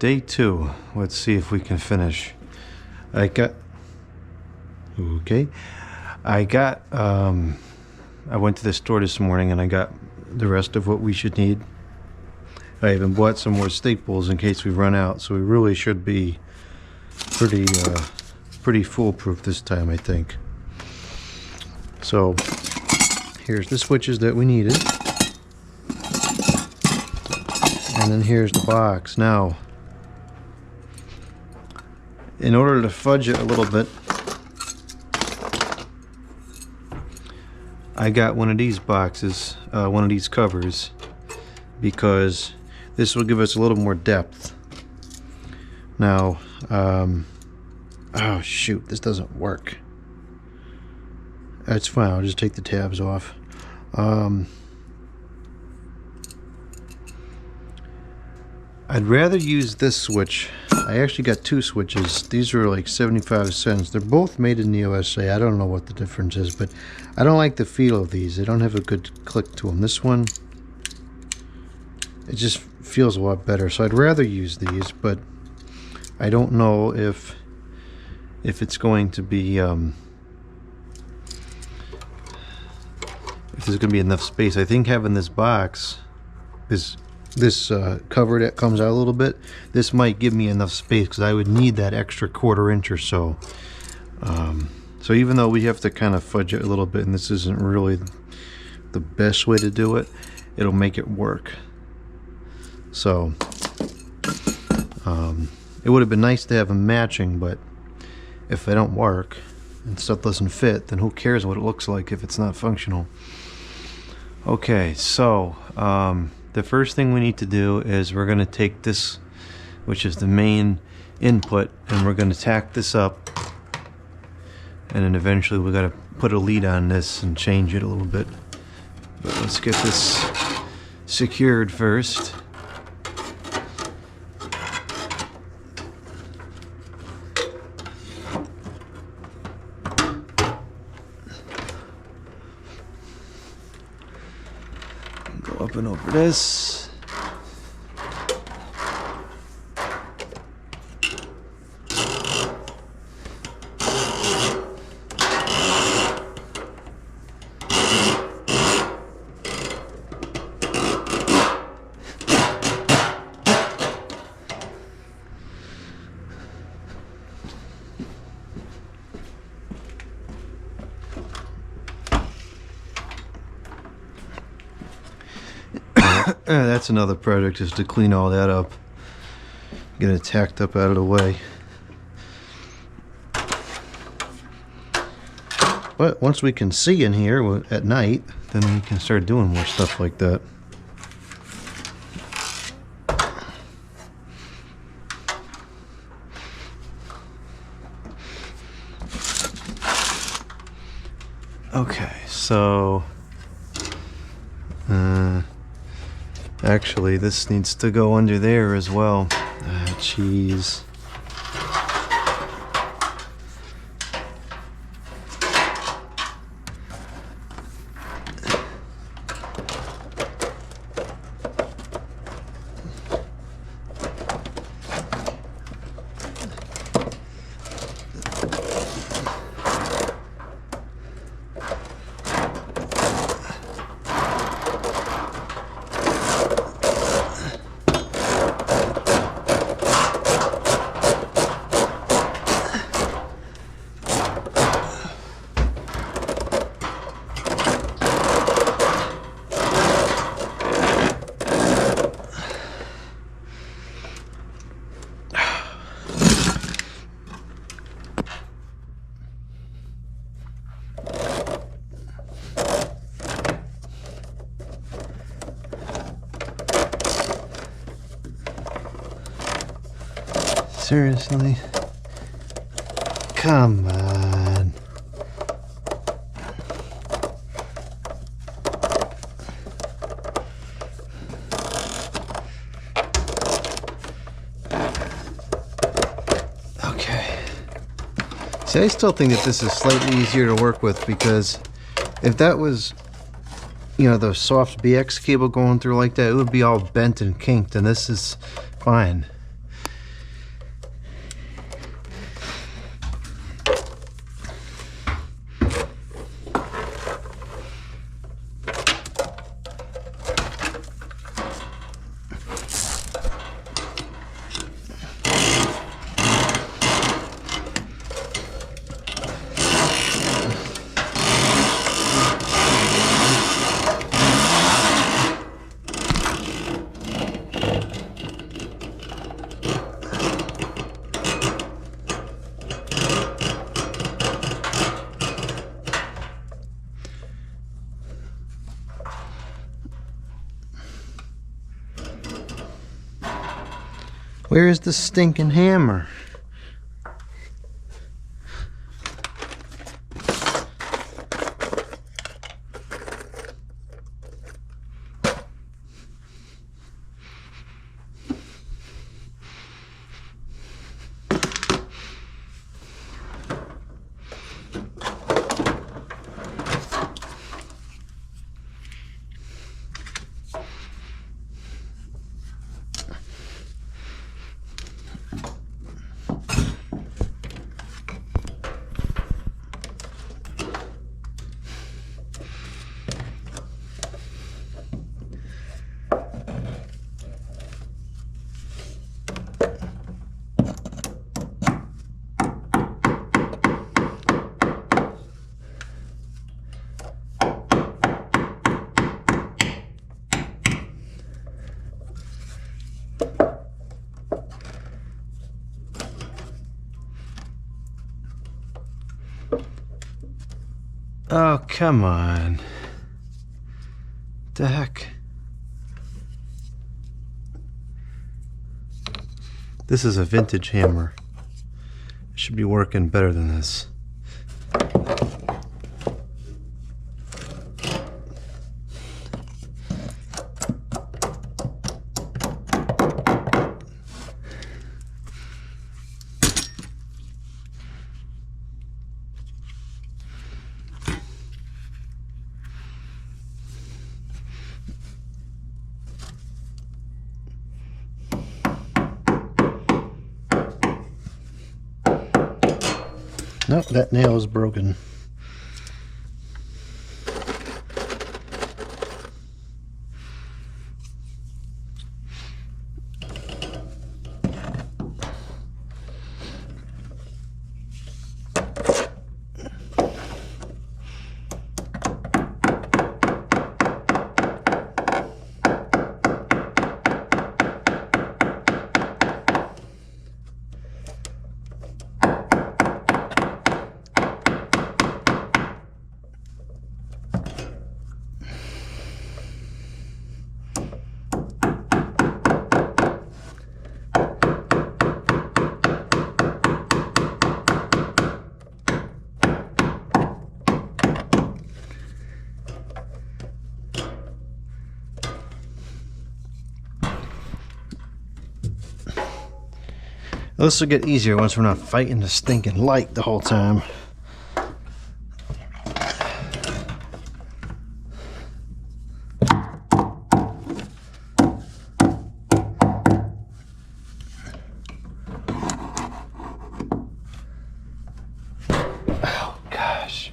Day 2. Let's see if we can finish. I went to the store this morning and I got the rest of what we should need. I even bought some more staples in case we run out, so we really should be pretty foolproof this time, I think. So here's the switches that we needed, and then here's the box. Now, in order to fudge it a little bit, I got one of these boxes, one of these covers, because this will give us a little more depth. Now, oh shoot, this doesn't work. That's fine, I'll just take the tabs off. I'd rather use this switch. I actually got two switches. These are like 75 cents. They're both made in the USA. I don't know what the difference is, but I don't like the feel of these. They don't have a good click to them. This one, it just feels a lot better. So I'd rather use these, but I don't know if it's going to be if there's going to be enough space. I think having this box, this cover that comes out a little bit, this might give me enough space, because I would need that extra 1/4 inch or so. So even though we have to kind of fudge it a little bit, and this isn't really the best way to do it, it'll make it work. So it would have been nice to have them matching, but if they don't work and stuff doesn't fit, then who cares what it looks like if it's not functional. Okay, so the first thing we need to do is we're going to take this, which is the main input, and we're going to tack this up, and then eventually we got to put a lead on this and change it a little bit. But let's get this secured first. Go up and over this. That's another project, is to clean all that up, get it tacked up out of the way. But once we can see in here at night, then we can start doing more stuff like that. Okay, so actually, this needs to go under there as well. Jeez. Seriously? Come on. Okay. See, I still think that this is slightly easier to work with, because if that was, you know, the soft BX cable going through like that, it would be all bent and kinked, and this is fine. Where's the stinking hammer? Oh, come on. The heck? This is a vintage hammer. It should be working better than this. Nope, that nail is broken. This will get easier once we're not fighting the stinking light the whole time. Oh, gosh.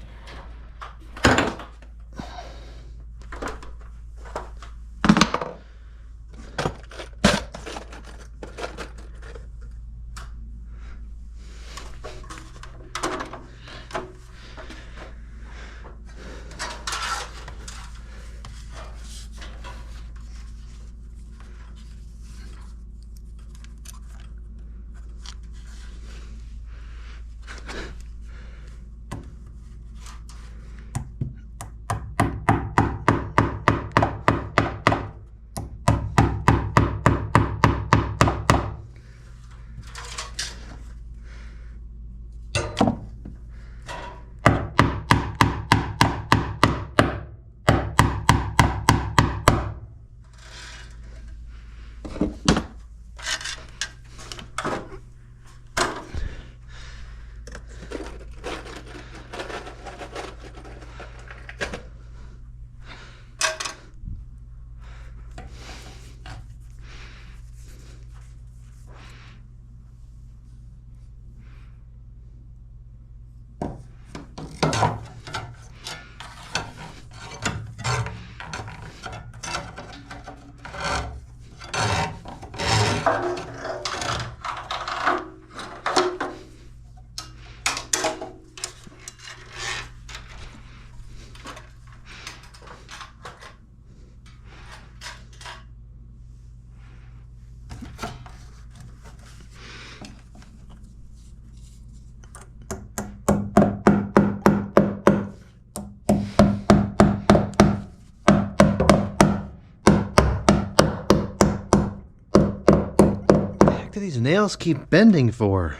do these nails keep bending for?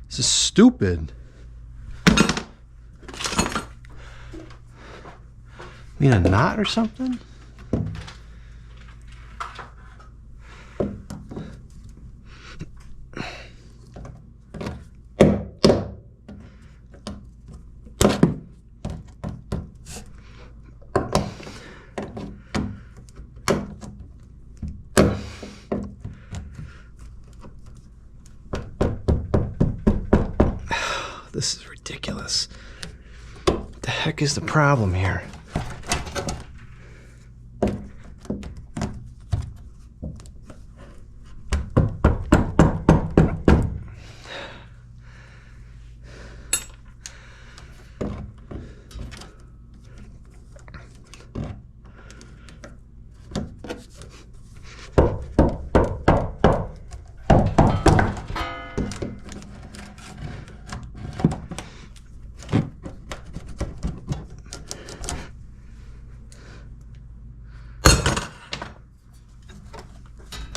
This is stupid. Need a knot or something? This is ridiculous. What the heck is the problem here?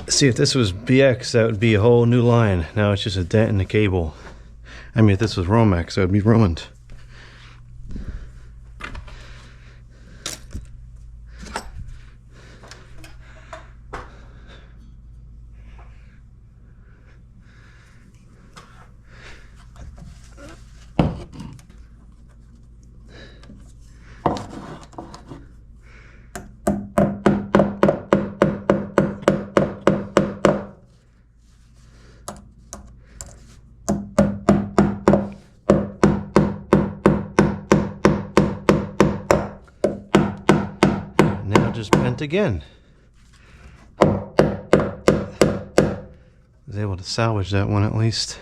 See, if this was BX, that would be a whole new line. Now it's just a dent in the cable. I mean, if this was Romex, that would be ruined. Just bent again. Was able to salvage that one at least.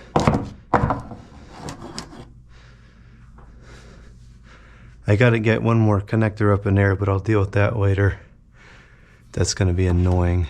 I gotta get one more connector up in there, but I'll deal with that later. That's gonna be annoying.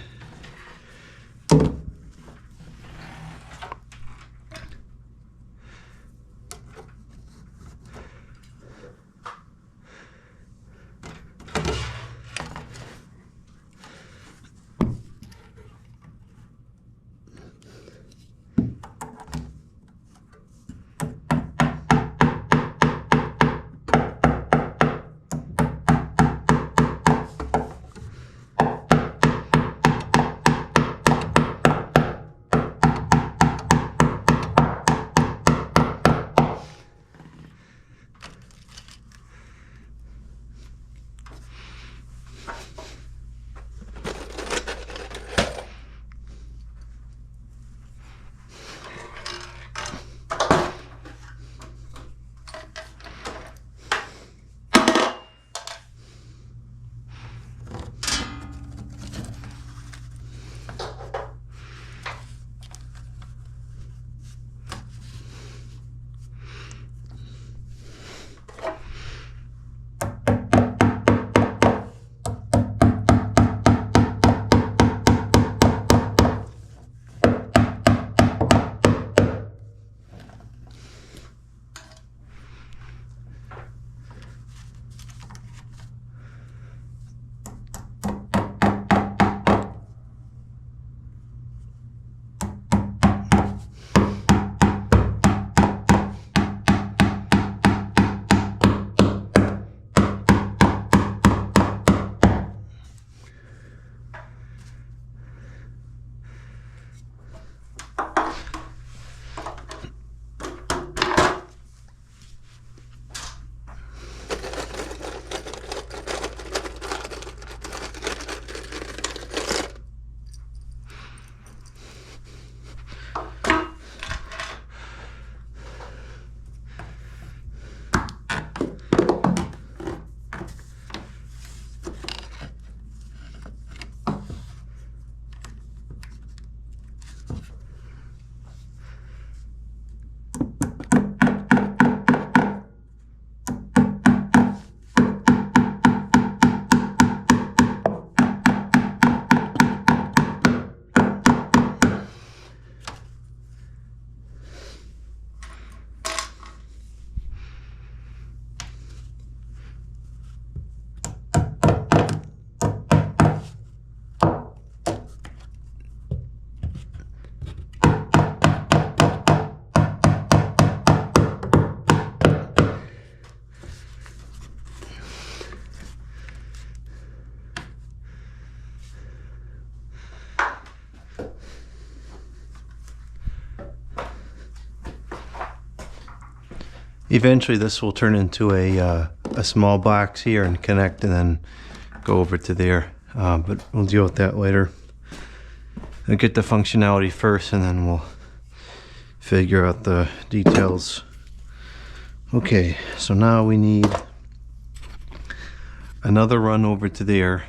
Eventually this will turn into a small box here and connect and then go over to there, but we'll deal with that later. I'll get the functionality first and then we'll figure out the details. Okay, so now we need another run over to there,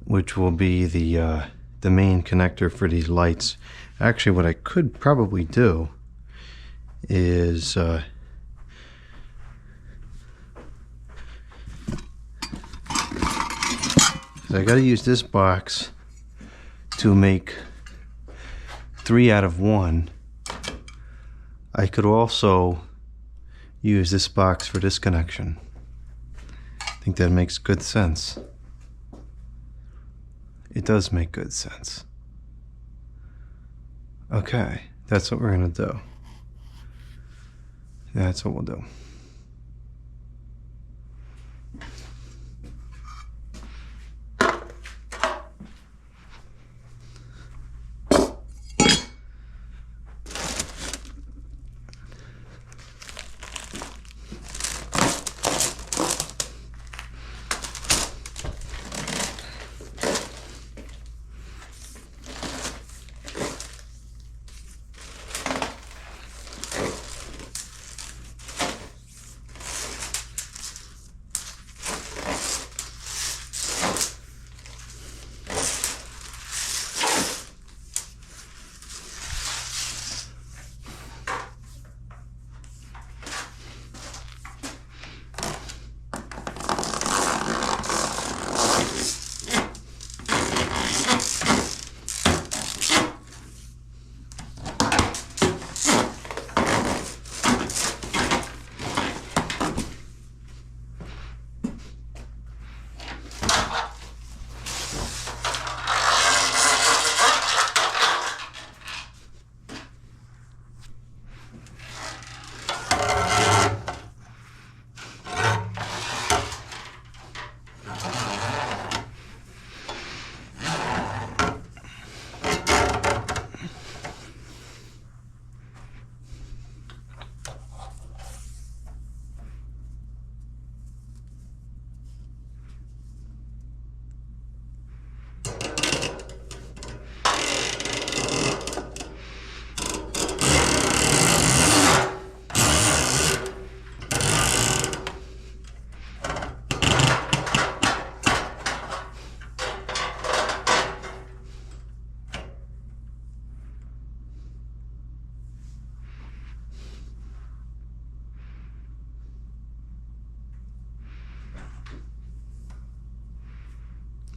which will be the main connector for these lights. Actually, what I could probably do is I got to use this box to make 3 out of 1. I could also use this box for this connection. I think that makes good sense. It does make good sense. Okay, that's what we're going to do. That's what we'll do.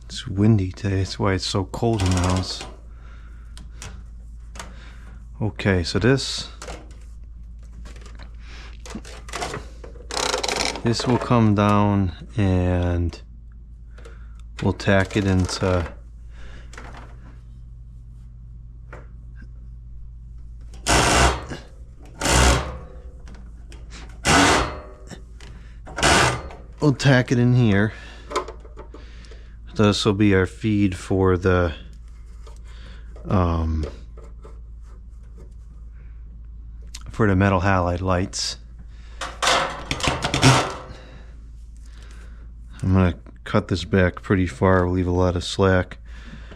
It's windy today, that's why it's so cold in the house. Okay, so this will come down and we'll tack it into in here. This will be our feed for the Metal Halide lights. I'm gonna cut this back pretty far, leave a lot of slack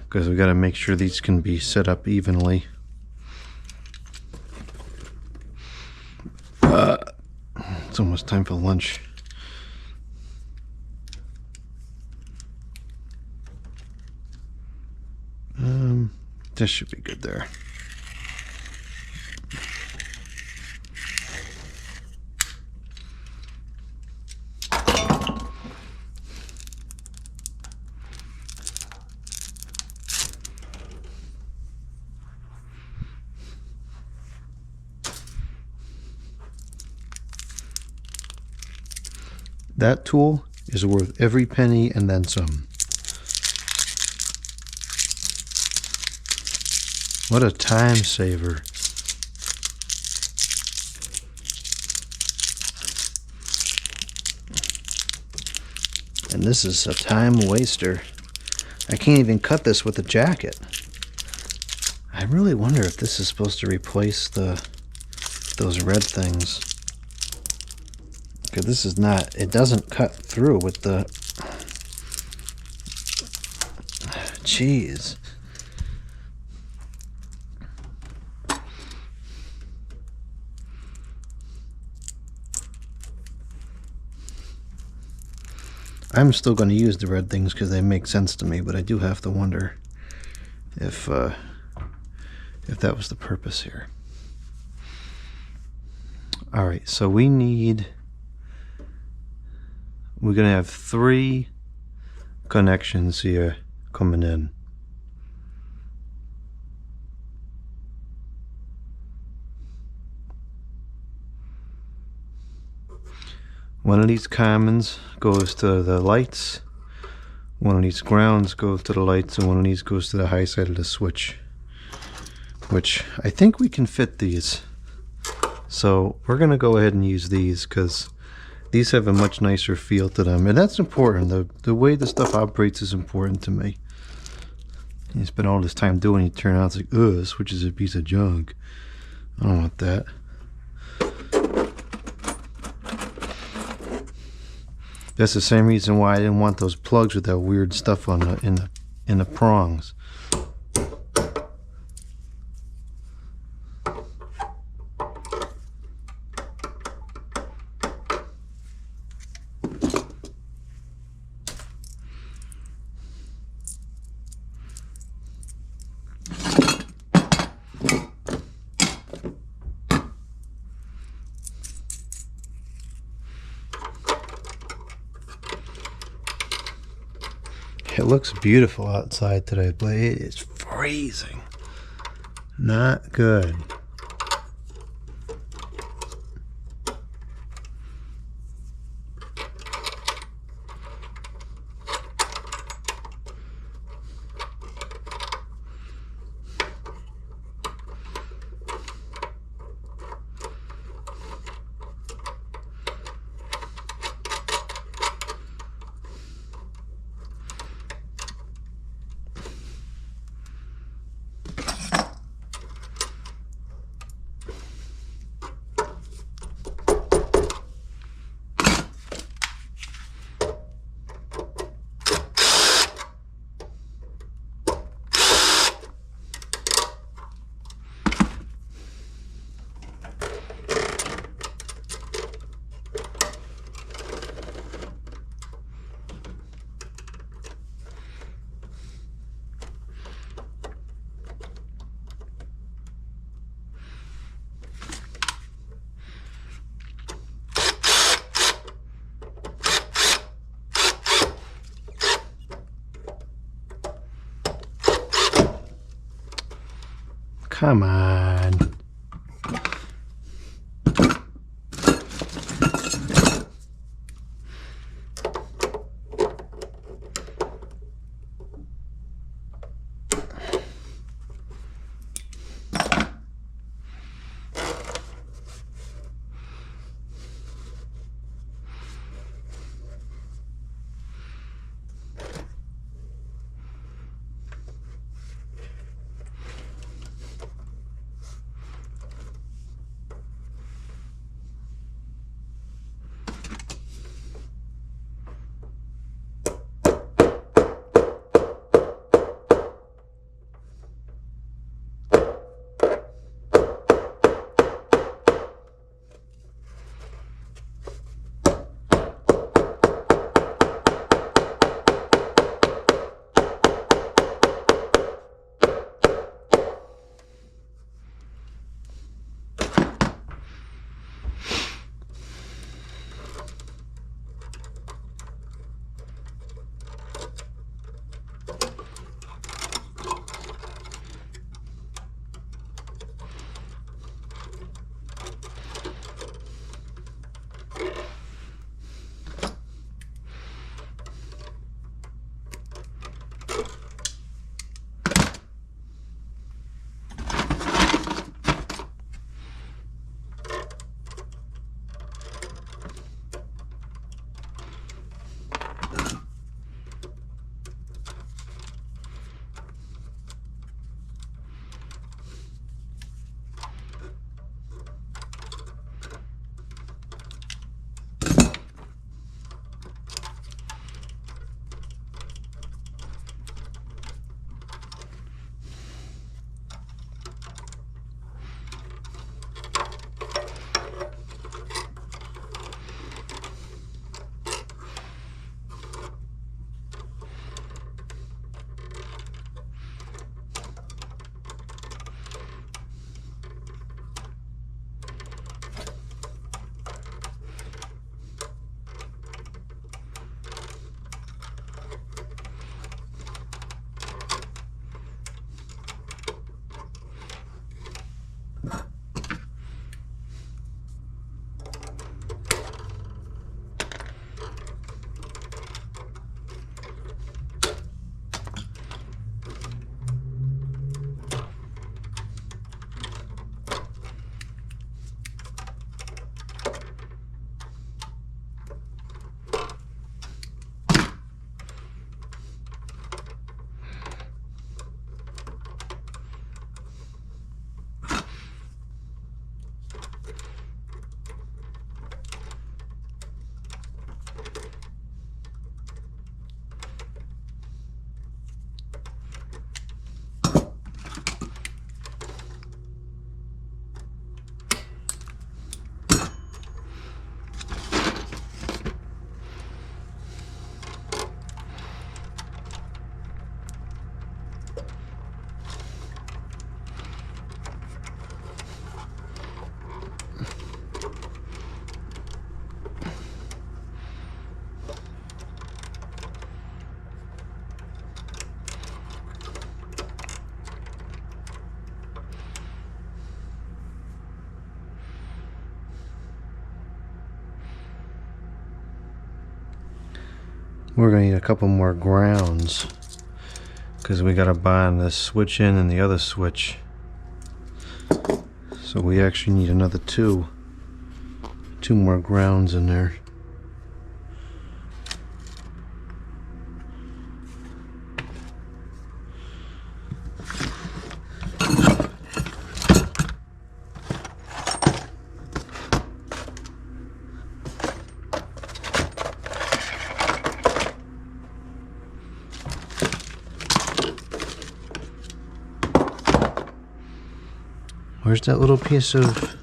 because we got to make sure these can be set up evenly. It's almost time for lunch. This should be good there. That tool is worth every penny and then some. What a time saver. And this is a time waster. I can't even cut this with a jacket. I really wonder if this is supposed to replace those red things. Because this is not, it doesn't cut through with the, jeez. I'm still going to use the red things because they make sense to me, but I do have to wonder if that was the purpose here. Alright, so we're going to have 3 connections here coming in. One of these commons goes to the lights, one of these grounds goes to the lights, and one of these goes to the high side of the switch. Which I think we can fit these. So we're going to go ahead and use these because these have a much nicer feel to them. And that's important. The way the stuff operates is important to me. You spend all this time doing it, you turn out it's like, ugh, this switch is a piece of junk. I don't want that. That's the same reason why I didn't want those plugs with that weird stuff on in the prongs. It looks beautiful outside today, but it is freezing. Not good. Come on. We're going to need a couple more grounds because we got to bind this switch in and the other switch. So we actually need another two more grounds in there. Where's that little piece of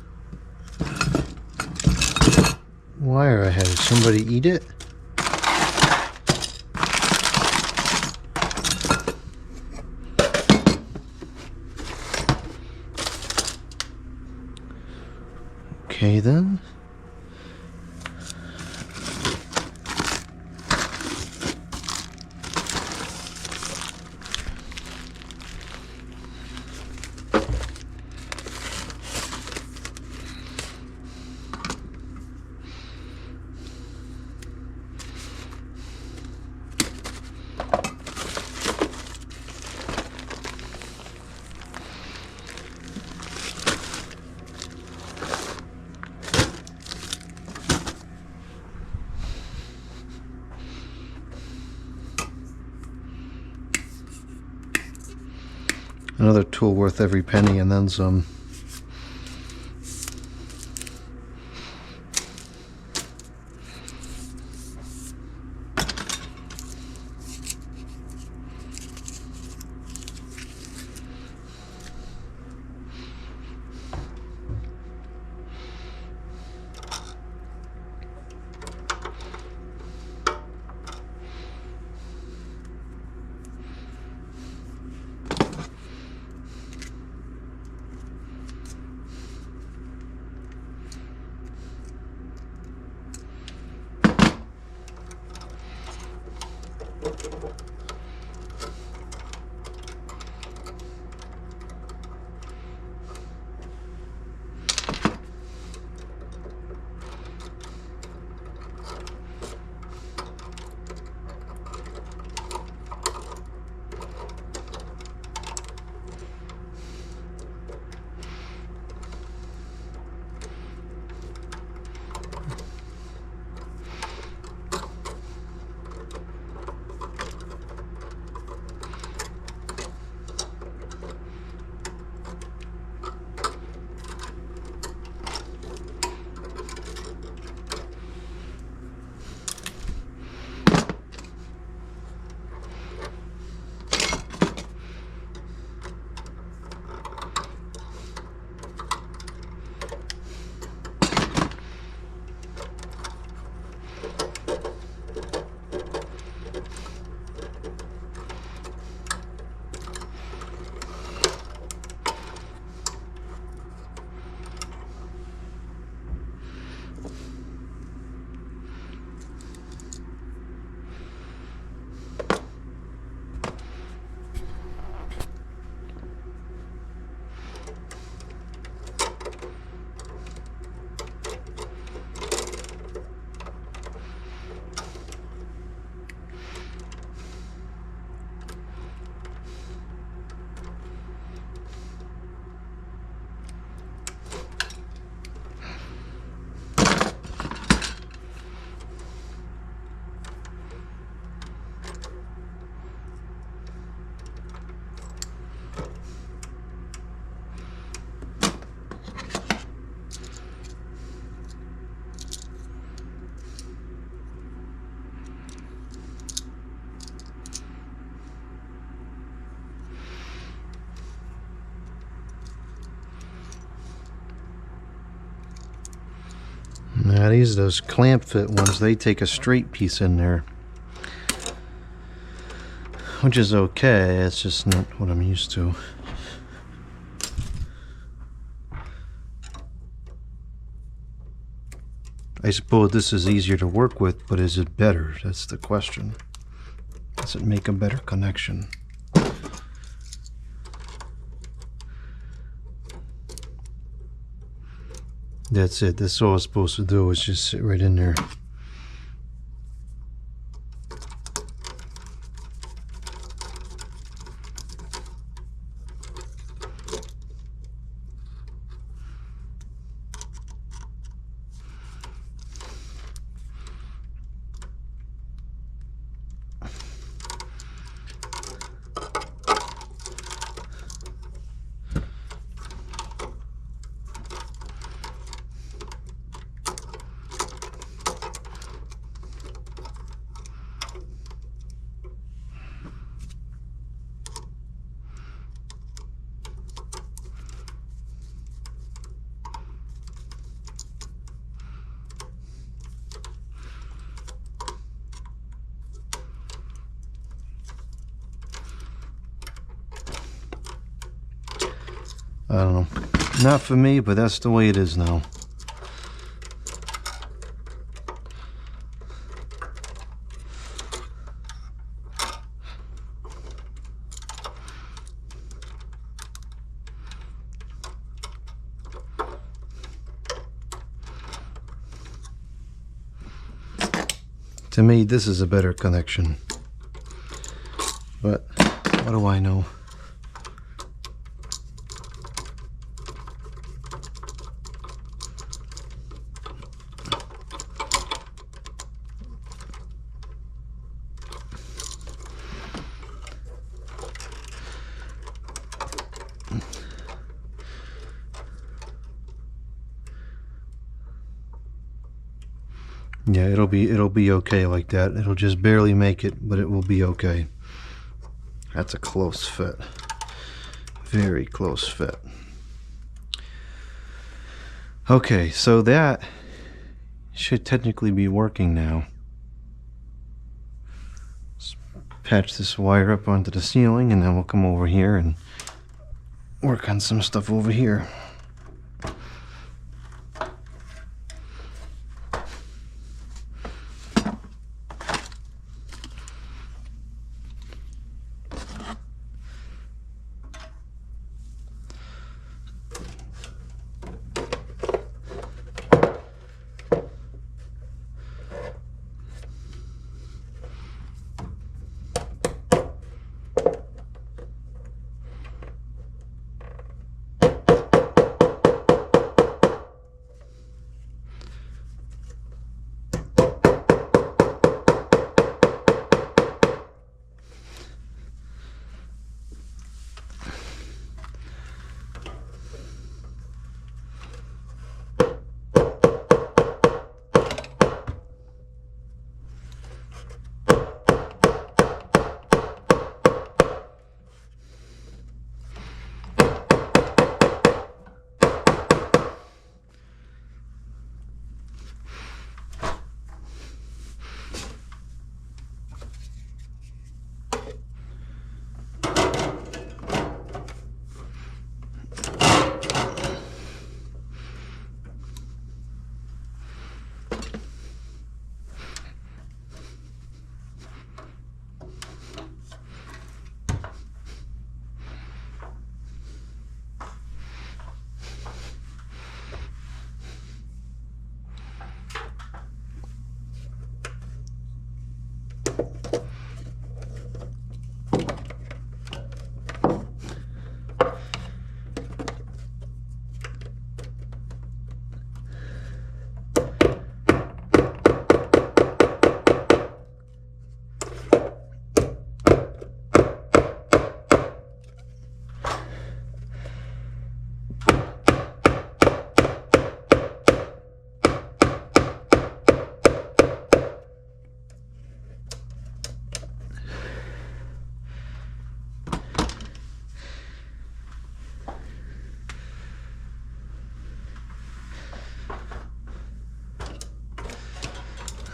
wire I had? Did somebody eat it? Okay then. Another tool worth every penny and then some. Now these are those clamp fit ones. They take a straight piece in there, which is okay. It's just not what I'm used to. I suppose this is easier to work with, but is it better? That's the question. Does it make a better connection? That's it. That's all it's supposed to do, is just sit right in there. I don't know. Not for me, but that's the way it is now. To me, this is a better connection. But what do I know? Yeah, it'll be okay like that. It'll just barely make it, but it will be okay. That's a close fit. Very close fit. Okay, so that should technically be working now. Let's patch this wire up onto the ceiling, and then we'll come over here and work on some stuff over here.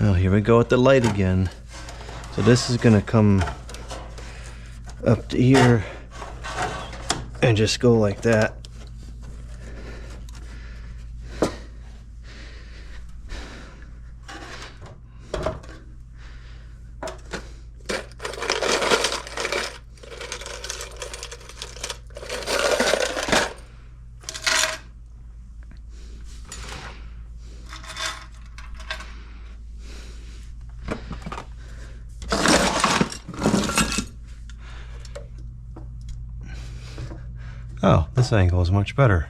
Well, here we go with the light again. So this is gonna come up to here and just go like that. Oh, this angle is much better.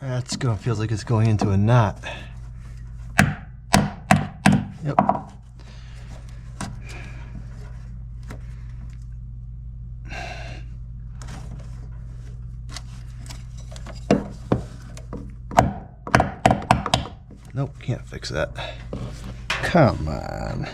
That's going, feels like it's going into a knot. Yep. Nope, can't fix that. Come on.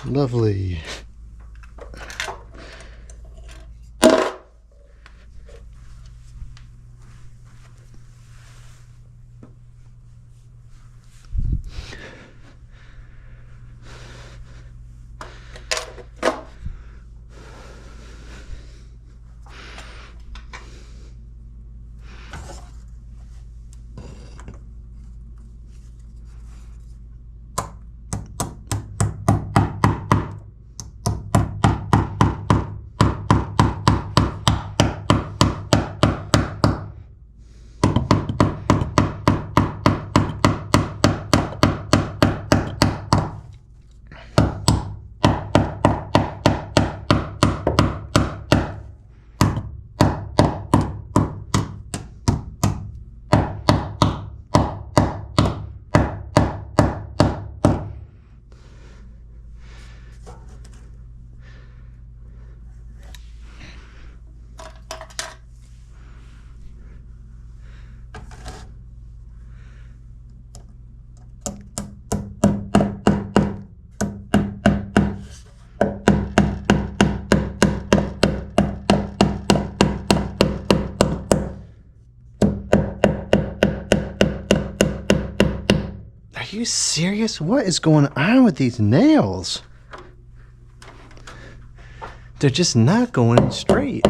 Lovely. Are you serious? What is going on with these nails? They're just not going in straight.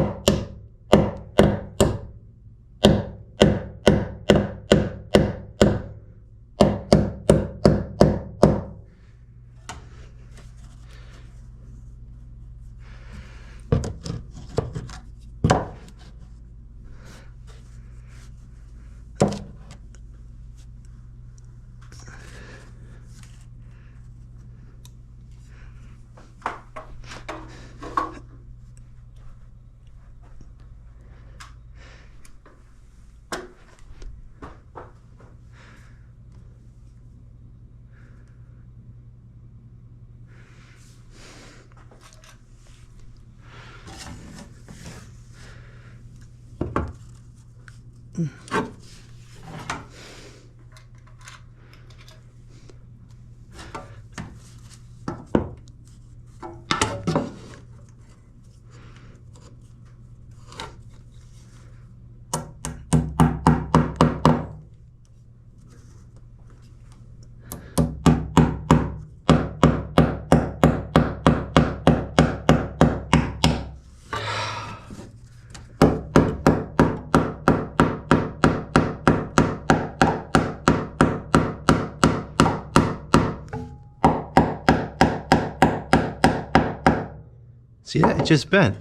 See that? It just bent.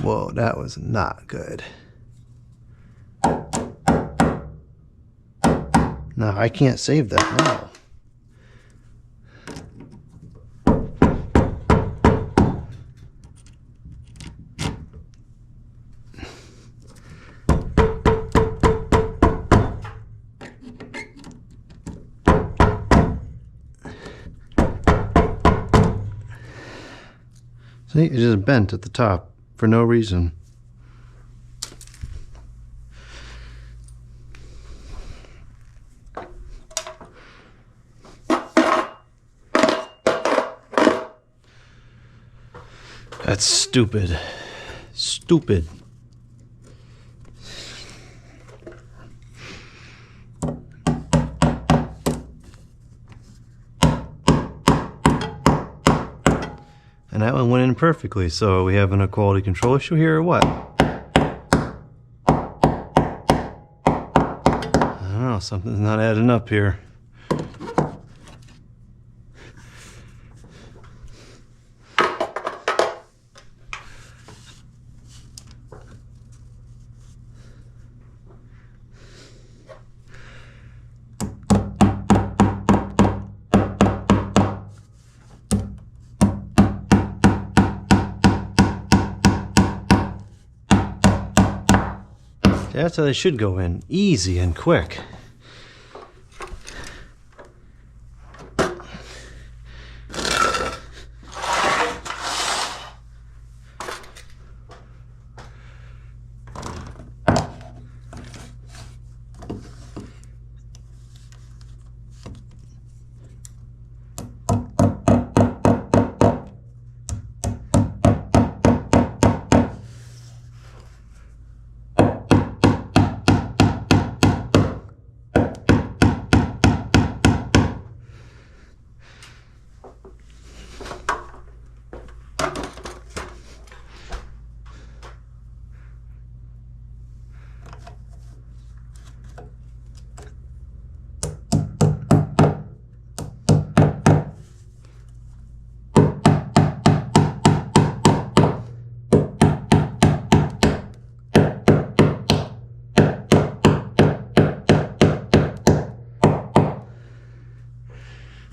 Whoa, that was not good. No, I can't save that now. See, it just bent at the top for no reason. That's stupid. Stupid. And that one went in perfectly, so we having a quality control issue here or what? I don't know, something's not adding up here. That's how they should go in, easy and quick.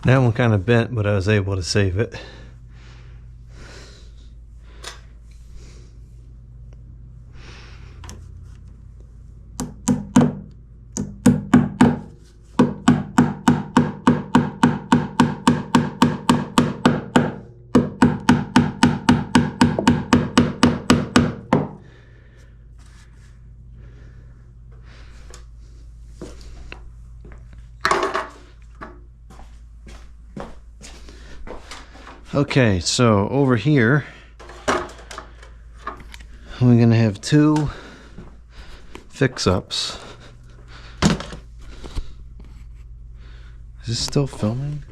That one kind of bent, but I was able to save it. Okay, so over here we're gonna have two fix-ups. Is this still filming?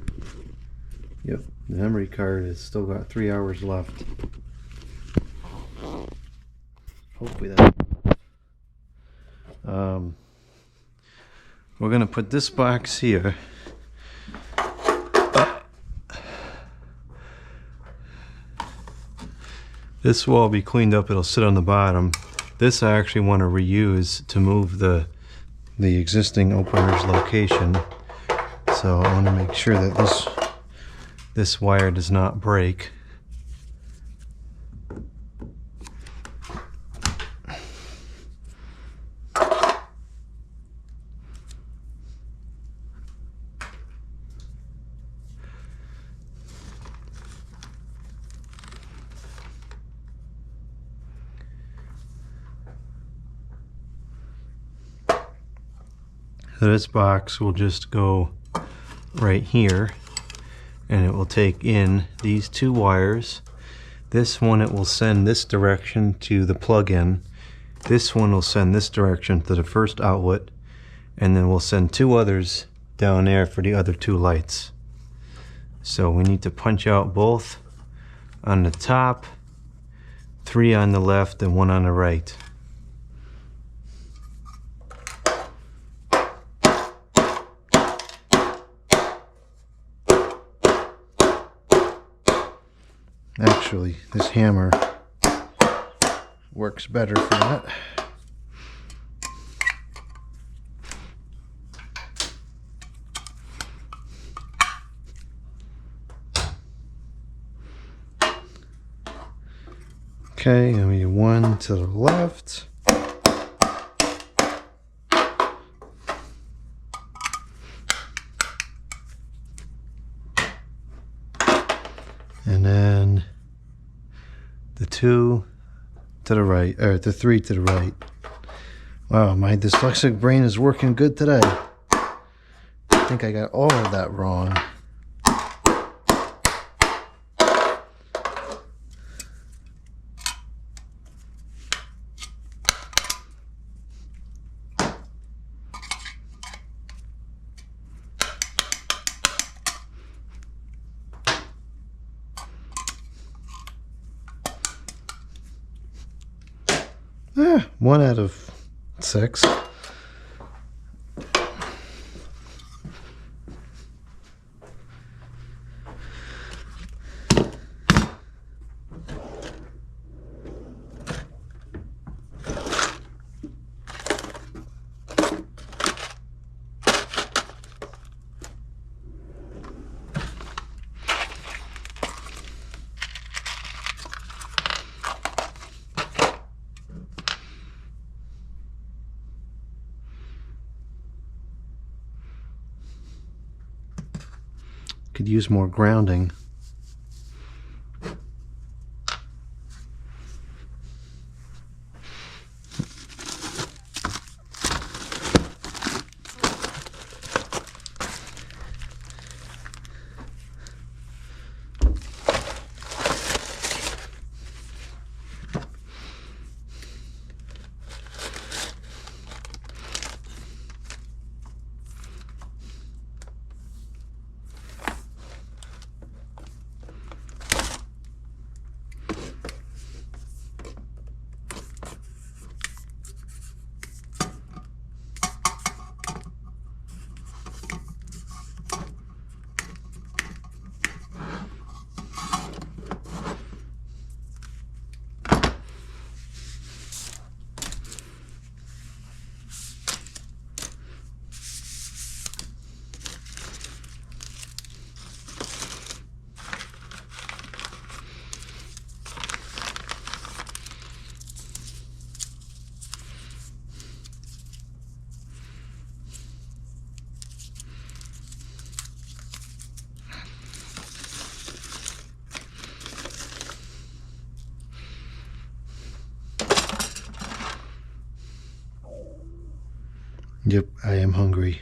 Yep, the memory card has still got 3 hours left. Hopefully that. We're gonna put this box here. This will all be cleaned up, it'll sit on the bottom. This I actually want to reuse to move the existing opener's location. So I want to make sure that this this wire does not break. So this box will just go right here, and it will take in these two wires. This one it will send this direction to the plug-in. This one will send this direction to the first outlet, and then we'll send two others down there for the other two lights. So we need to punch out both on the top, 3 on the left and 1 on the right. Actually, this hammer works better for that. Okay, and we do 1 to the left. And then the 2 to the right, or the 3 to the right. Wow, my dyslexic brain is working good today. I think I got all of that wrong. Eh, 1 out of 6. Could use more grounding. Yep, I am hungry.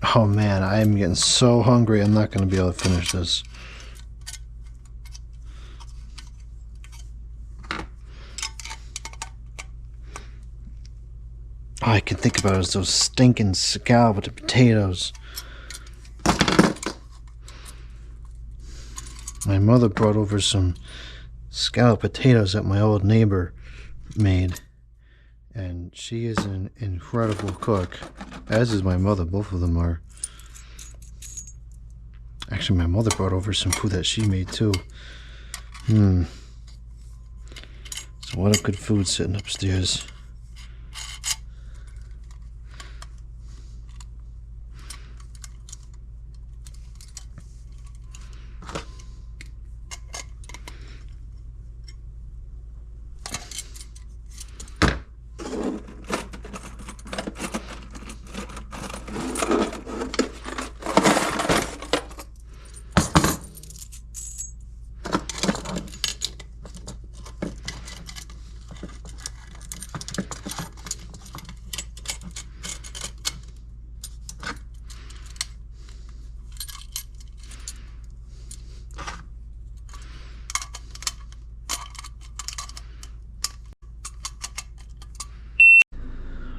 Oh man, I am getting so hungry. I'm not going to be able to finish this. All I can think about is those stinking scalloped potatoes. My mother brought over some scalloped potatoes that my old neighbor made. And she is an incredible cook, as is my mother. Both of them are. Actually, my mother brought over some food that she made too. So a lot of good food sitting upstairs.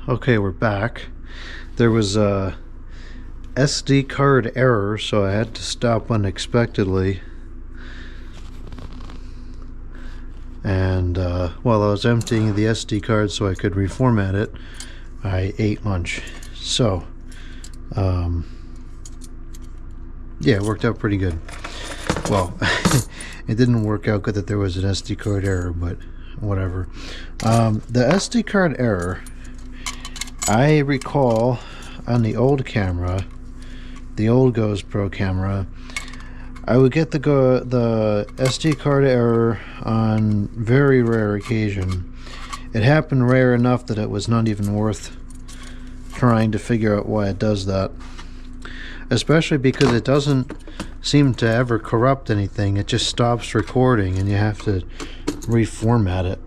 Okay, we're back. There was a SD card error, so I had to stop unexpectedly. And while I was emptying the SD card so I could reformat it, I ate lunch. So, yeah, it worked out pretty good. Well, it didn't work out good that there was an SD card error, but whatever. The SD card error, I recall on the old camera, the old GoPro camera, I would get the SD card error on very rare occasion. It happened rare enough that it was not even worth trying to figure out why it does that. Especially because it doesn't seem to ever corrupt anything. It just stops recording and you have to reformat it.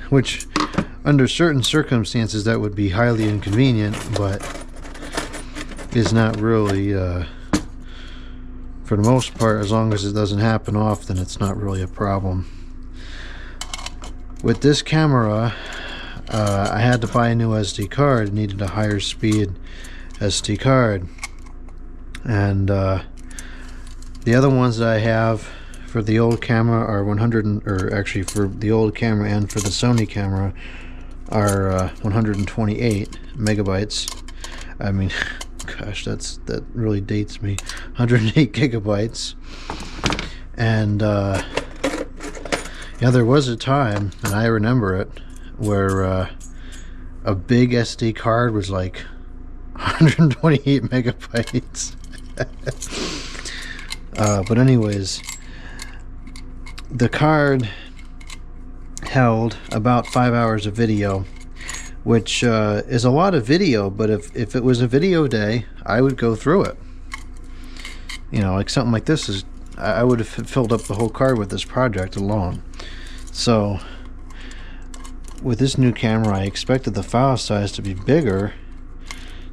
Which, under certain circumstances, that would be highly inconvenient, but is not really, for the most part, as long as it doesn't happen often, it's not really a problem. With this camera, I had to buy a new SD card. It needed a higher speed SD card. And the other ones that I have for the old camera are 100, or actually for the old camera and for the Sony camera, are 128 megabytes. I mean, gosh, that really dates me. 108 gigabytes. And yeah, there was a time, and I remember it, where a big SD card was like 128 megabytes. But anyways, the card held about 5 hours of video, which is a lot of video, but if it was a video day, I would go through it. You know, like something like this is, I would have filled up the whole card with this project alone. So with this new camera, I expected the file size to be bigger.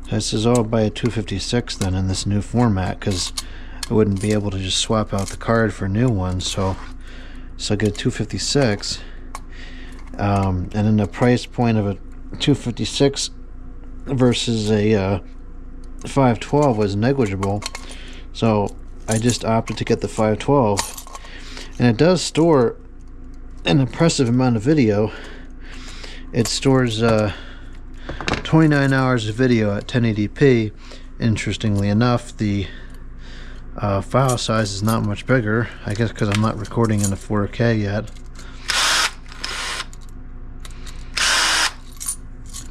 This is all by a 256 then in this new format, because I wouldn't be able to just swap out the card for a new one. So I get a 256, and then the price point of a 256 versus a 512 was negligible, so I just opted to get the 512, and it does store an impressive amount of video. It stores 29 hours of video at 1080p. Interestingly enough, the file size is not much bigger, I guess because I'm not recording in the 4K yet.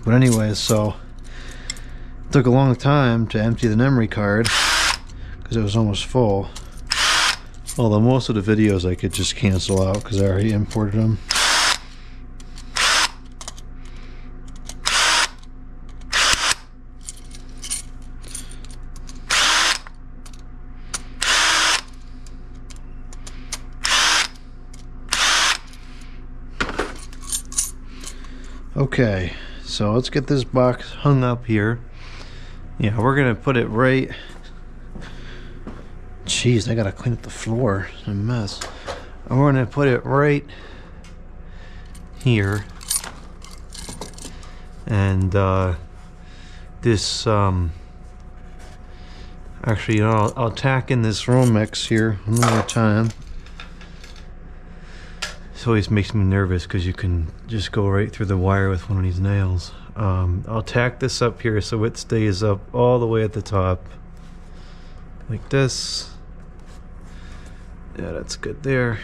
But anyways, so it took a long time to empty the memory card because it was almost full. Although most of the videos I could just cancel out because I already imported them. Okay, so let's get this box hung up here. Yeah, we're gonna put it right. Jeez, I gotta clean up the floor. It's a mess. And we're gonna put it right here. And this actually, you know, I'll tack in this Romex here one more time. This always makes me nervous because you can just go right through the wire with one of these nails. I'll tack this up here so it stays up all the way at the top, like this. Yeah, that's good there.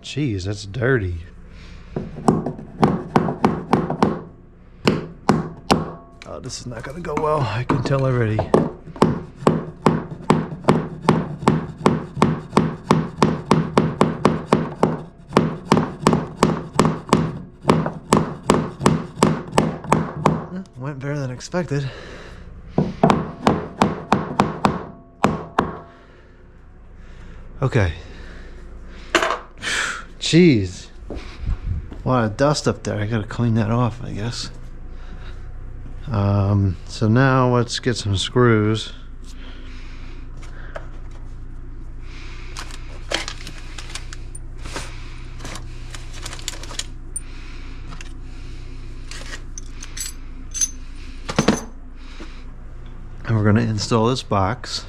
Jeez, that's dirty. Oh, this is not gonna go well. I can tell already. Went better than expected. Okay. Jeez. A lot of dust up there. I gotta clean that off, I guess. So now let's get some screws. And we're going to install this box.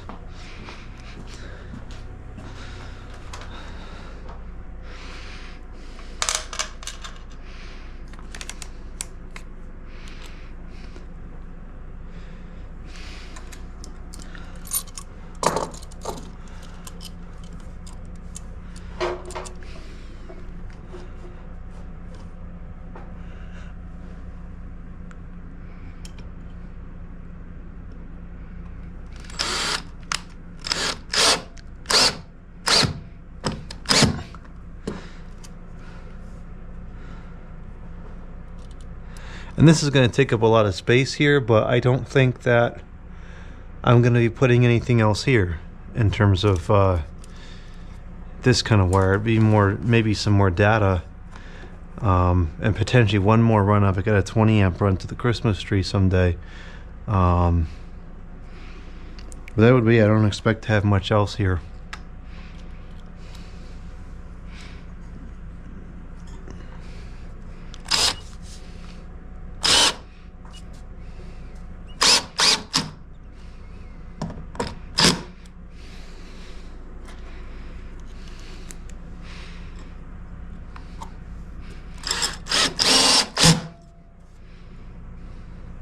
And this is going to take up a lot of space here, but I don't think that I'm going to be putting anything else here in terms of this kind of wire. It'd be more, maybe some more data, and potentially one more run up. I got a 20 amp run to the Christmas tree someday. But that would be, I don't expect to have much else here.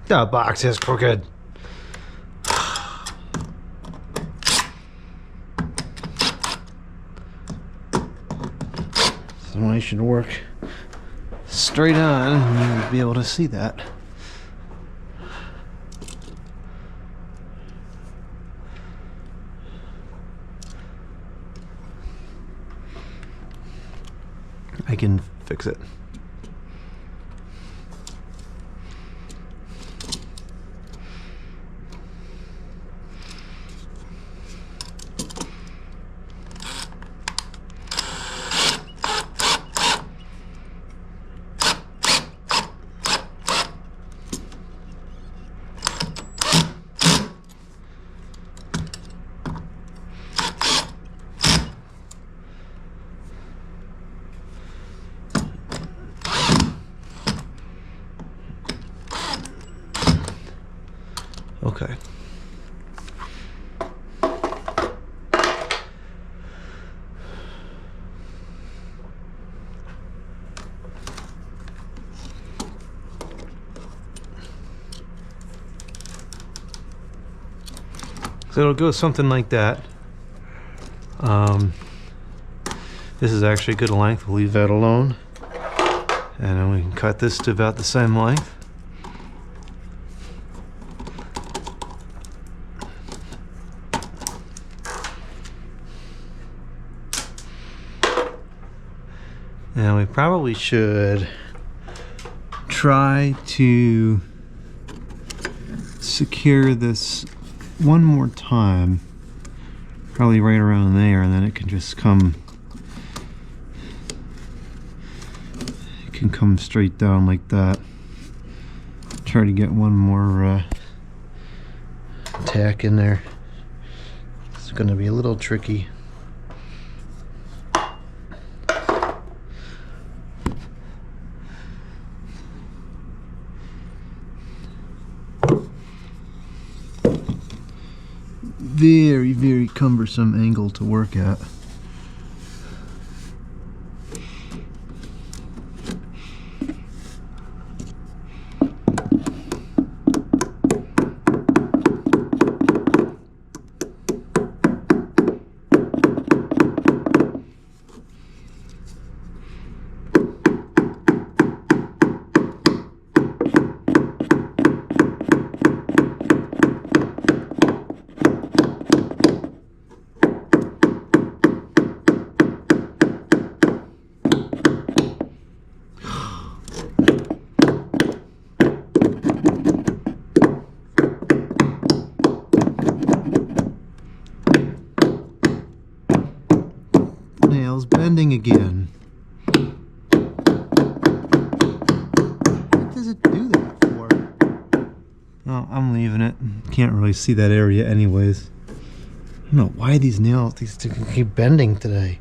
That box is crooked. So I should work straight on and you'll be able to see that. I can fix it. Okay. So it'll go something like that. This is actually a good length. We'll leave that alone. And then we can cut this to about the same length. Now we probably should try to secure this one more time Probably right around there, and then it can just come. It can come straight down like that. Try to get one more tack in there. It's going to be a little tricky. Very, very cumbersome angle to work at. Nails bending again. What does it do that for? Oh, I'm leaving it. Can't really see that area anyways. I don't know why these nails, these two keep bending today.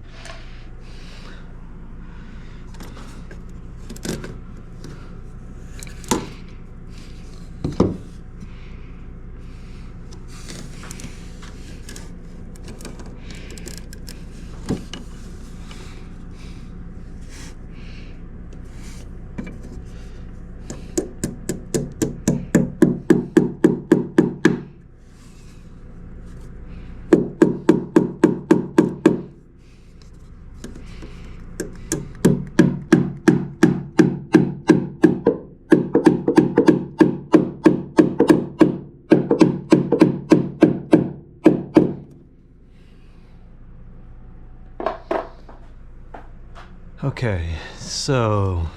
Okay, so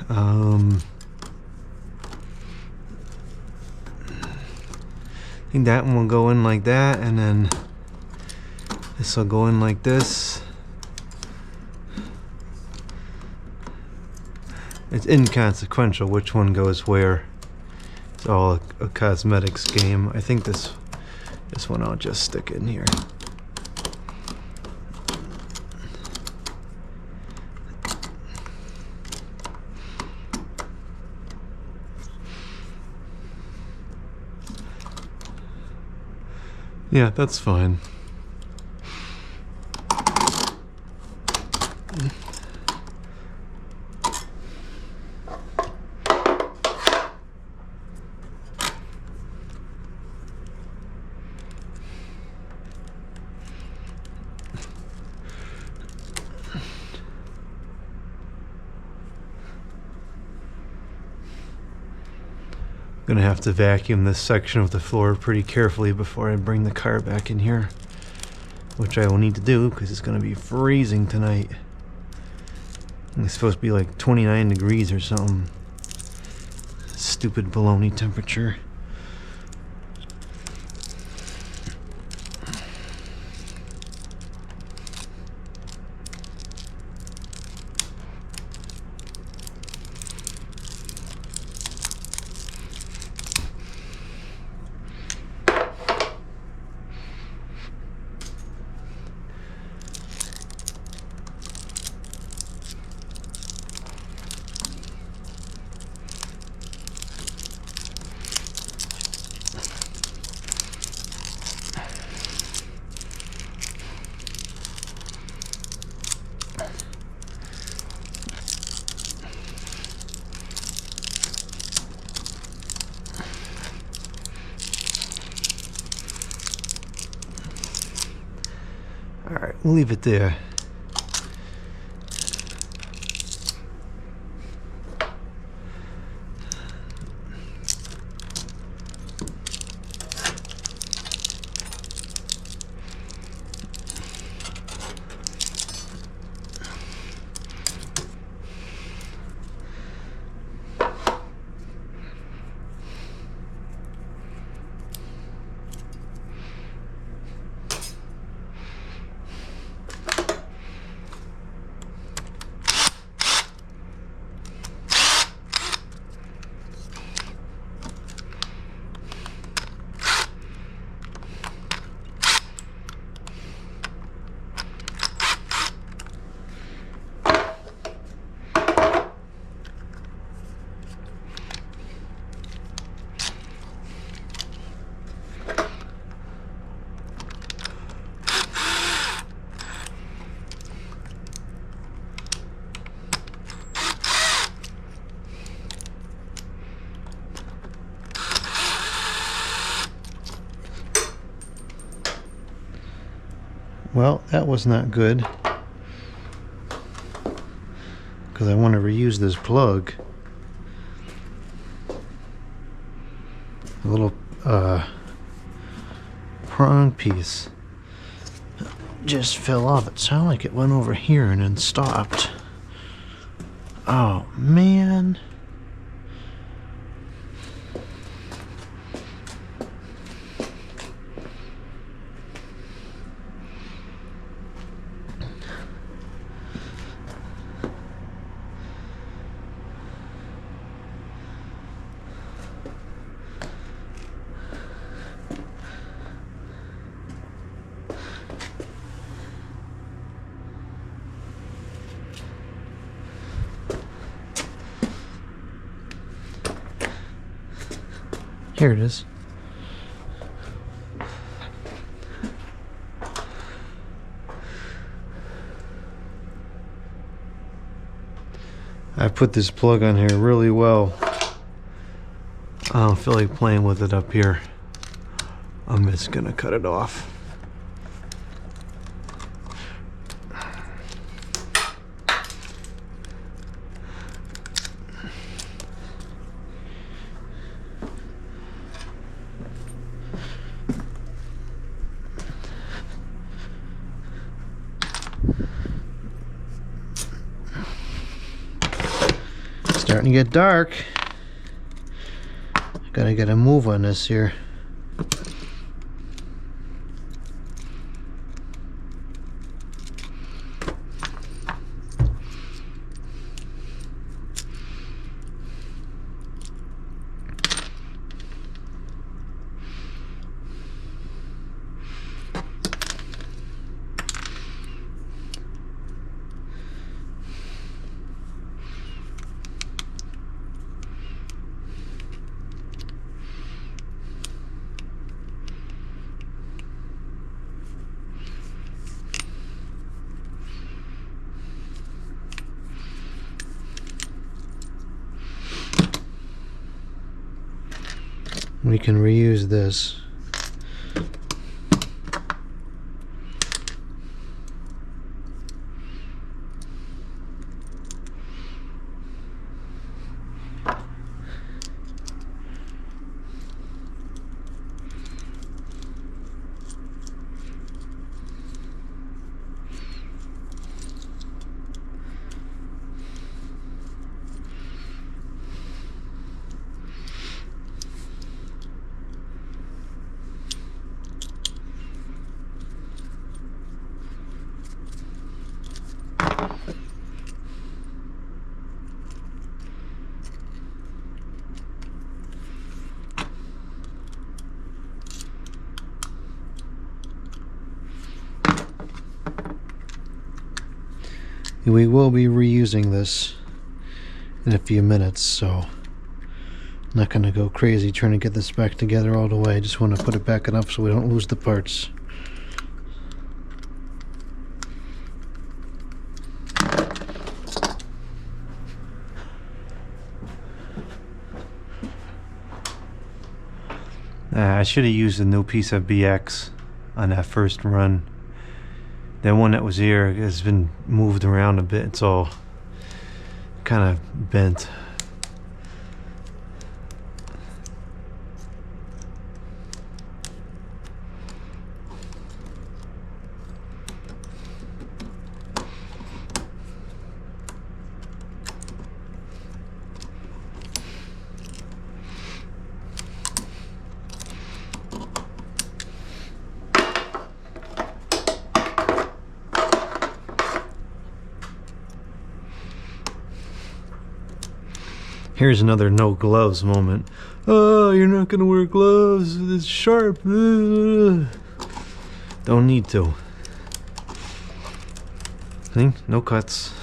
I think that one will go in like that, and then this will go in like this. It's inconsequential which one goes where. It's all a cosmetics game. I think this one I'll just stick in here. Yeah, that's fine. Gonna have to vacuum this section of the floor pretty carefully before I bring the car back in here, which I will need to do because it's gonna be freezing tonight. It's supposed to be like 29 degrees or something. Stupid baloney temperature. Alright, we'll leave it there. Well, that was not good, because I want to reuse this plug. A little prong piece just fell off. It sounded like it went over here and then stopped. Oh man. Here it is. I put this plug on here really well. I don't feel like playing with it up here. I'm just gonna cut it off. Starting to get dark. Gotta get a move on this here. We can reuse this. We will be reusing this in a few minutes, so I'm not going to go crazy trying to get this back together all the way. I just want to put it back enough so we don't lose the parts. I should have used a new piece of BX on that first run. That one that was here has been moved around a bit. It's all kind of bent. Here's another no gloves moment. Oh, you're not gonna wear gloves. It's sharp. Don't need to. See? No cuts.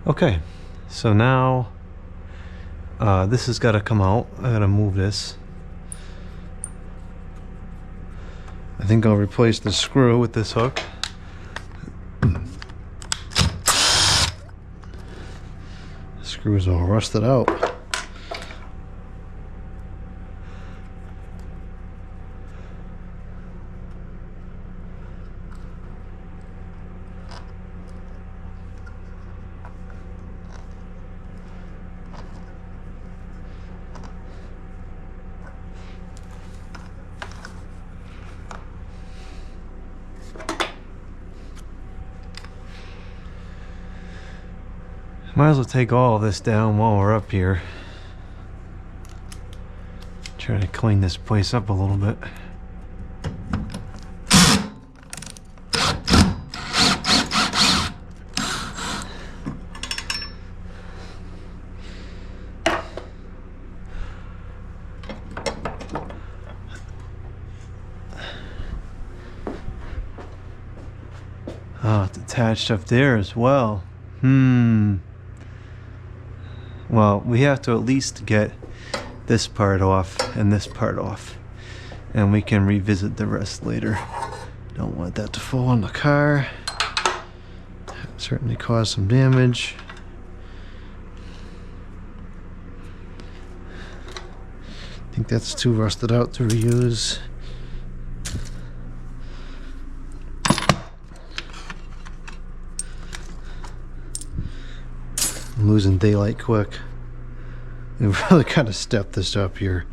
Okay, so now this has got to come out. I got to move this. I think I'll replace the screw with this hook. The screw's all rusted out. Might as well take all of this down while we're up here. Try to clean this place up a little bit. Oh, it's attached up there as well. Well, we have to at least get this part off and this part off, and we can revisit the rest later. Don't want that to fall on the car. That certainly caused some damage. I think that's too rusted out to reuse. I'm losing daylight quick. We've really got to step this up here.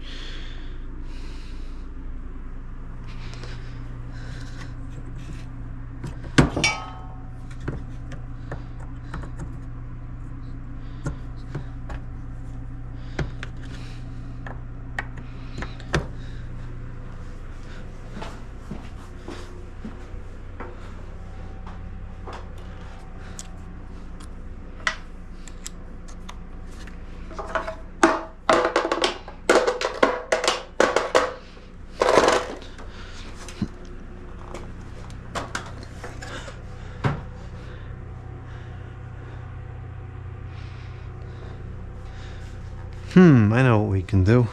I know what we can do.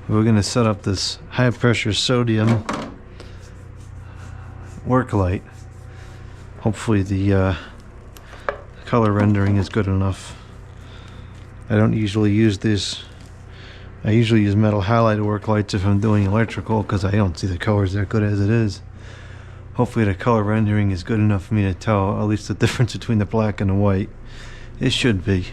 We're going to set up this high pressure sodium work light. Hopefully the color rendering is good enough. I don't usually use this. I usually use Metal Halide work lights if I'm doing electrical because I don't see the colors that good as it is. Hopefully the color rendering is good enough for me to tell at least the difference between the black and the white. It should be.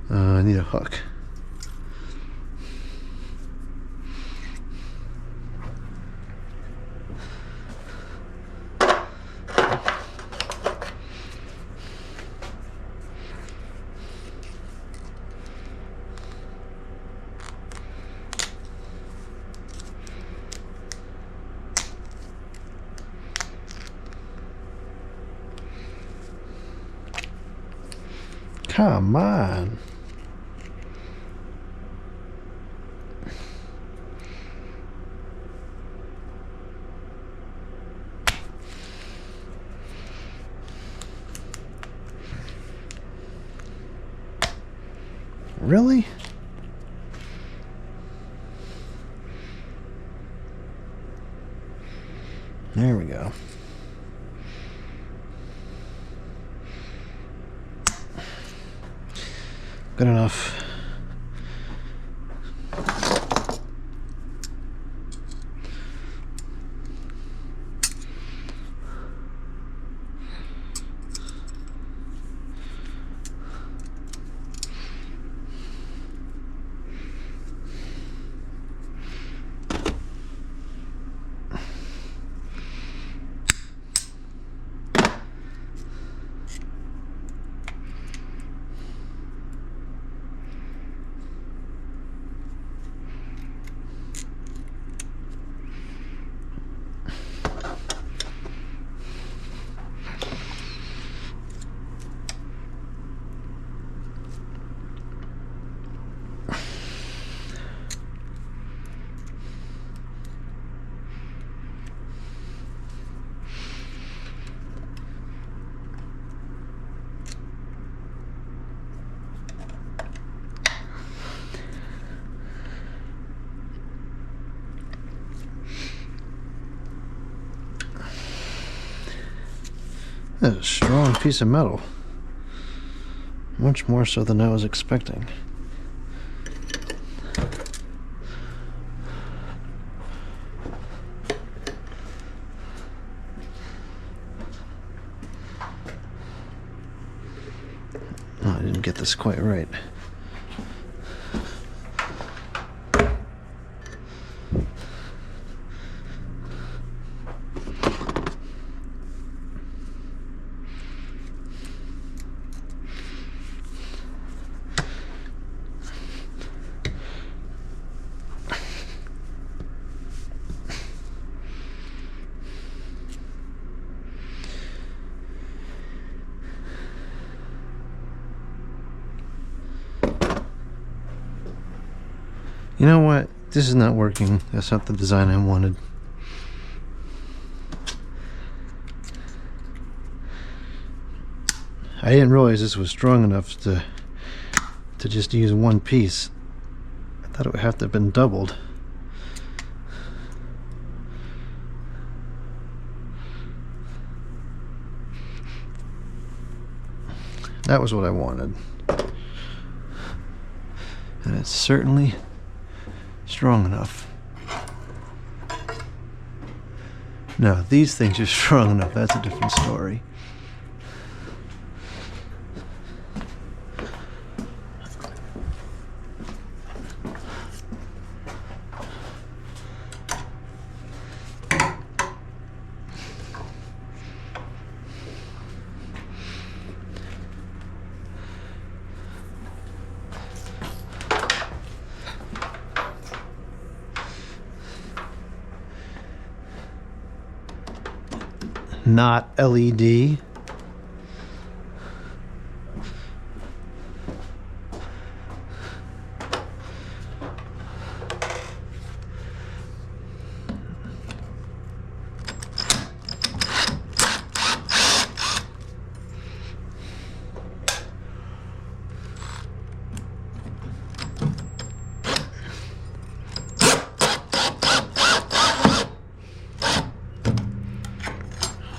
I need a hook. Come on. Really? There we go. Good enough. That's a strong piece of metal. Much more so than I was expecting. Oh, I didn't get this quite right. You know what? This is not working. That's not the design I wanted. I didn't realize this was strong enough to just use one piece. I thought it would have to have been doubled. That was what I wanted. And it's certainly strong enough. No, these things are strong enough. That's a different story. Not LED.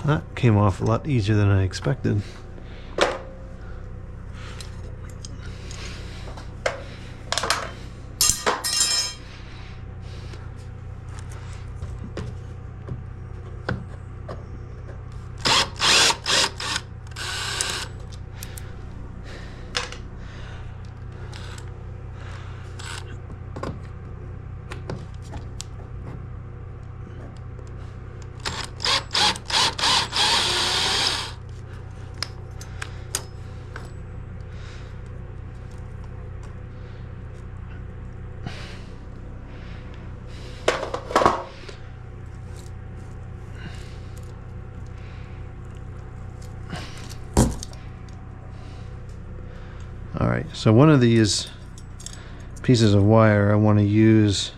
That came off a lot easier than I expected. Alright, so one of these pieces of wire I want to reuse.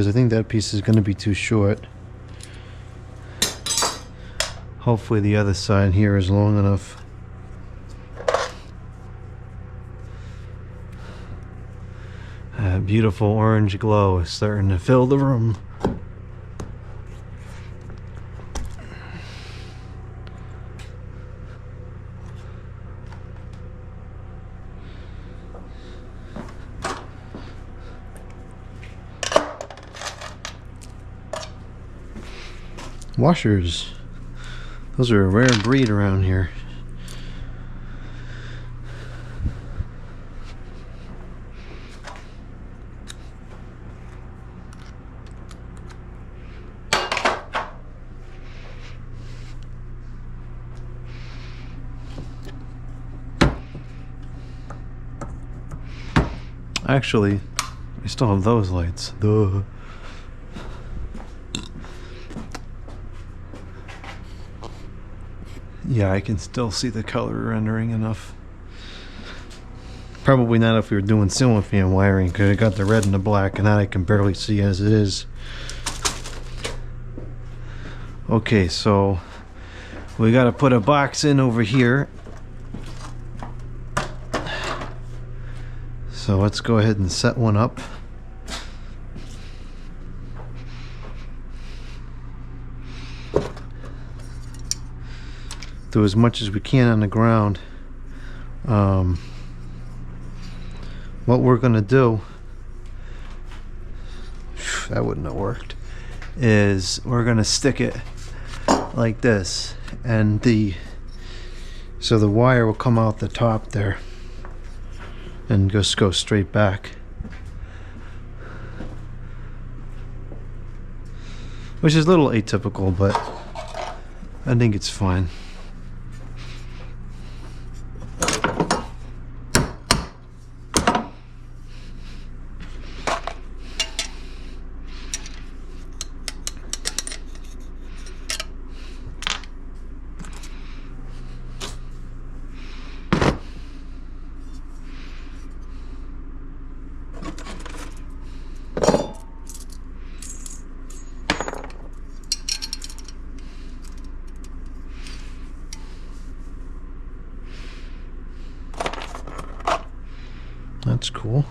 I think that piece is going to be too short. Hopefully the other side here is long enough. A beautiful orange glow is starting to fill the room. Washers. Those are a rare breed around here. Actually, I still have those lights. Duh. Yeah, I can still see the color rendering enough. Probably not if we were doing ceiling fan wiring, because I got the red and the black, and that I can barely see as it is. Okay, so we got to put a box in over here. So let's go ahead and set one up. do as much as we can on the ground. What we're gonna do, that wouldn't have worked, is we're gonna stick it like this, and so the wire will come out the top there and just go straight back, which is a little atypical, but I think it's fine. That's cool.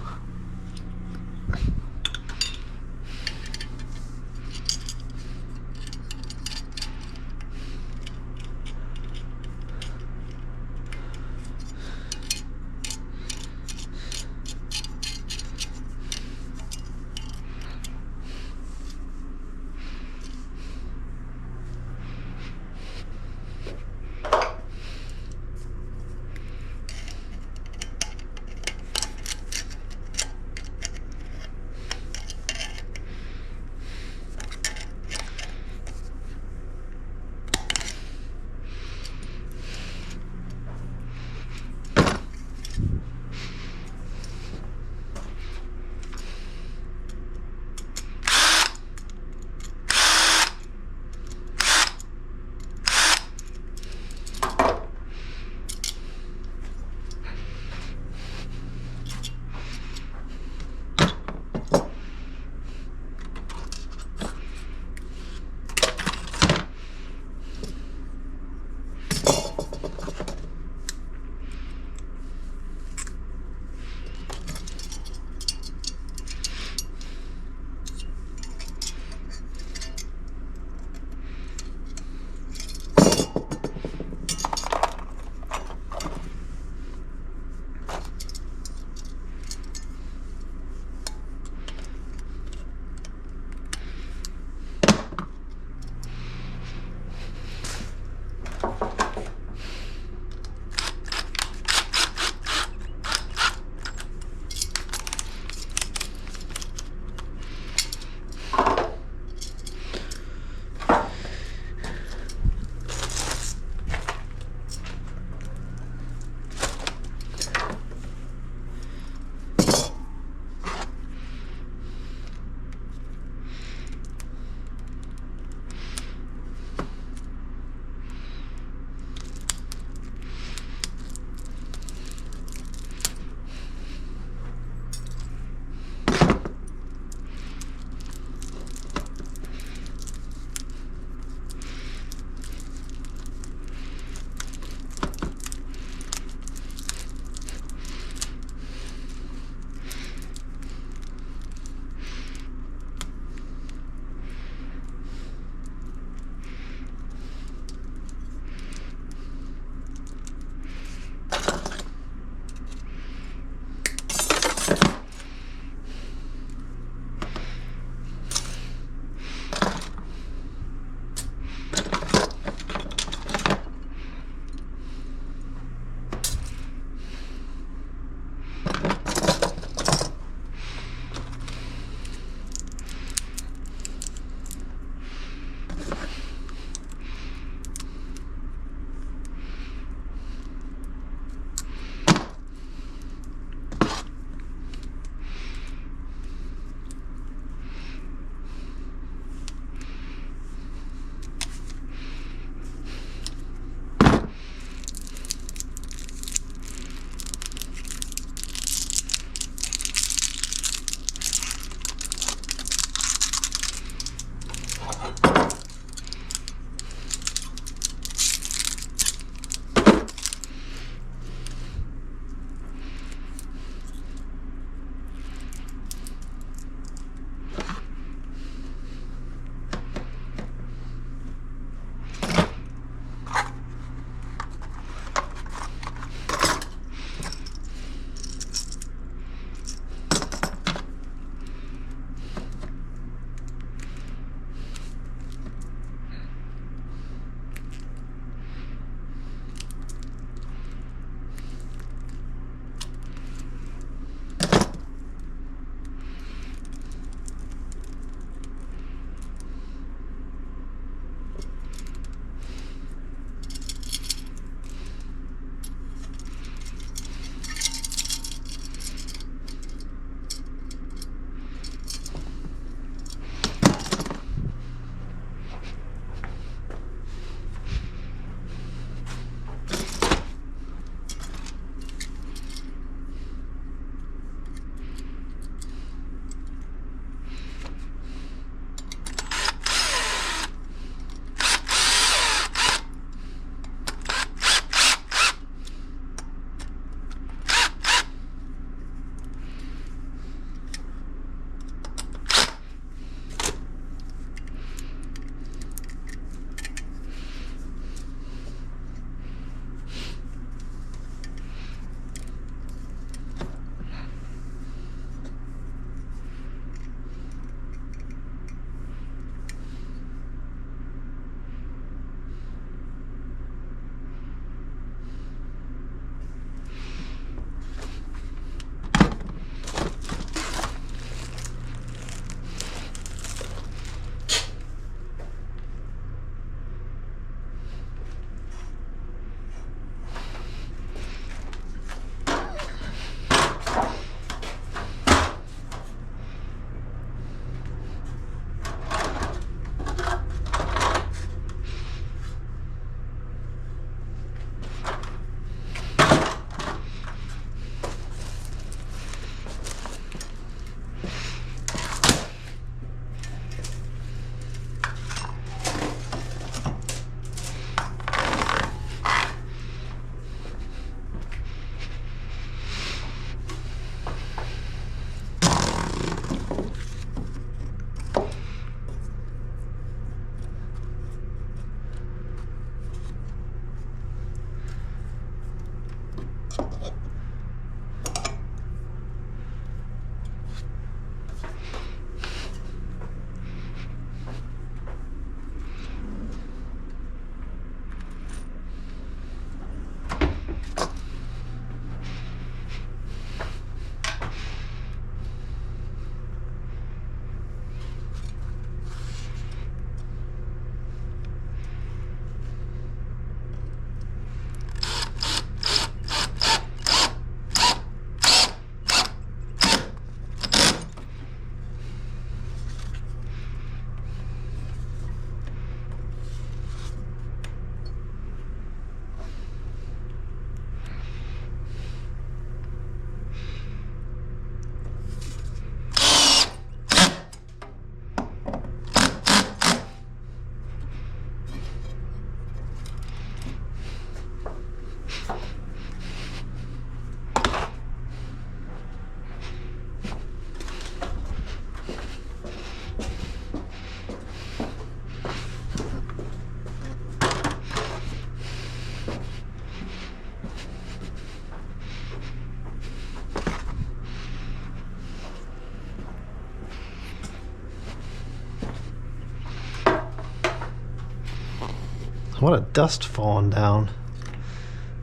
A lot of dust falling down.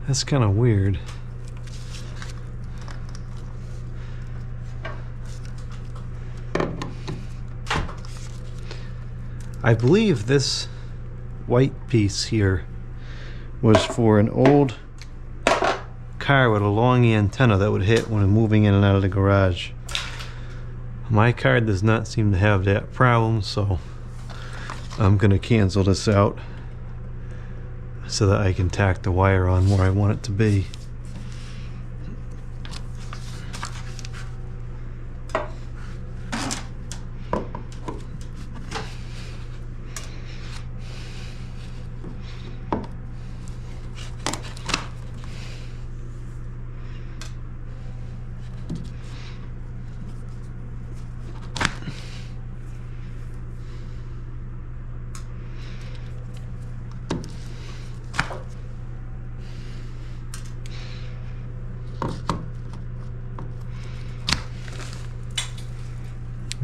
That's kind of weird. I believe this white piece here was for an old car with a long antenna that would hit when moving in and out of the garage. My car does not seem to have that problem, so I'm gonna cancel this out so that I can tack the wire on where I want it to be.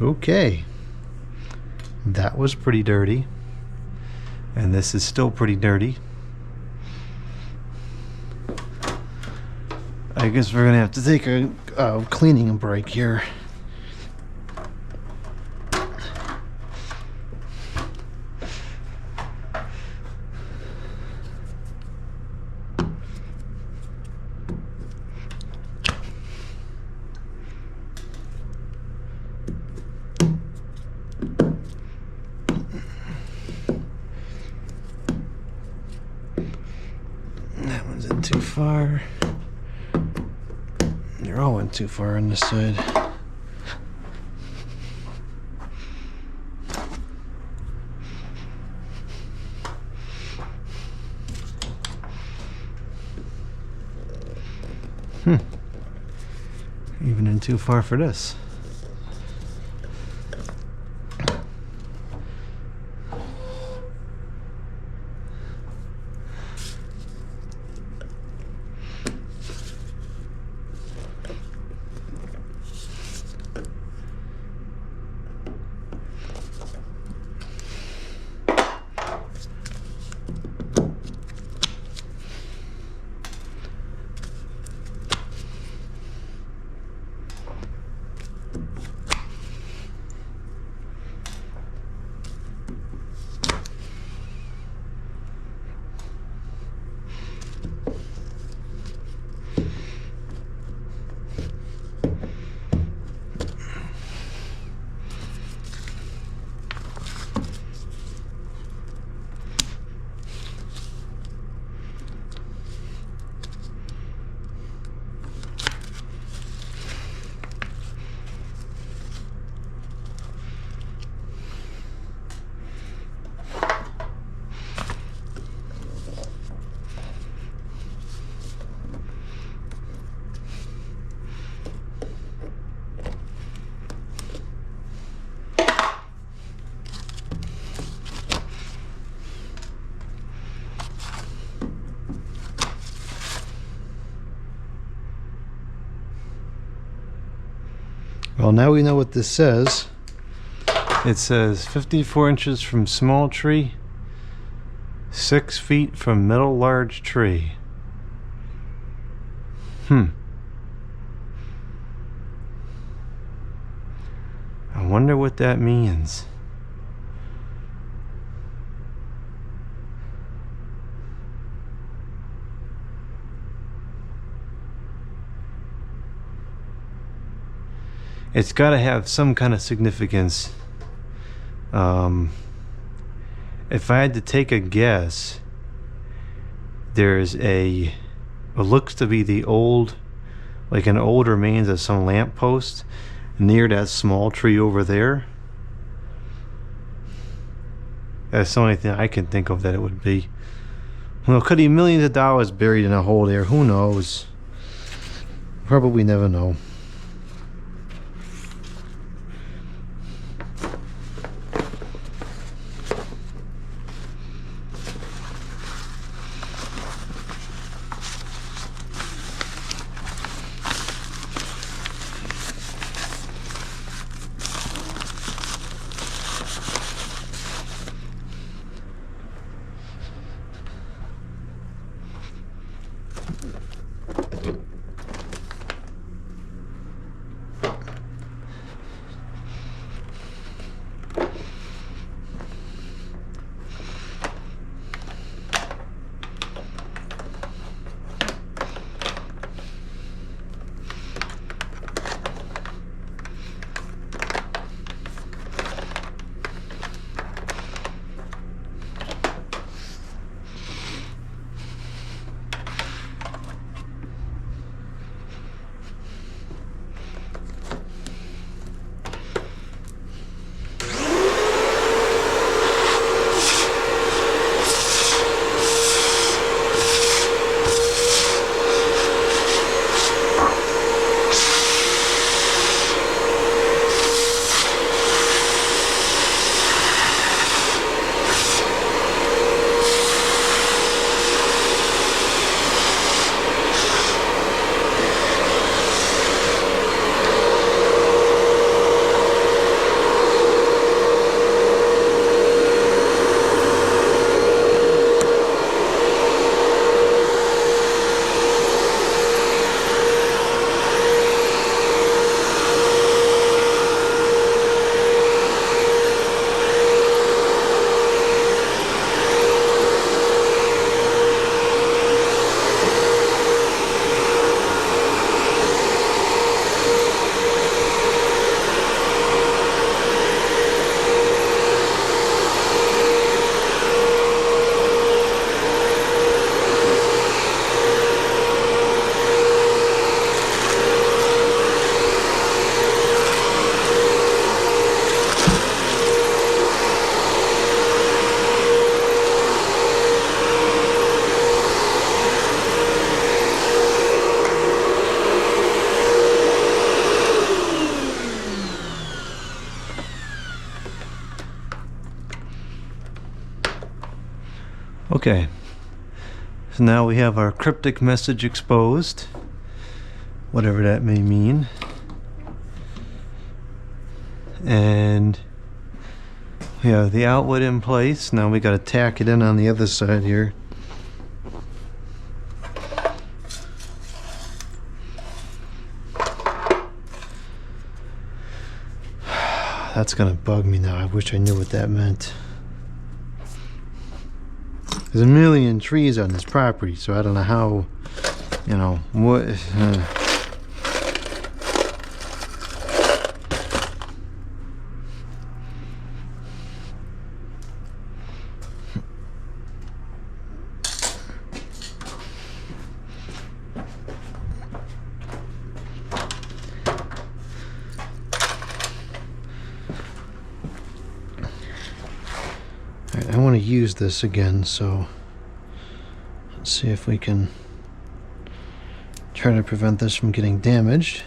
Okay, that was pretty dirty, and this is still pretty dirty. I guess we're gonna have to take a cleaning break here. That one's in too far. They're all in too far on this side. Even in too far for this. Well, now we know what this says. It says 54 inches from small tree, 6 feet from middle large tree. I wonder what that means. It's got to have some kind of significance. If I had to take a guess, there's what looks to be the old, like an old remains of some lamppost near that small tree over there. That's the only thing I can think of that it would be. Well, it could be millions of dollars buried in a hole there. Who knows? Probably never know. Okay, so now we have our cryptic message exposed, whatever that may mean. And we have the outlet in place. Now we got to tack it in on the other side here. That's gonna bug me now. I wish I knew what that meant. There's a million trees on this property, so I don't know how, you know, what. I want to use this again, so let's see if we can try to prevent this from getting damaged.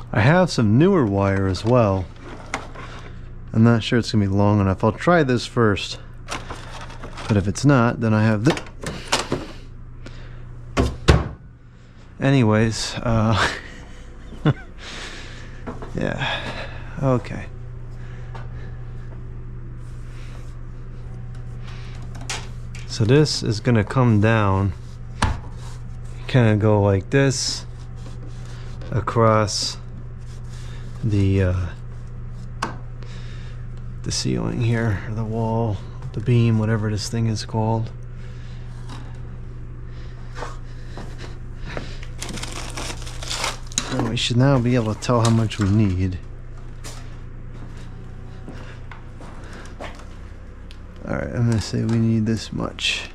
I have some newer wire as well. I'm not sure it's gonna be long enough. I'll try this first, but if it's not, then I have this. Anyways, yeah, okay. So this is gonna come down, kind of go like this across the ceiling here, or the wall, the beam, whatever this thing is called. And we should now be able to tell how much we need. Alright, I'm gonna say we need this much.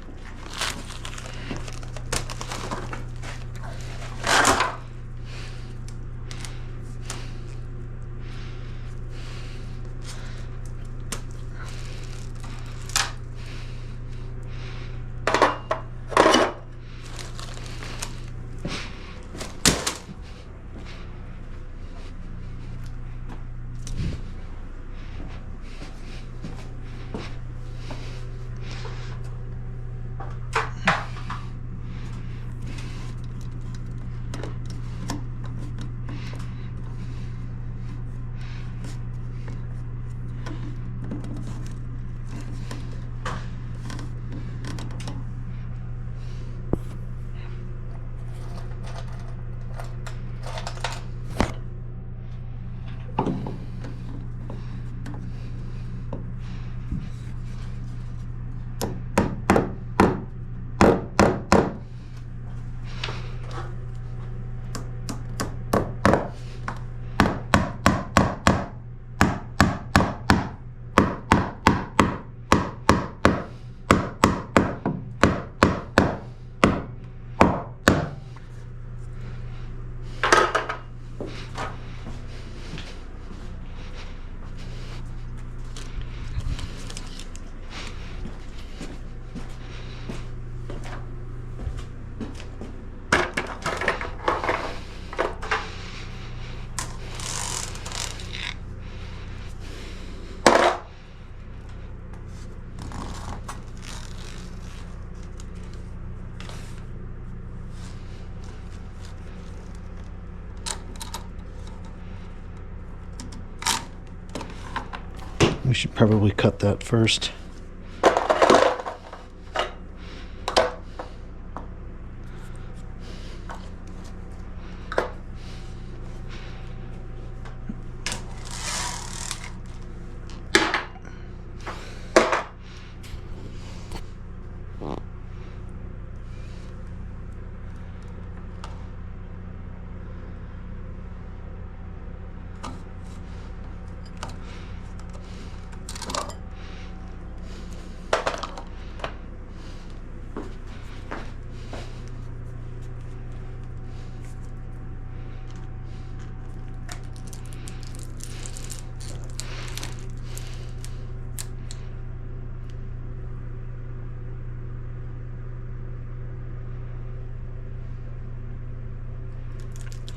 We should probably cut that first.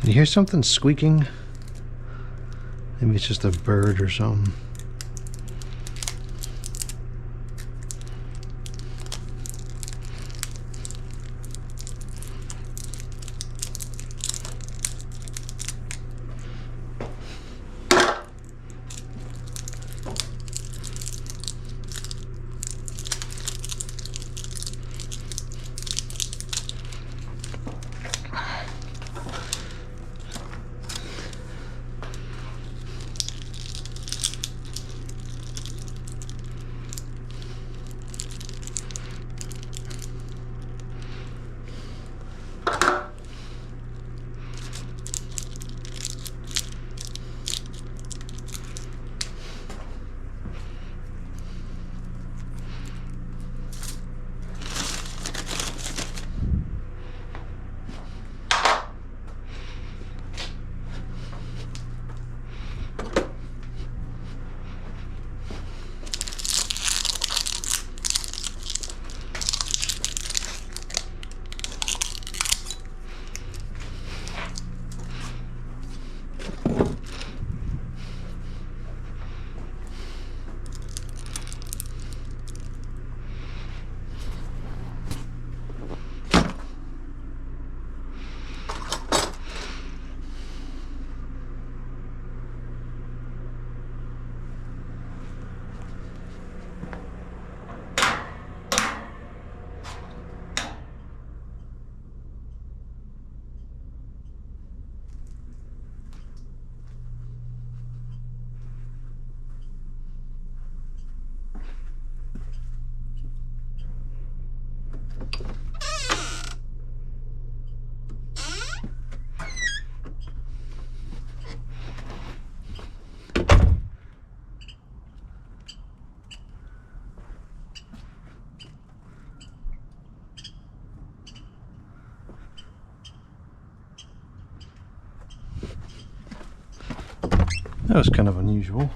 You hear something squeaking? Maybe it's just a bird or something. That was kind of unusual.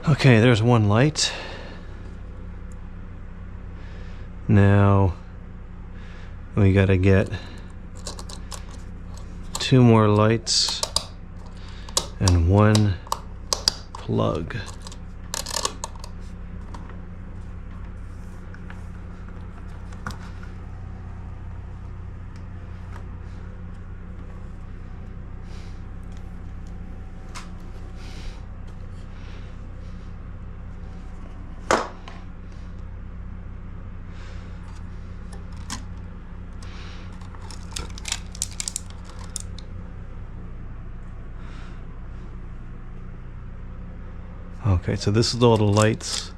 Okay, there's one light. Now we gotta get 2 more lights and 1 plug. Okay, so this is all the lights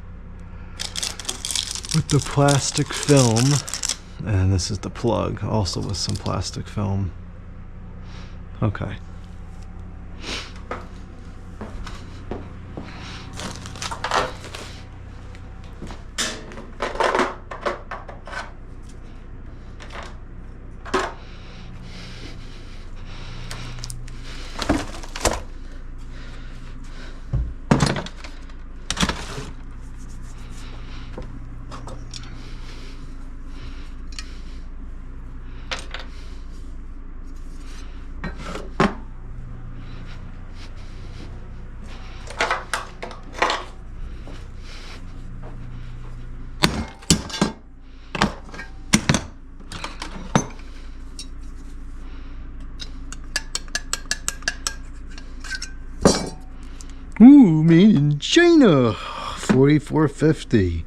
with the plastic film, and this is the plug, also with some plastic film. Okay. Ooh, made in China, 4450.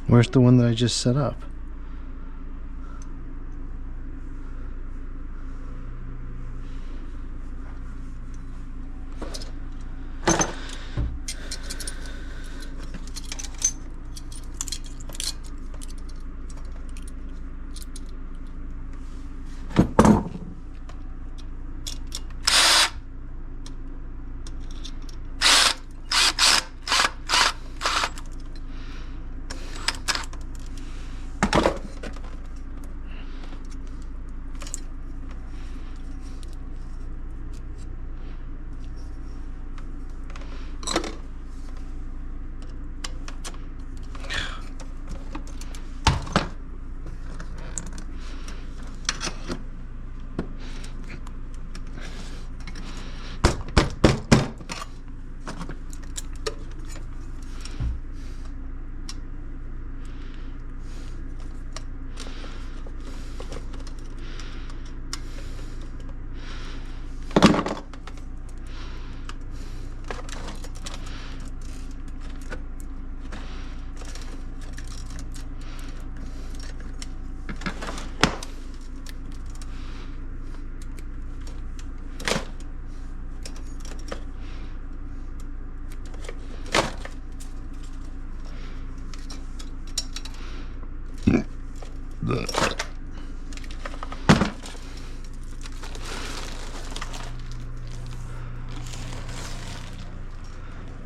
Where's the one that I just set up?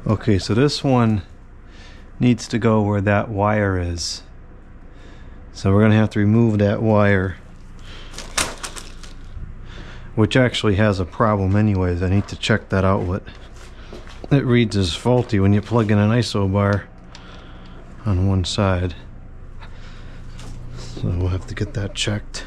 Okay, so this one needs to go where that wire is. So we're gonna have to remove that wire, which actually has a problem anyways. I need to check that out. What it reads is faulty when you plug in an ISO bar on one side. So we'll have to get that checked.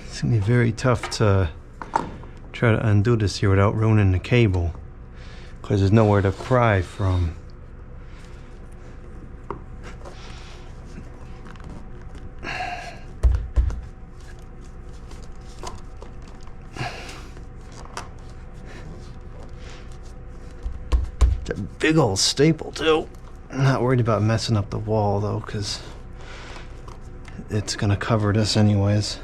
It's gonna be very tough to try to undo this here without ruining the cable, because there's nowhere to pry from. It's a big old staple too. I'm not worried about messing up the wall though, because it's gonna cover this anyways.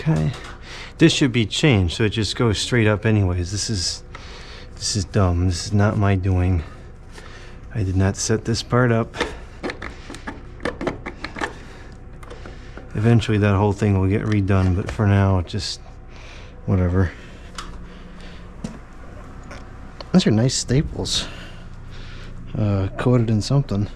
Okay, this should be changed so it just goes straight up anyways. This is dumb. This is not my doing. I did not set this part up. Eventually that whole thing will get redone, but for now it just whatever. Those are nice staples, coated in something.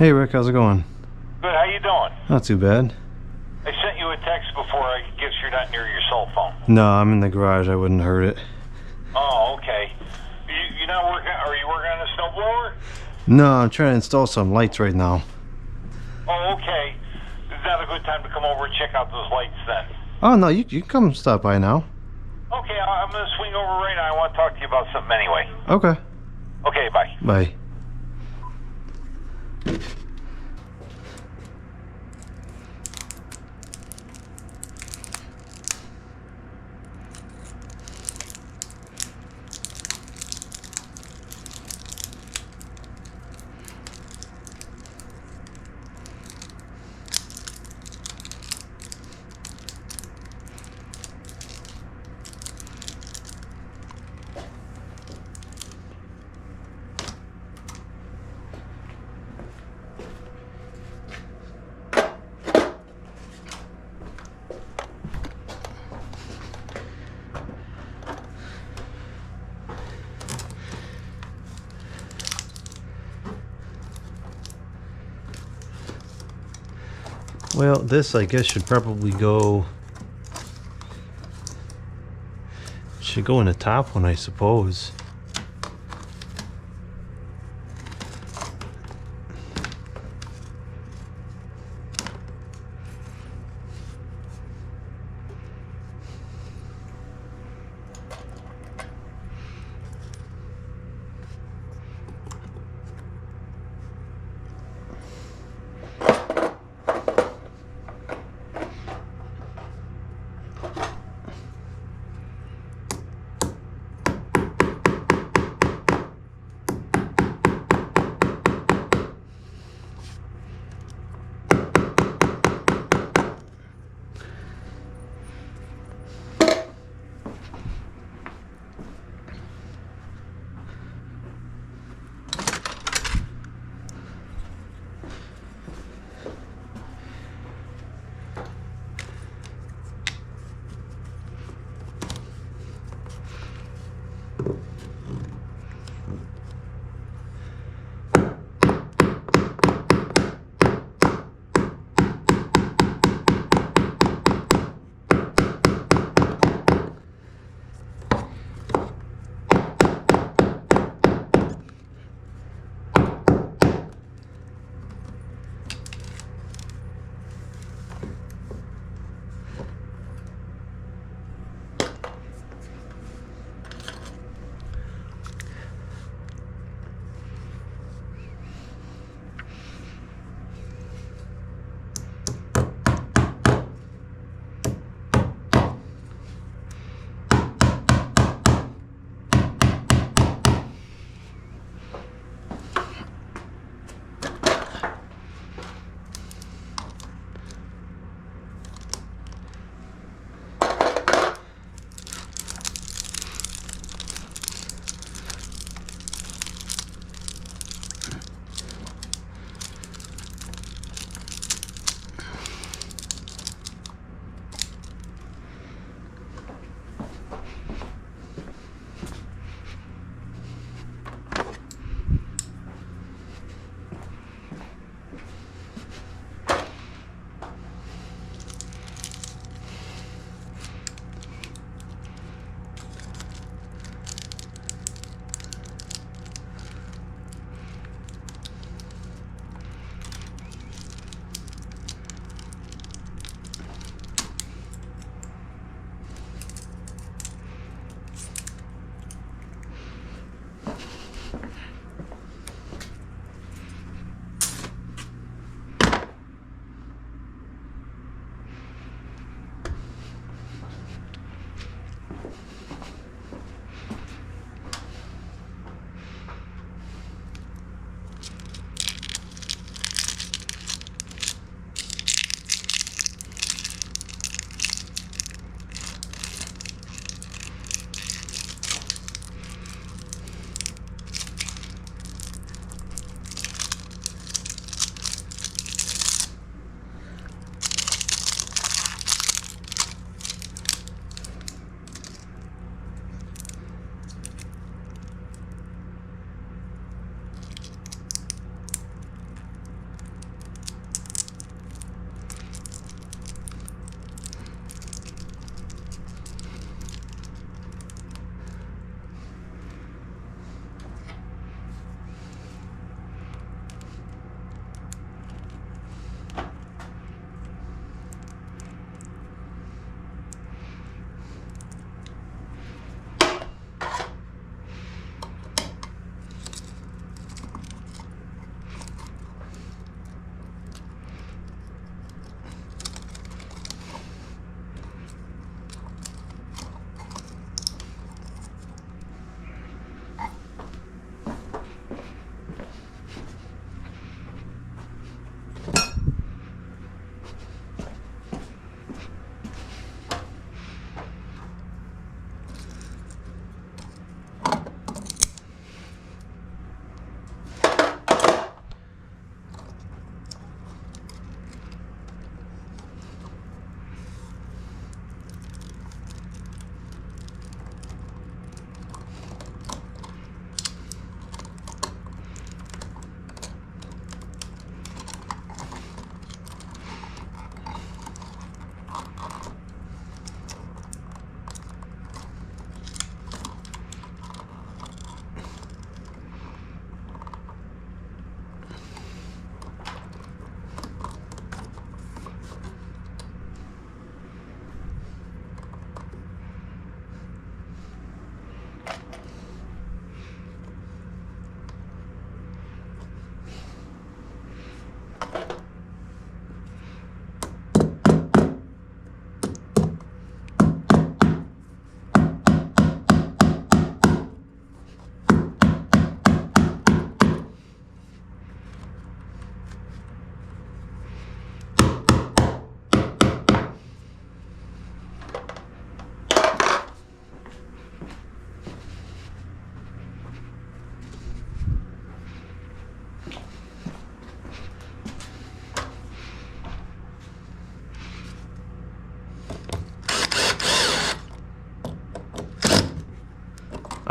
Hey Rick, how's it going? Good, how you doing? Not too bad. I sent you a text before, I guess you're not near your cell phone. No, I'm in the garage, I wouldn't hurt it. Oh, okay. You're not working, are you working on a snowblower? No, I'm trying to install some lights right now. Oh, okay. Is that a good time to come over and check out those lights then? Oh no, you can come stop by now. Okay, I'm going to swing over right now. I want to talk to you about something anyway. Okay. Okay, bye. Bye. Well, this I guess should probably go. Should go in the top one, I suppose.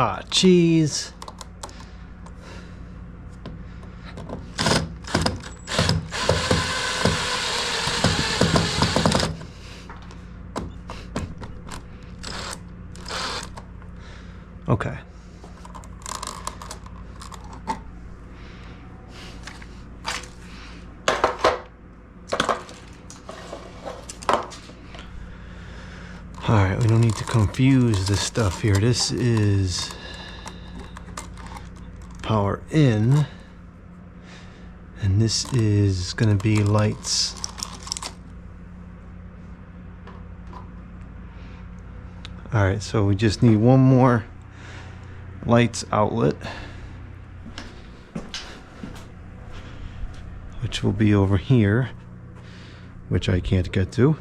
Ah, cheese. Okay. Alright, we don't need to confuse this stuff here. This is power in, and this is going to be lights. Alright, so we just need one more lights outlet, which will be over here, which I can't get to.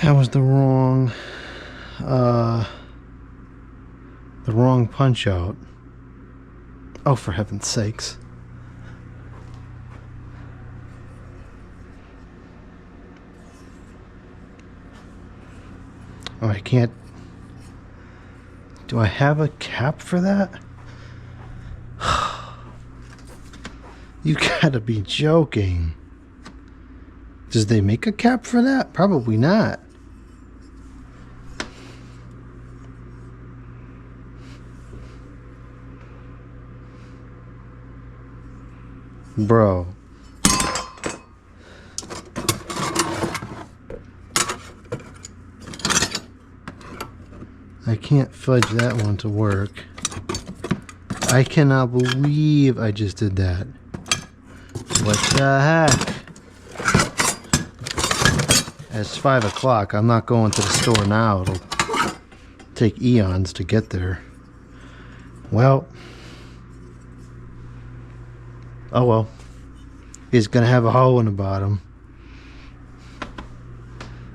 That was the wrong punch out. Oh, for heaven's sakes. Oh, I can't. Do I have a cap for that? You gotta be joking. Does they make a cap for that? Probably not. Bro. I can't fudge that one to work. I cannot believe I just did that. What the heck? It's 5 o'clock. I'm not going to the store now. It'll take eons to get there. Well. Oh well. He's gonna have a hole in the bottom.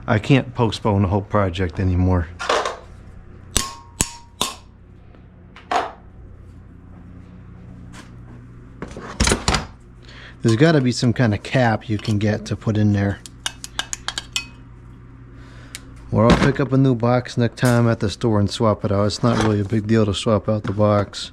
I can't postpone the whole project anymore. There's got to be some kind of cap you can get to put in there. Or I'll pick up a new box next time at the store and swap it out. It's not really a big deal to swap out the box.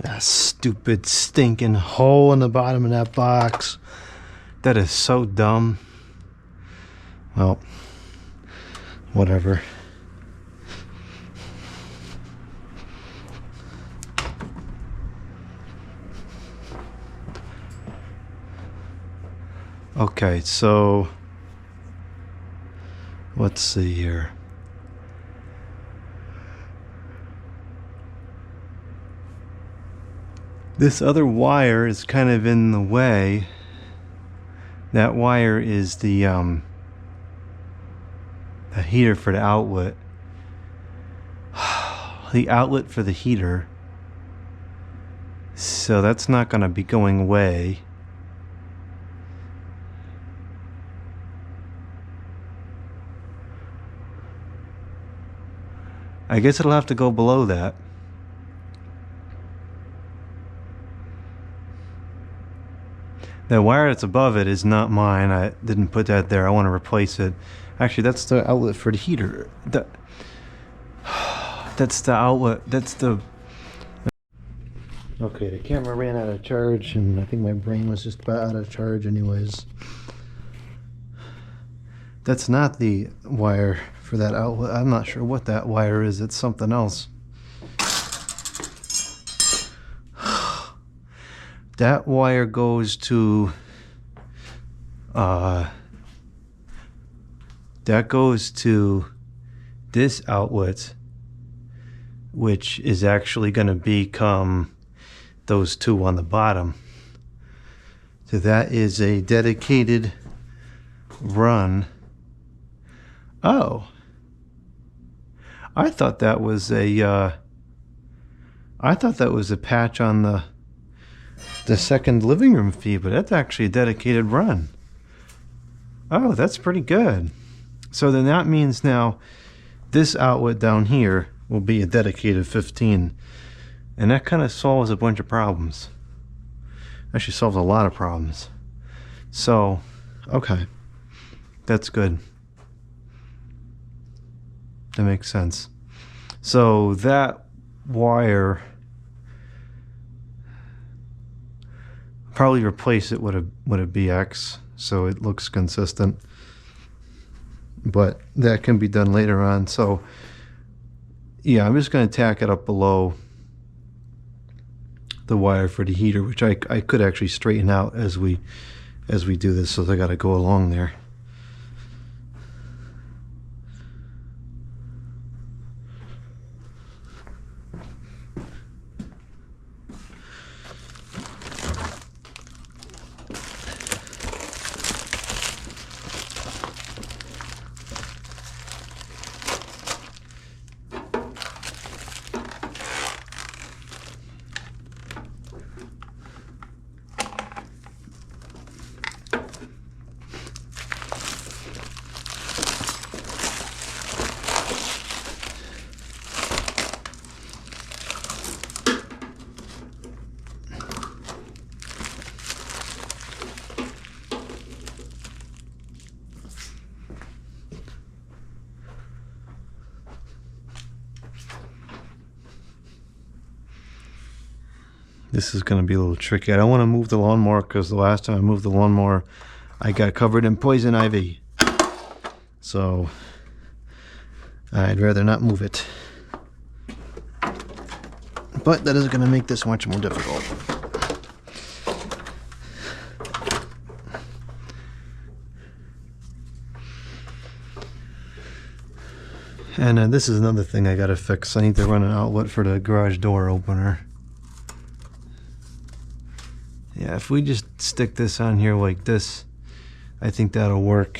That stupid stinking hole in the bottom of that box. That is so dumb. Well, whatever. Okay, so let's see here. This other wire is kind of in the way. That wire is the heater for the outlet. The outlet for the heater. So that's not going to be going away. I guess it'll have to go below that. The wire that's above it is not mine. I didn't put that there. I want to replace it. Actually, that's the outlet for the heater. That's the outlet. That's the... Okay, the camera ran out of charge, and I think my brain was just about out of charge anyways. That's not the wire for that outlet. I'm not sure what that wire is. It's something else. That wire goes to this outlet, which is actually going to become those two on the bottom. So that is a dedicated run. Oh, I thought that was a patch on the second living room feed, but that's actually a dedicated run. Oh, that's pretty good. So then that means now this outlet down here will be a dedicated 15, and that kind of solves a bunch of problems. Actually solves a lot of problems. So, okay, that's good. That makes sense. So that wire, probably replace it with a BX so it looks consistent, but that can be done later on. So yeah, I'm just going to tack it up below the wire for the heater, which I could actually straighten out as we do this, so they got to go along there. This is going to be a little tricky. I don't want to move the lawnmower because the last time I moved the lawnmower, I got covered in poison ivy. So I'd rather not move it. But that is going to make this much more difficult. And this is another thing I got to fix. I need to run an outlet for the garage door opener. Yeah, if we just stick this on here like this, I think that'll work.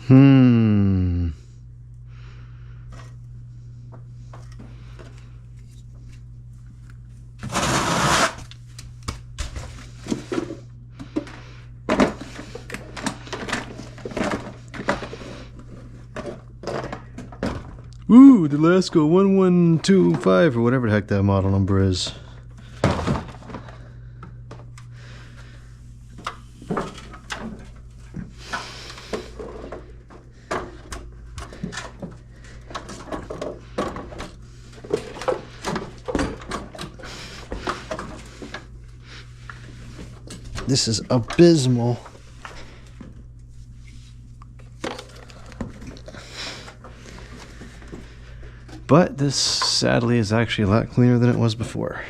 Hmm. Ooh, the Lasco 1125 or whatever the heck that model number is. This is abysmal. But this, sadly, is actually a lot cleaner than it was before.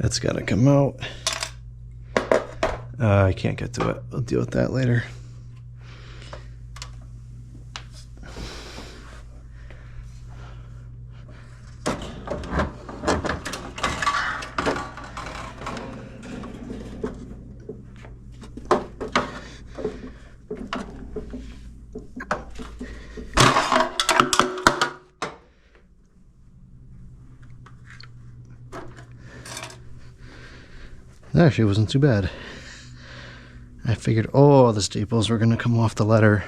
That's gotta come out. I can't get to it. I'll deal with that later. Actually, it wasn't too bad. I figured, oh, the staples were going to come off the letter.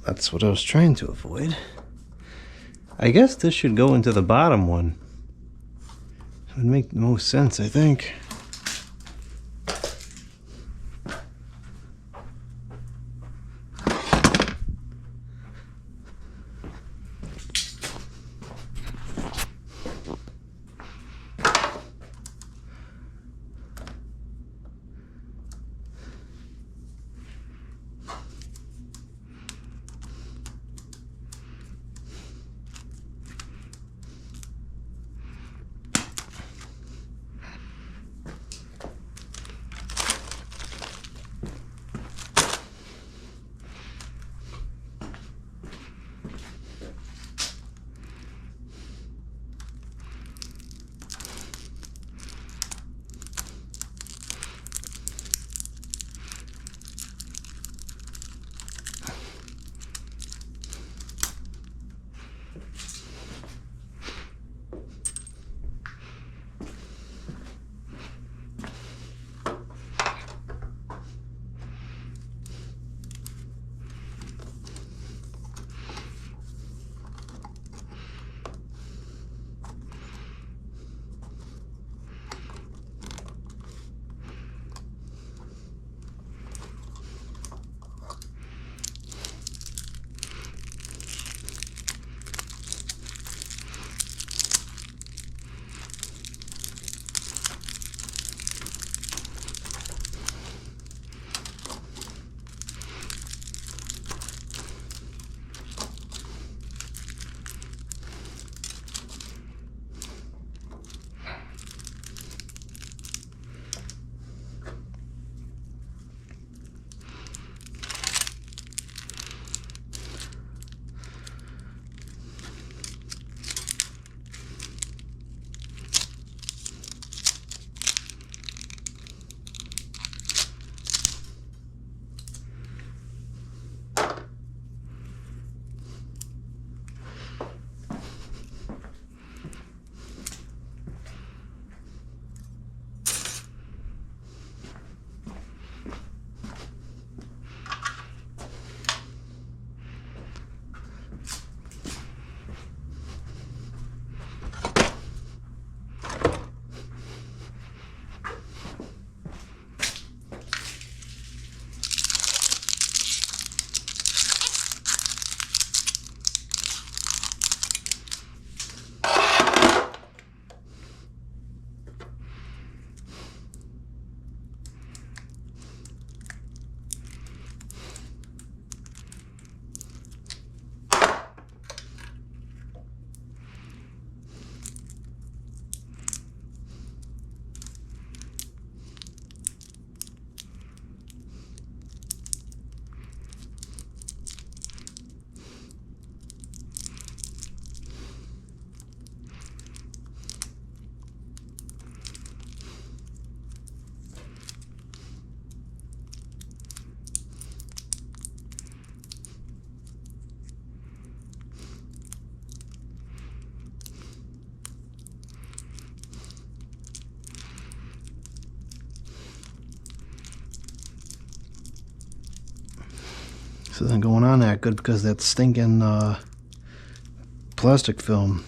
That's what I was trying to avoid. I guess this should go into the bottom one. It would make the most sense, I think. This isn't going on that good because that stinking plastic film.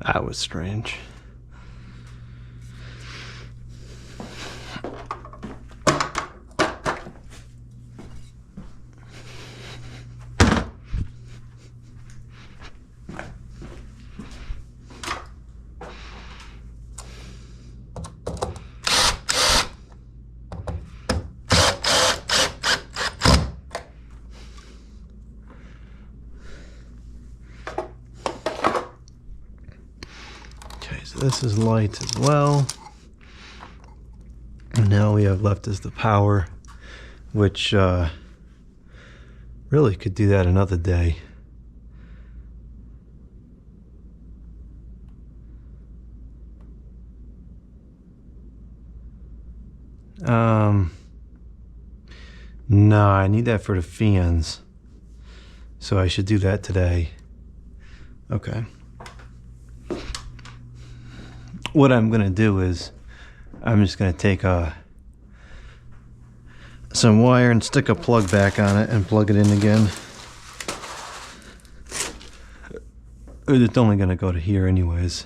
That was strange. So this is light as well. And now we have left is the power, which really could do that another day. No, I need that for the fans. So I should do that today. Okay. What I'm gonna do is I'm just gonna take some wire and stick a plug back on it and plug it in again. It's only gonna go to here anyways.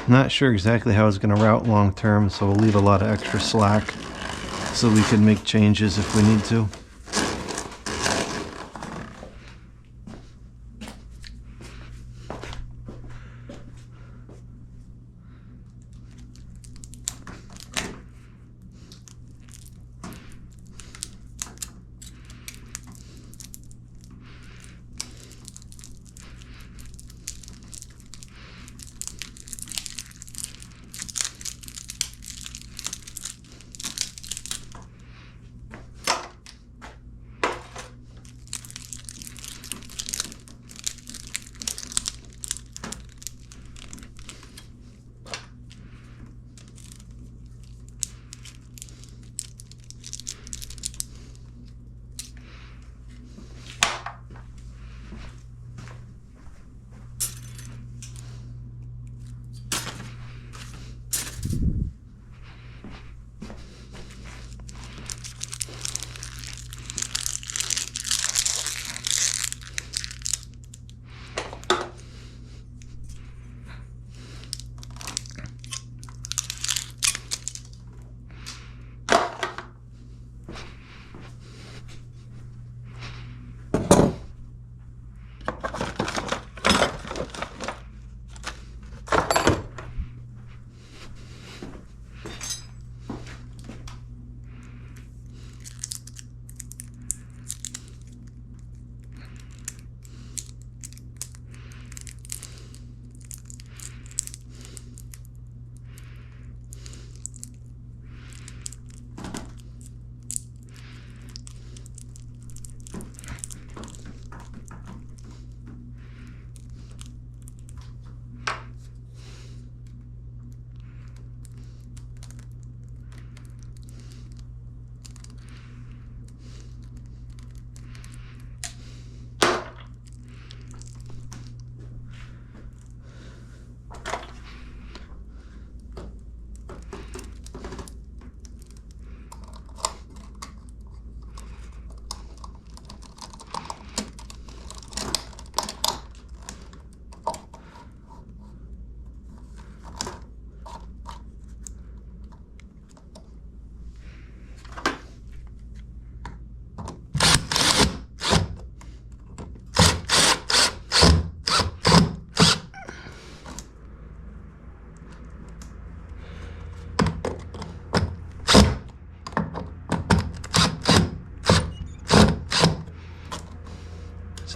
Not sure exactly how it's going to route long term, so we'll leave a lot of extra slack so we can make changes if we need to.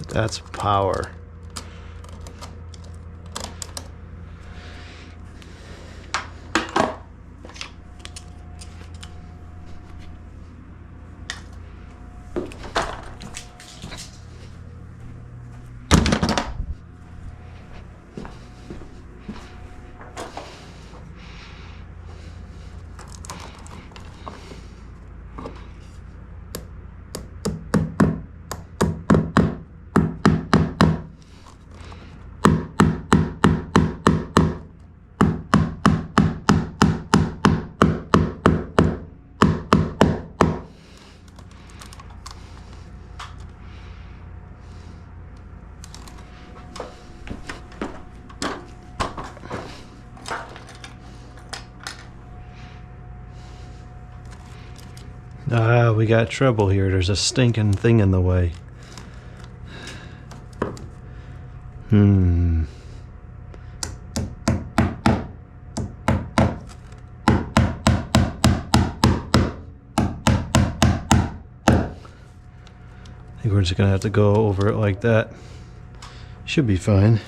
So that's power. Ah, we got trouble here. There's a stinking thing in the way. I think we're just gonna have to go over it like that. Should be fine.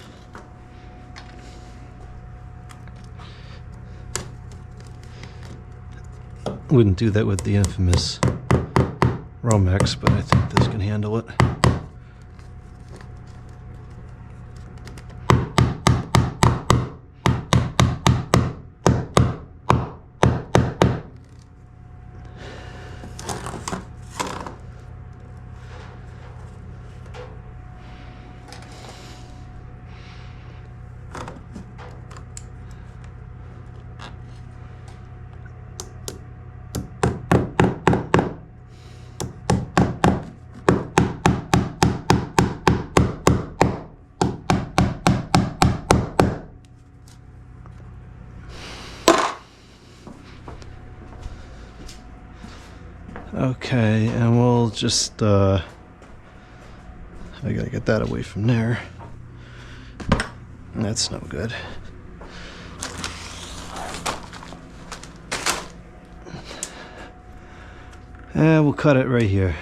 Wouldn't do that with the infamous Romex, but I think this can handle it. Okay, and we'll just, I gotta get that away from there. That's no good. And we'll cut it right here.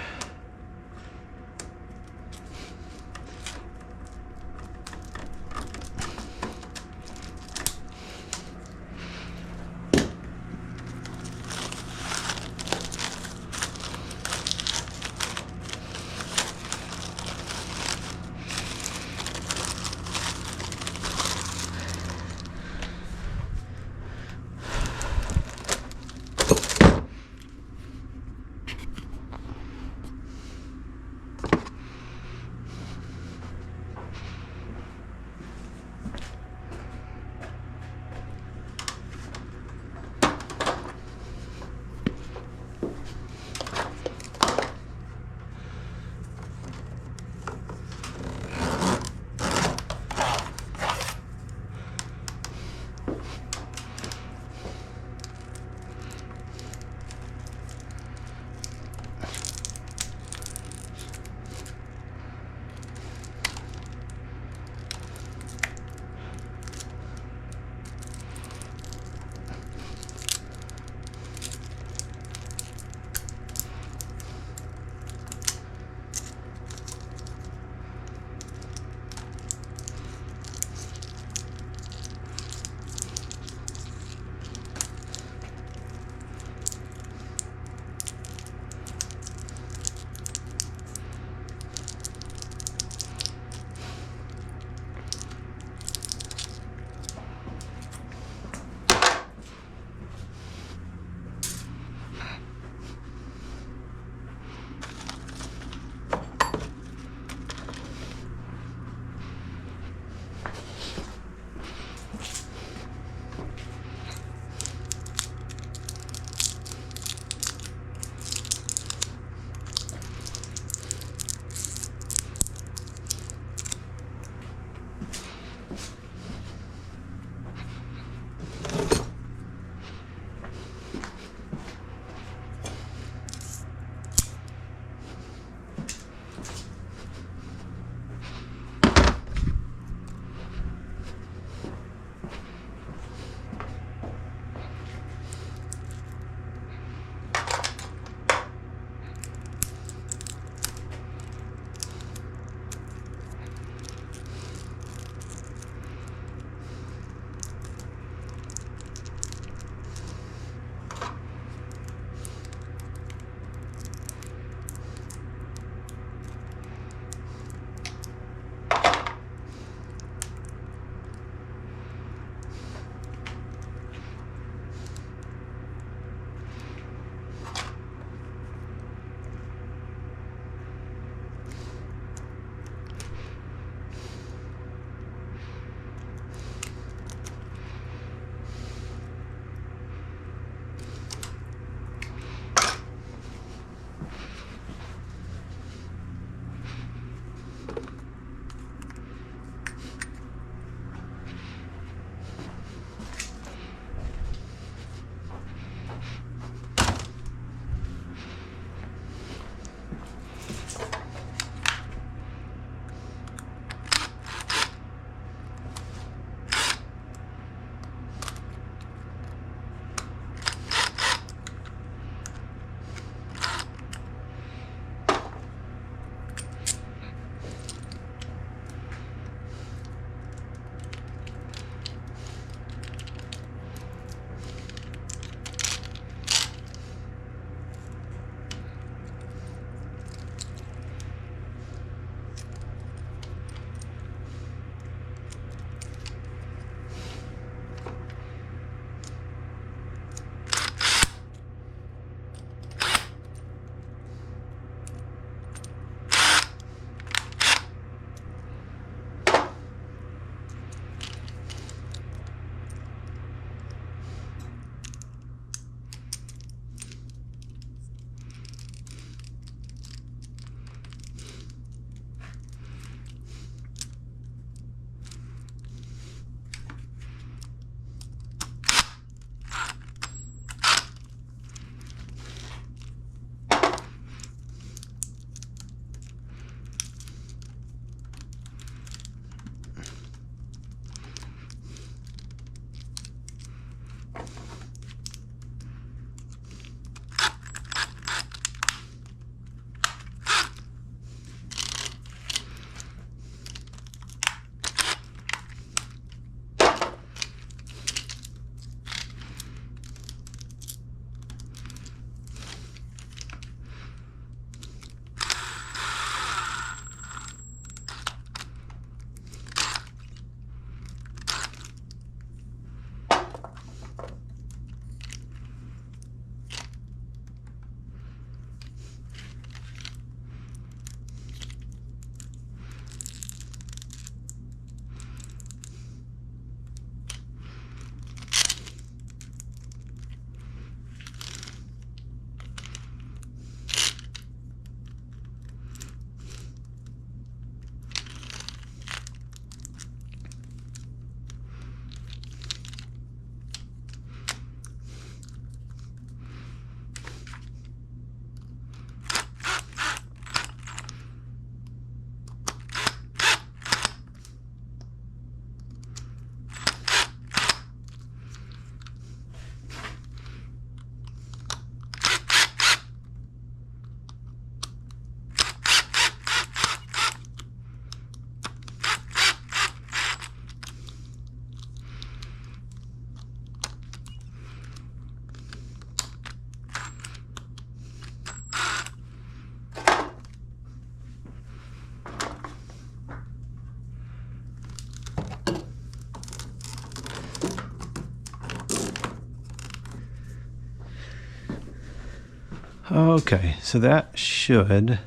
Okay, so that should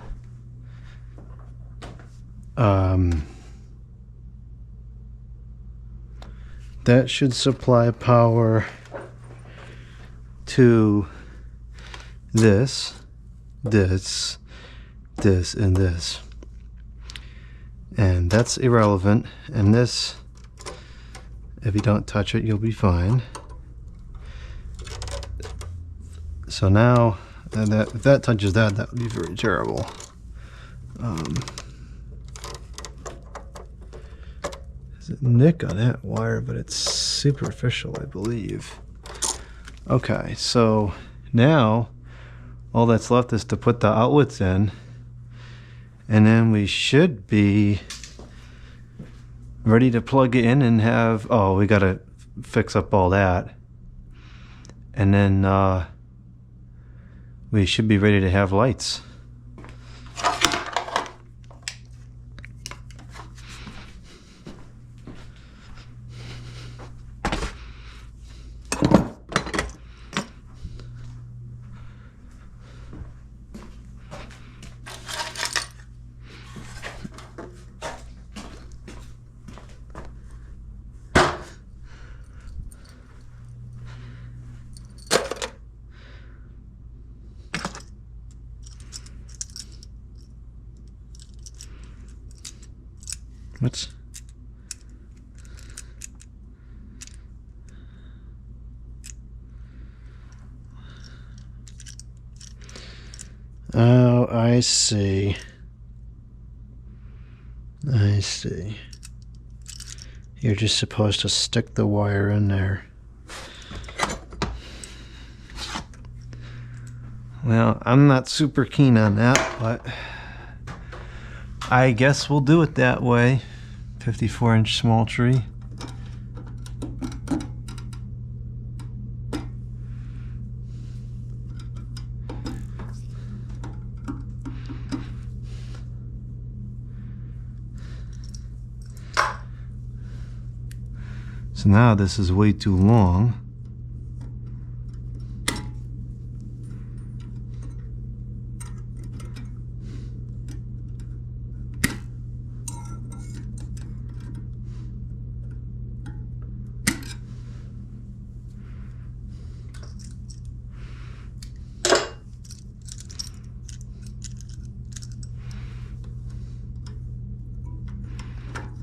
supply power to this, and this. And that's irrelevant. And this, if you don't touch it, you'll be fine. So now, if that touches that, that would be very terrible. There's a nick on that wire, but it's superficial, I believe. Okay, so now all that's left is to put the outlets in, and then we should be ready to plug it in and have, oh, we gotta fix up all that, and then we should be ready to have lights. What's... Oh, I see. I see. You're just supposed to stick the wire in there. Well, I'm not super keen on that, but I guess we'll do it that way. 54-inch small tree. So now this is way too long.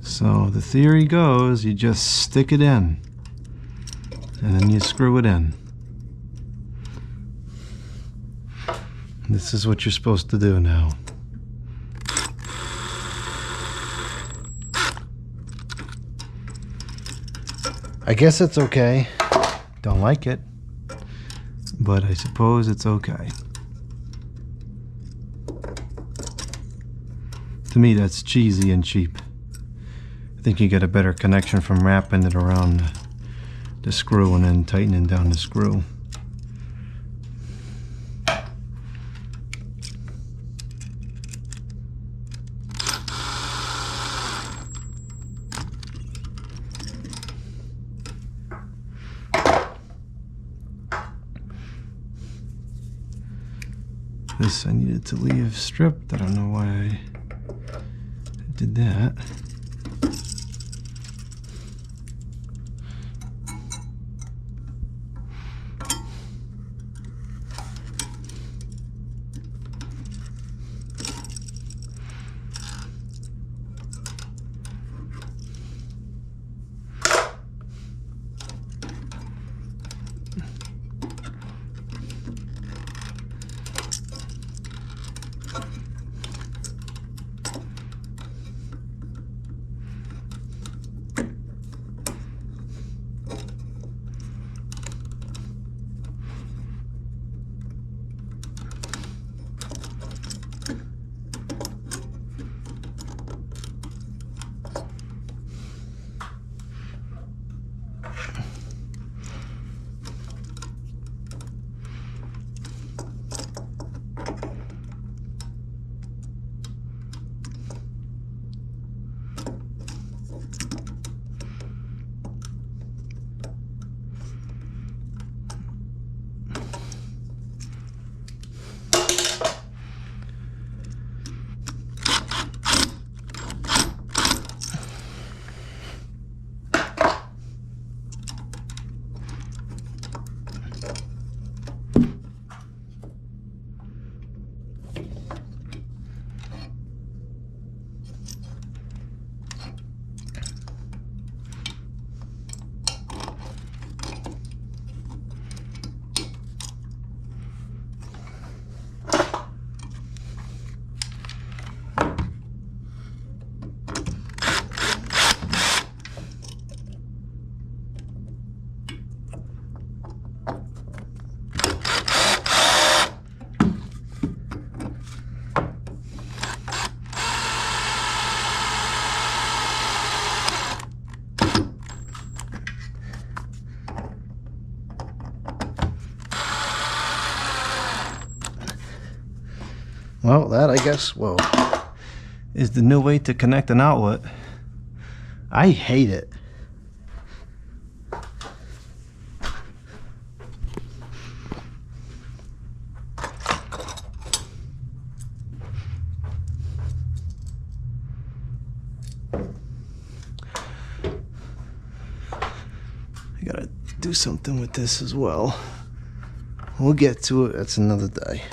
So the theory goes, you just stick it in and then you screw it in. This is what you're supposed to do now. I guess it's okay. Don't like it, but I suppose it's okay. To me, that's cheesy and cheap. I think you get a better connection from wrapping it around the screw and then tightening down the screw. This I needed to leave stripped. I don't know why I did that. Well, that I guess, whoa, is the new way to connect an outlet. I hate it. I gotta do something with this as well. We'll get to it. That's another day.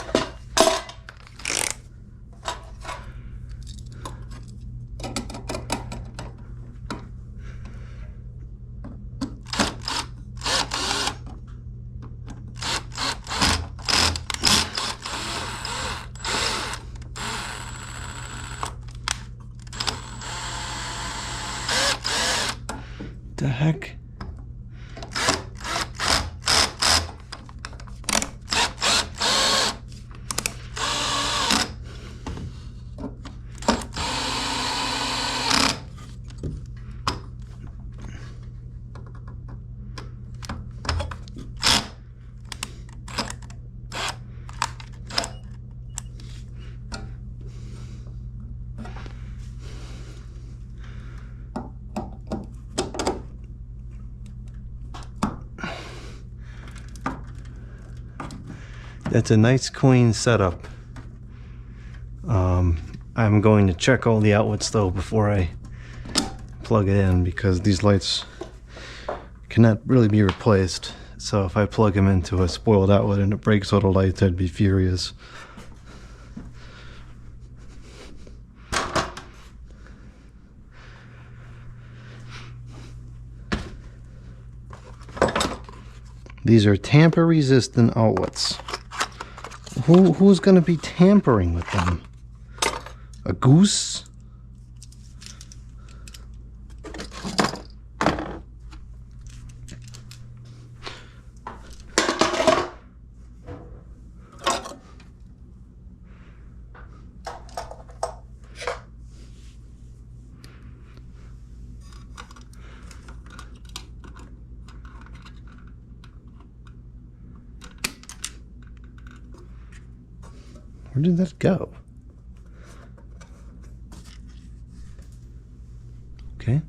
The heck? That's a nice clean setup. I'm going to check all the outlets though before I plug it in, because these lights cannot really be replaced. So if I plug them into a spoiled outlet and it breaks all the lights, I'd be furious. These are tamper resistant outlets. Who's going to be tampering with them? A goose? Where did that go? Okay.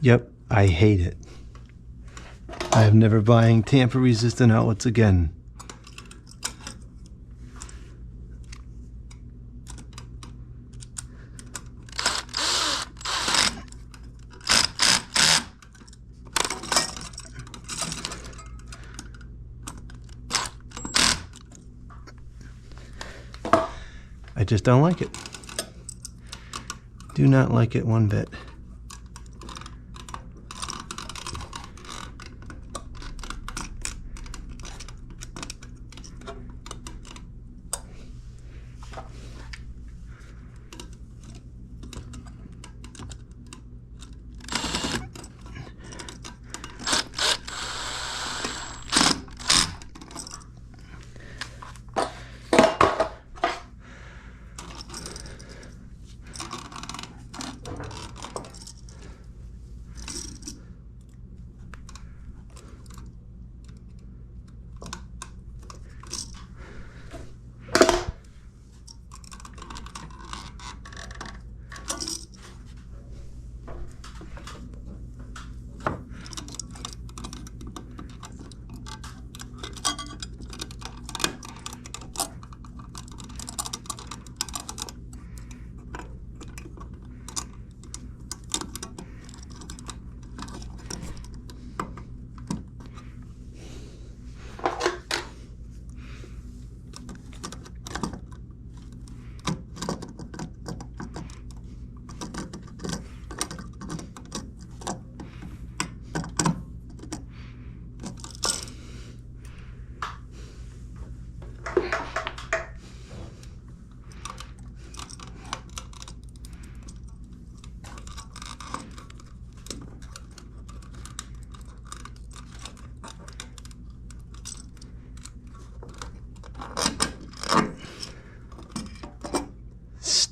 Yep, I hate it. I am never buying tamper-resistant outlets again. I just don't like it. Do not like it one bit.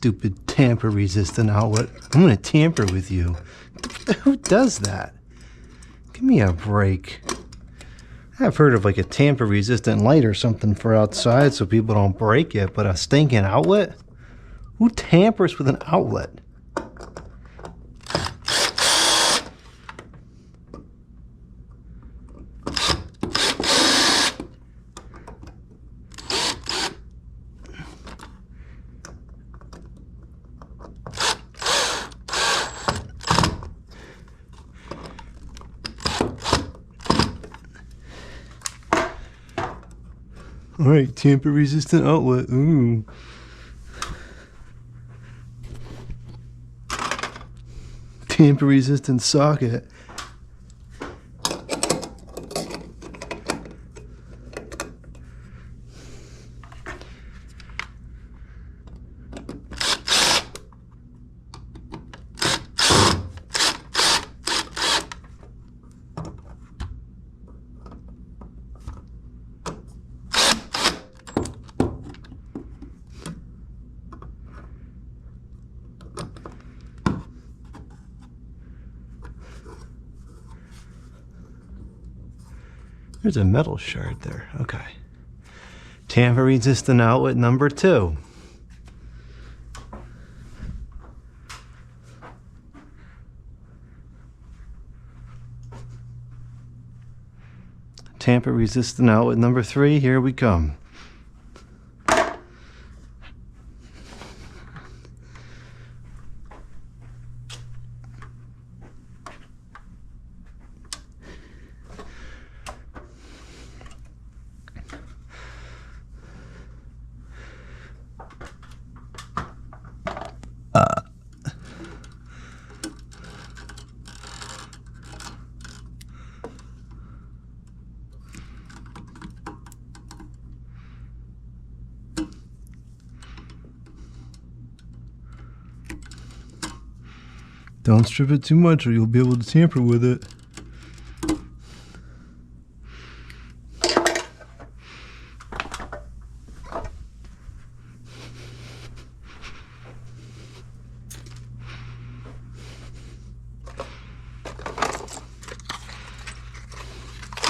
stupid tamper-resistant outlet. I'm gonna tamper with you. Who does that? Give me a break. I've heard of like a tamper-resistant light or something for outside so people don't break it, but a stinking outlet? Who tampers with an outlet? Alright, tamper-resistant outlet. Ooh. Tamper-resistant socket. There's a metal shard there. Okay. Tamper-resistant outlet number 2. Tamper-resistant outlet number 3. Here we come. Don't strip it too much or you'll be able to tamper with it.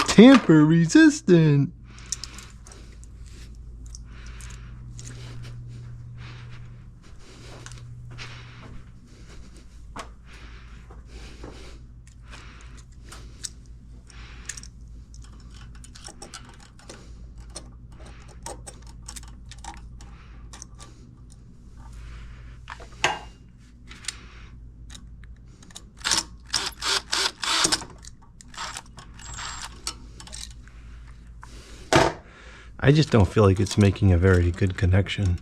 Tamper resistant. I just don't feel like it's making a very good connection.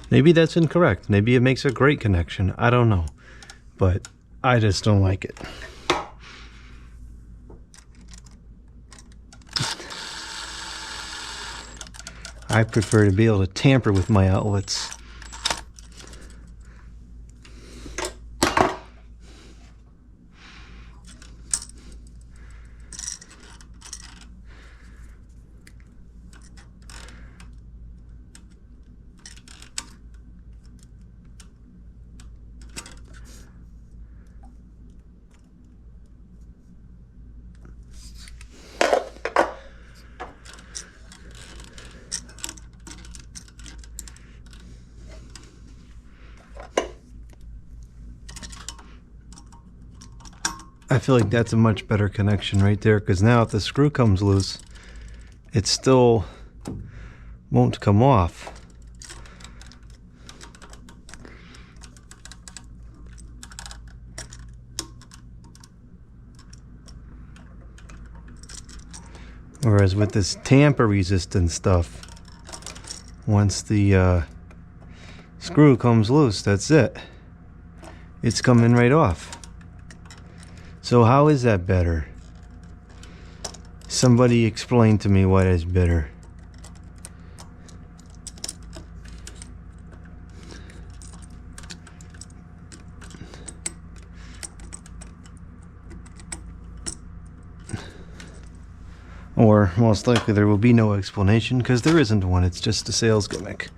Maybe that's incorrect. Maybe it makes a great connection. I don't know. But I just don't like it. I prefer to be able to tamper with my outlets. I feel like that's a much better connection right there, because now if the screw comes loose, it still won't come off. Whereas with this tamper resistant stuff, once the screw comes loose, that's it. It's coming right off. So how is that better? Somebody explain to me what is better. Or most likely there will be no explanation, because there isn't one. It's just a sales gimmick.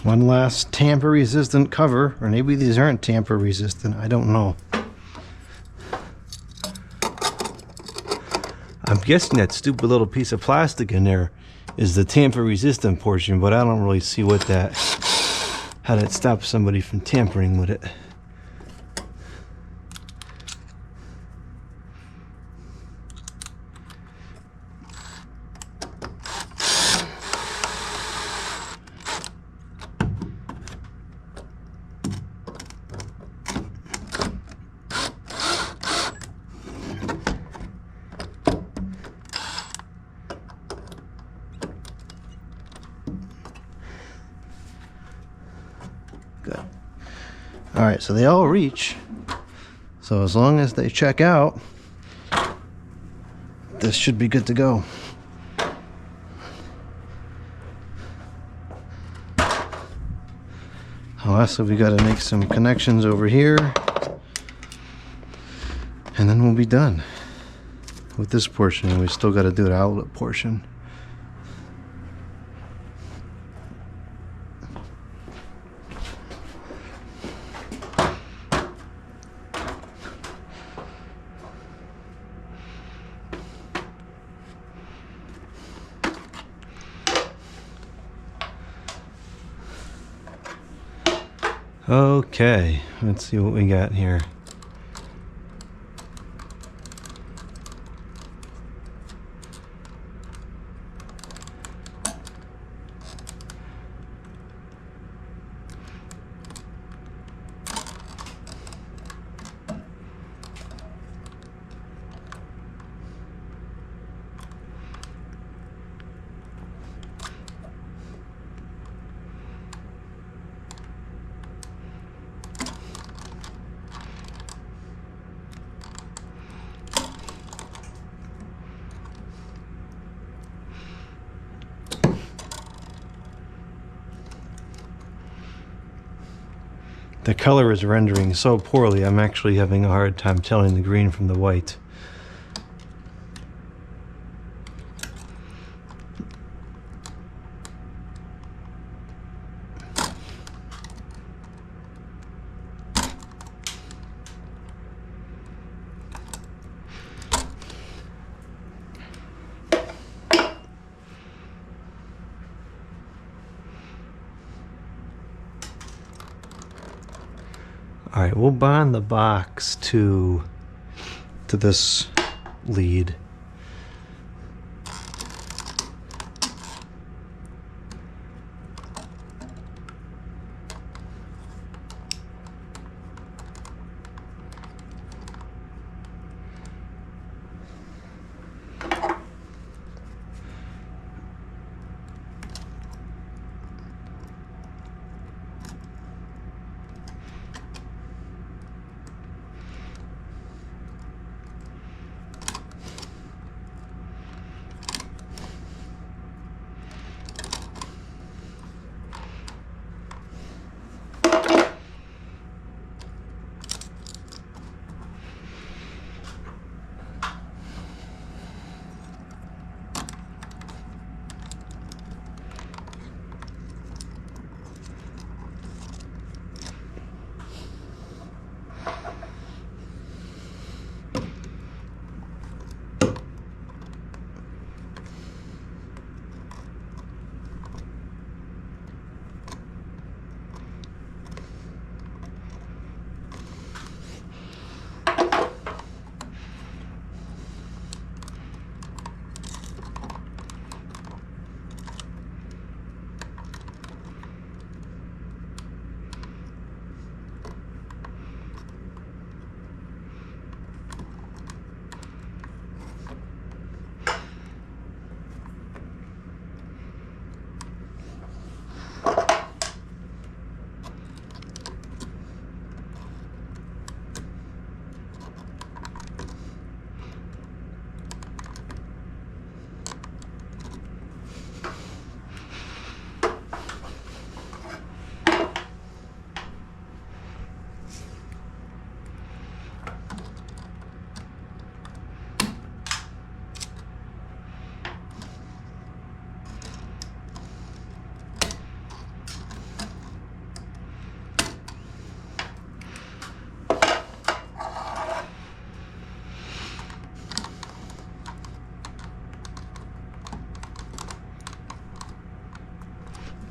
One last tamper resistant cover, or maybe these aren't tamper resistant, I don't know. I'm guessing that stupid little piece of plastic in there is the tamper resistant portion, but I don't really see how that stops somebody from tampering with it. Good. Alright, so they all reach. So as long as they check out, this should be good to go. Lastly, we got to make some connections over here, and then we'll be done with this portion. We still got to do the outlet portion. Okay, let's see what we got here. The color is rendering so poorly, I'm actually having a hard time telling the green from the white. Alright, we'll bond the box to this lead.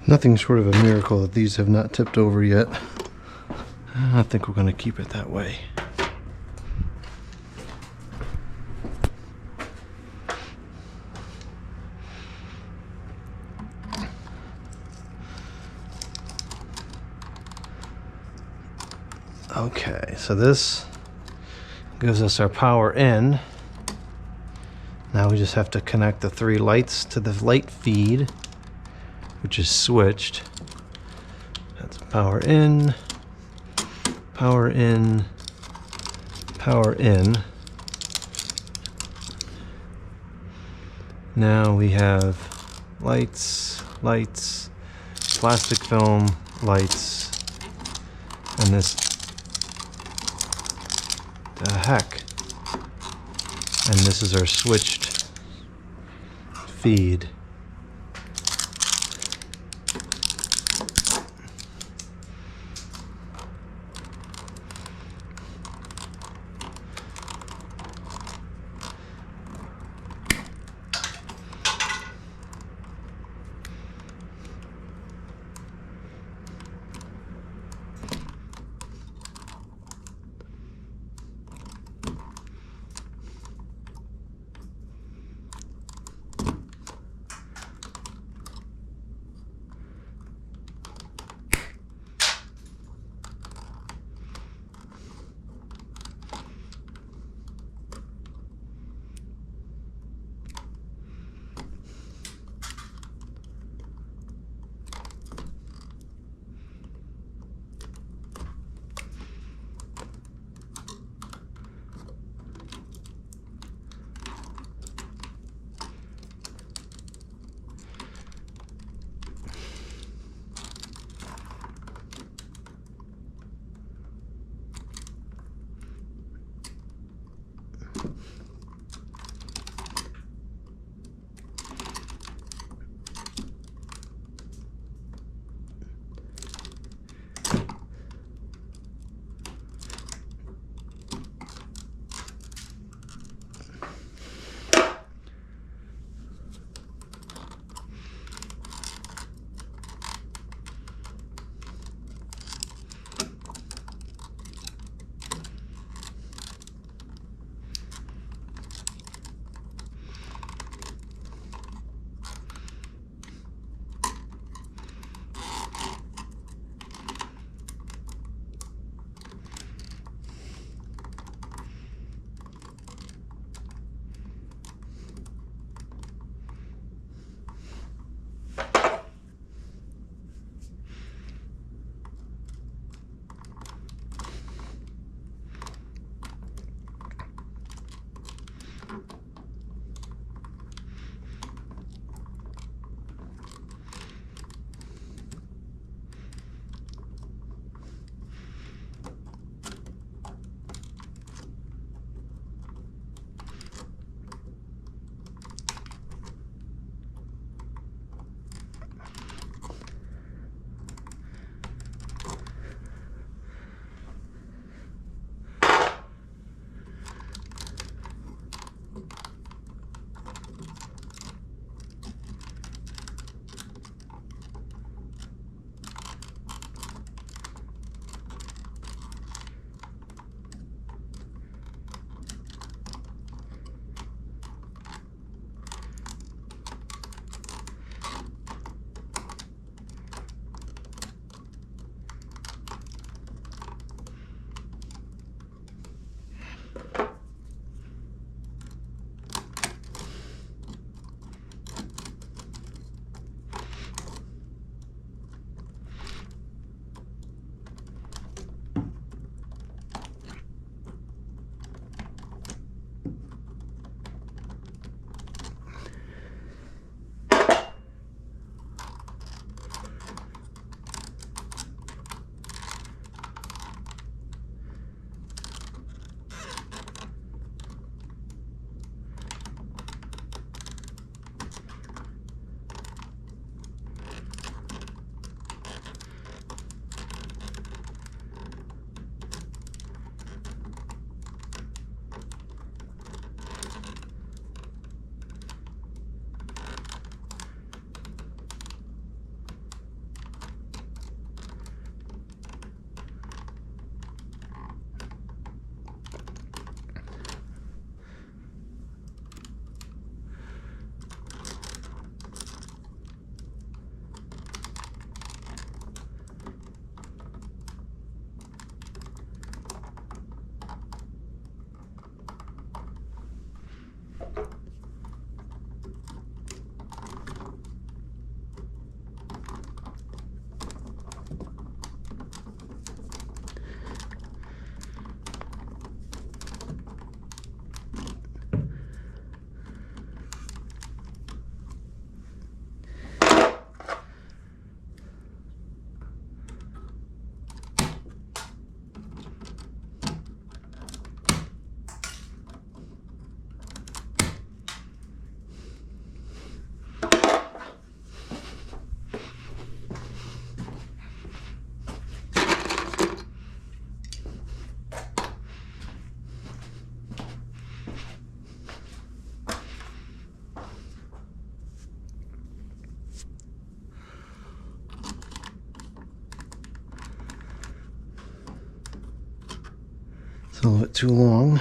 Nothing short of a miracle that these have not tipped over yet. I think we're going to keep it that way. Okay, so this gives us our power in. Now we just have to connect the 3 lights to the light feed, which is switched. That's power in, power in, power in. Now we have lights, lights, plastic film, lights, and this, the heck. And this is our switched feed. a little bit too long.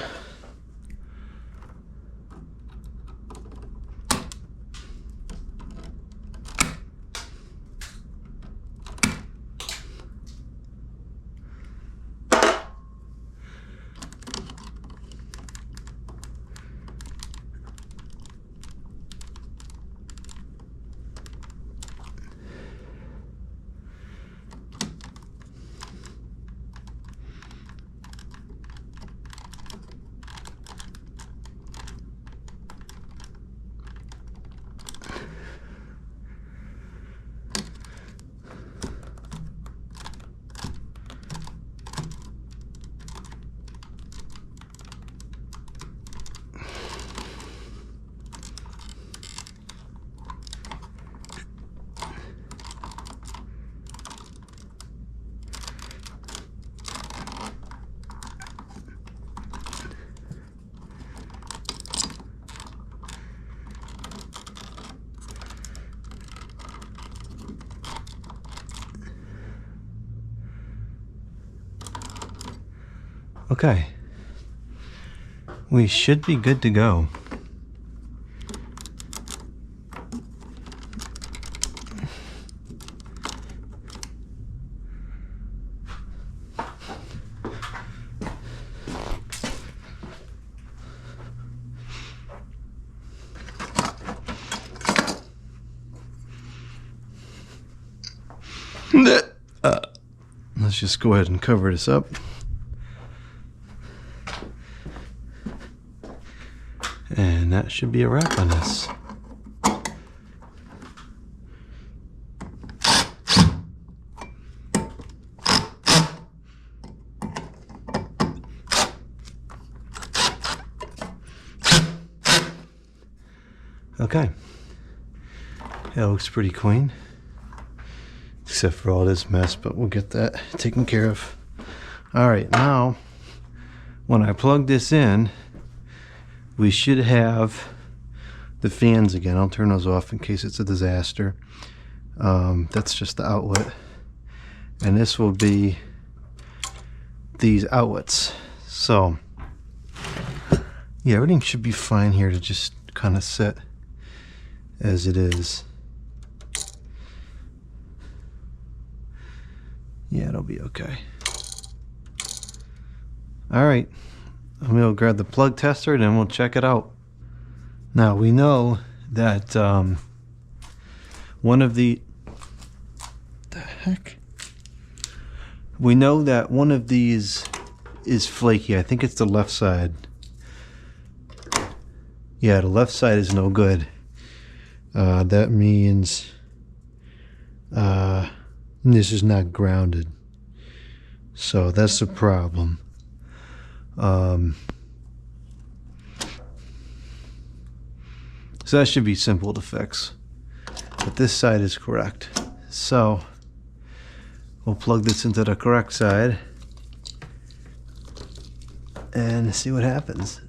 Okay, we should be good to go. Let's just go ahead and cover this up. And that should be a wrap on this. Okay. It looks pretty clean. Except for all this mess, but we'll get that taken care of. Alright, now when I plug this in, we should have the fans again. I'll turn those off in case it's a disaster. That's just the outlet. And this will be these outlets. So, yeah, everything should be fine here to just kind of set as it is. Yeah, it'll be okay. All right. I'm going to grab the plug tester and then we'll check it out. Now we know that one of the heck? We know that one of these is flaky. I think it's the left side. Yeah, the left side is no good. That means this is not grounded. So that's the problem. So that should be simple to fix, but this side is correct. So we'll plug this into the correct side and see what happens.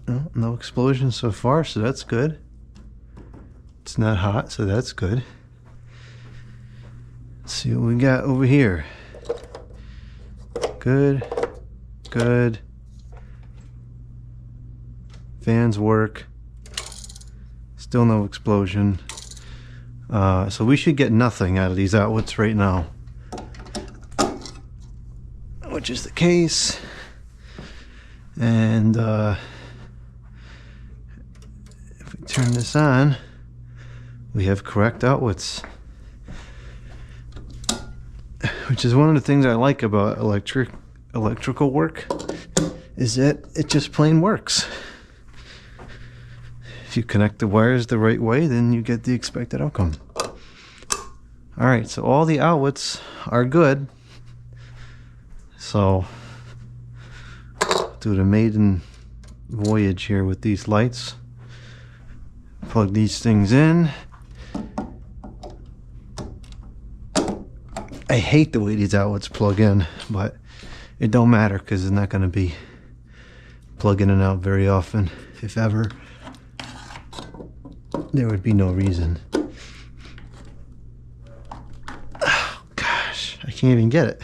Oh, no explosion so far, so that's good. It's not hot, so that's good. Let's see what we got over here. Good, good. Fans work. Still no explosion. So we should get nothing out of these outlets right now, which is the case. And if we turn this on, we have correct outlets, which is one of the things I like about electrical work, is that it just plain works. If you connect the wires the right way, then you get the expected outcome. Alright, so all the outlets are good. So, do the maiden voyage here with these lights. Plug these things in. I hate the way these outlets plug in, but it don't matter because it's not going to be plugging in and out very often, if ever. There would be no reason. Oh gosh, I can't even get it.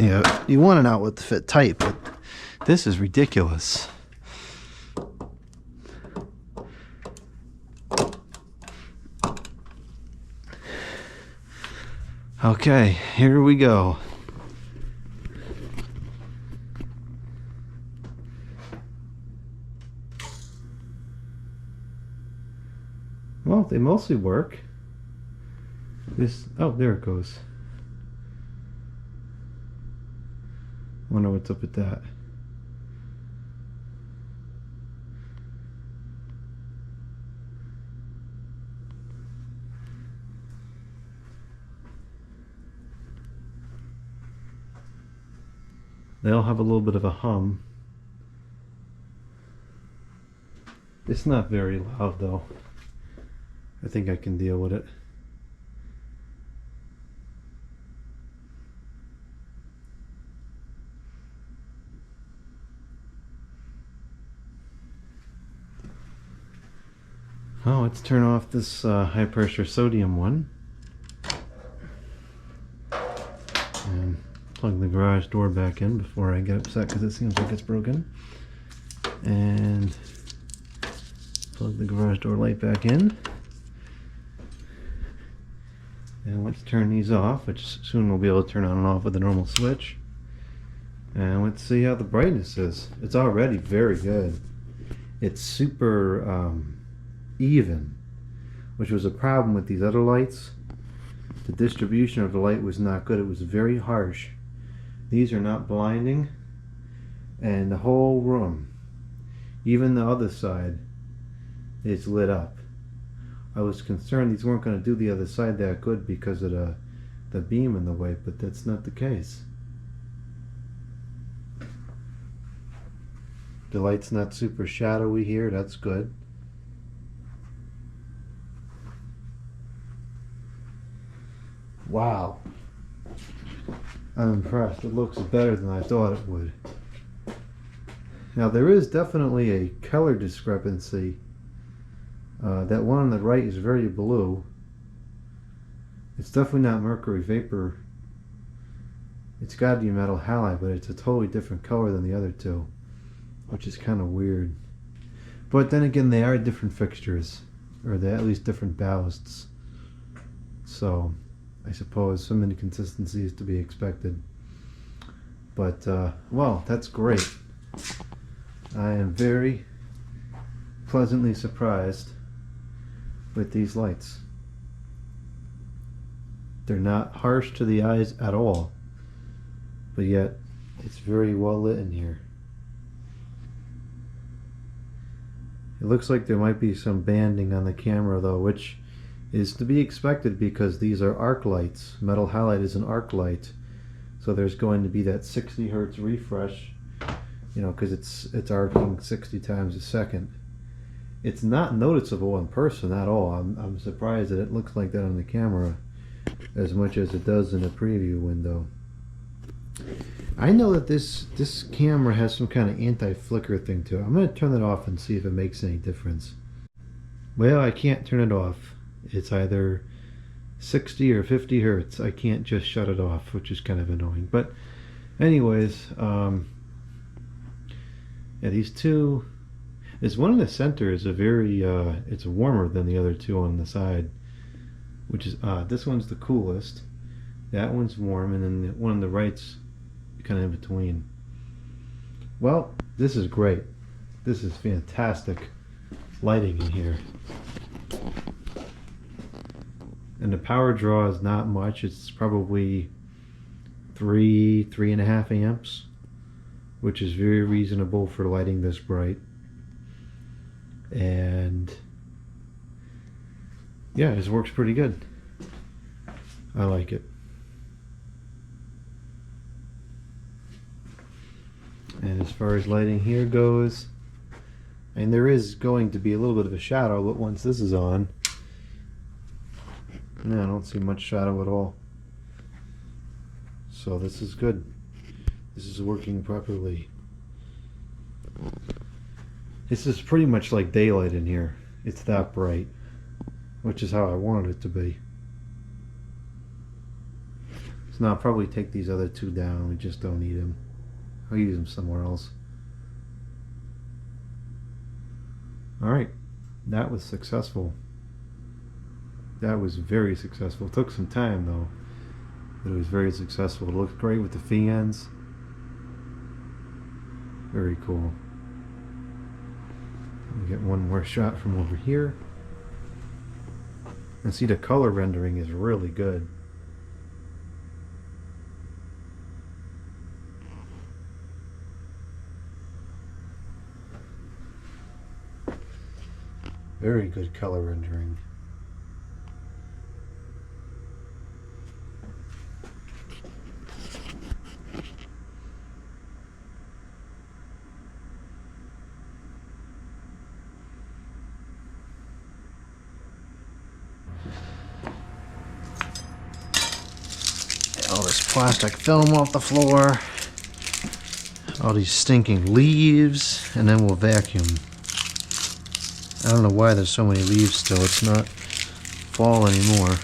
Yeah, you want an outlet to fit tight, but this is ridiculous. Okay, here we go. Well, they mostly work. Oh, there it goes. Wonder what's up with that. They'll have a little bit of a hum. It's not very loud though. I think I can deal with it. Oh, let's turn off this high pressure sodium one. And plug the garage door back in before I get upset because it seems like it's broken. And plug the garage door light back in. And let's turn these off, which soon we'll be able to turn on and off with a normal switch. And let's see how the brightness is. It's already very good. It's super even, which was a problem with these other lights. The distribution of the light was not good. It was very harsh. These are not blinding, and the whole room, even the other side, is lit up. I was concerned these weren't going to do the other side that good because of the beam in the way, but that's not the case. The light's not super shadowy here, that's good. Wow. I'm impressed. It looks better than I thought it would. Now there is definitely a color discrepancy. That one on the right is very blue. It's definitely not mercury vapor. It's got to be metal halide, but it's a totally different color than the other two, which is kind of weird. But then again, they are different fixtures, or they're at least different ballasts. So I suppose some inconsistency is to be expected. But well, that's great. I am very pleasantly surprised with these lights. They're not harsh to the eyes at all, but yet it's very well lit in here. It looks like there might be some banding on the camera though, which is to be expected because these are arc lights. Metal halide is an arc light, so there's going to be that 60 hertz refresh, you know, because it's arcing 60 times a second. It's not noticeable in person at all. I'm surprised that it looks like that on the camera as much as it does in the preview window. I know that this camera has some kind of anti-flicker thing to it. I'm going to turn it off and see if it makes any difference. Well, I can't turn it off. It's either 60 or 50 hertz. I can't just shut it off, which is kind of annoying. But anyways, yeah, these two. This one in the center is a very, it's warmer than the other two on the side, which is odd. This one's the coolest. That one's warm, and then the one on the right's kind of in between. Well, this is great. This is fantastic lighting in here. And the power draw is not much. It's probably 3.5 amps, which is very reasonable for lighting this bright. And yeah, this works pretty good. I like it. And as far as lighting here goes, and there is going to be a little bit of a shadow, but once this is on, no, I don't see much shadow at all. So this is good. This is working properly. This is pretty much like daylight in here. It's that bright, which is how I wanted it to be. So now I'll probably take these other two down. We just don't need them. I'll use them somewhere else. Alright, that was successful. That was very successful. It took some time though, but it was very successful. It looked great with the fans. Very cool. Let me get one more shot from over here. And see, the color rendering is really good. Very good color rendering. All this plastic film off the floor. All these stinking leaves, and then we'll vacuum. I don't know why there's so many leaves still. It's not fall anymore.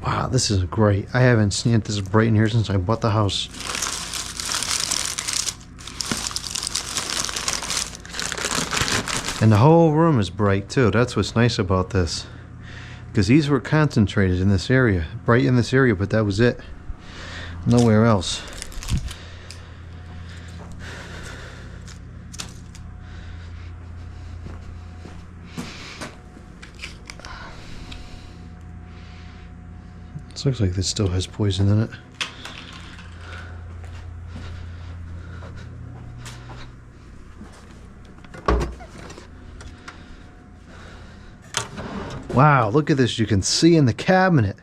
Wow, this is great. I haven't seen it this bright in here since I bought the house. And the whole room is bright too. That's what's nice about this. Because these were concentrated in this area. Bright in this area, but that was it. Nowhere else. This looks like this still has poison in it. Wow, look at this. You can see in the cabinet.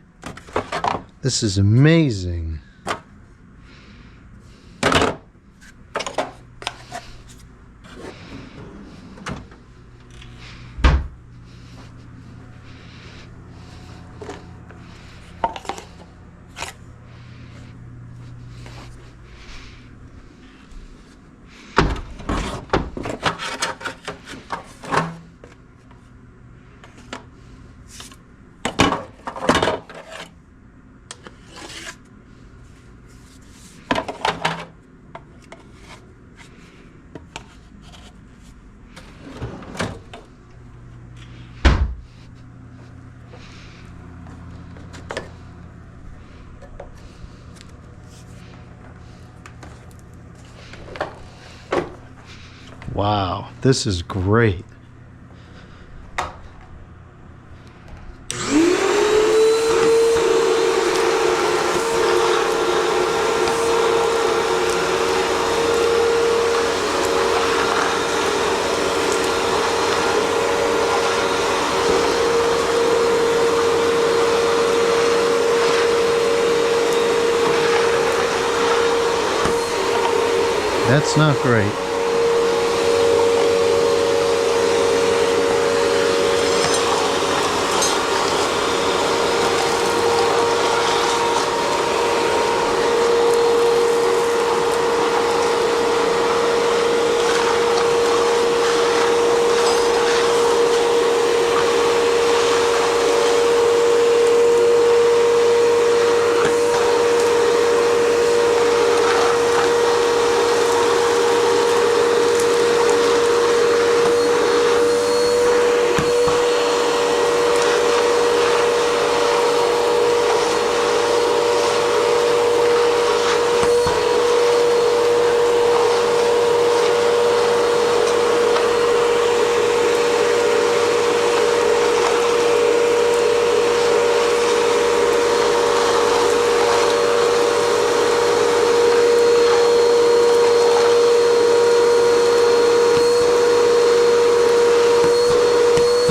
This is amazing. Wow, this is great. That's not great.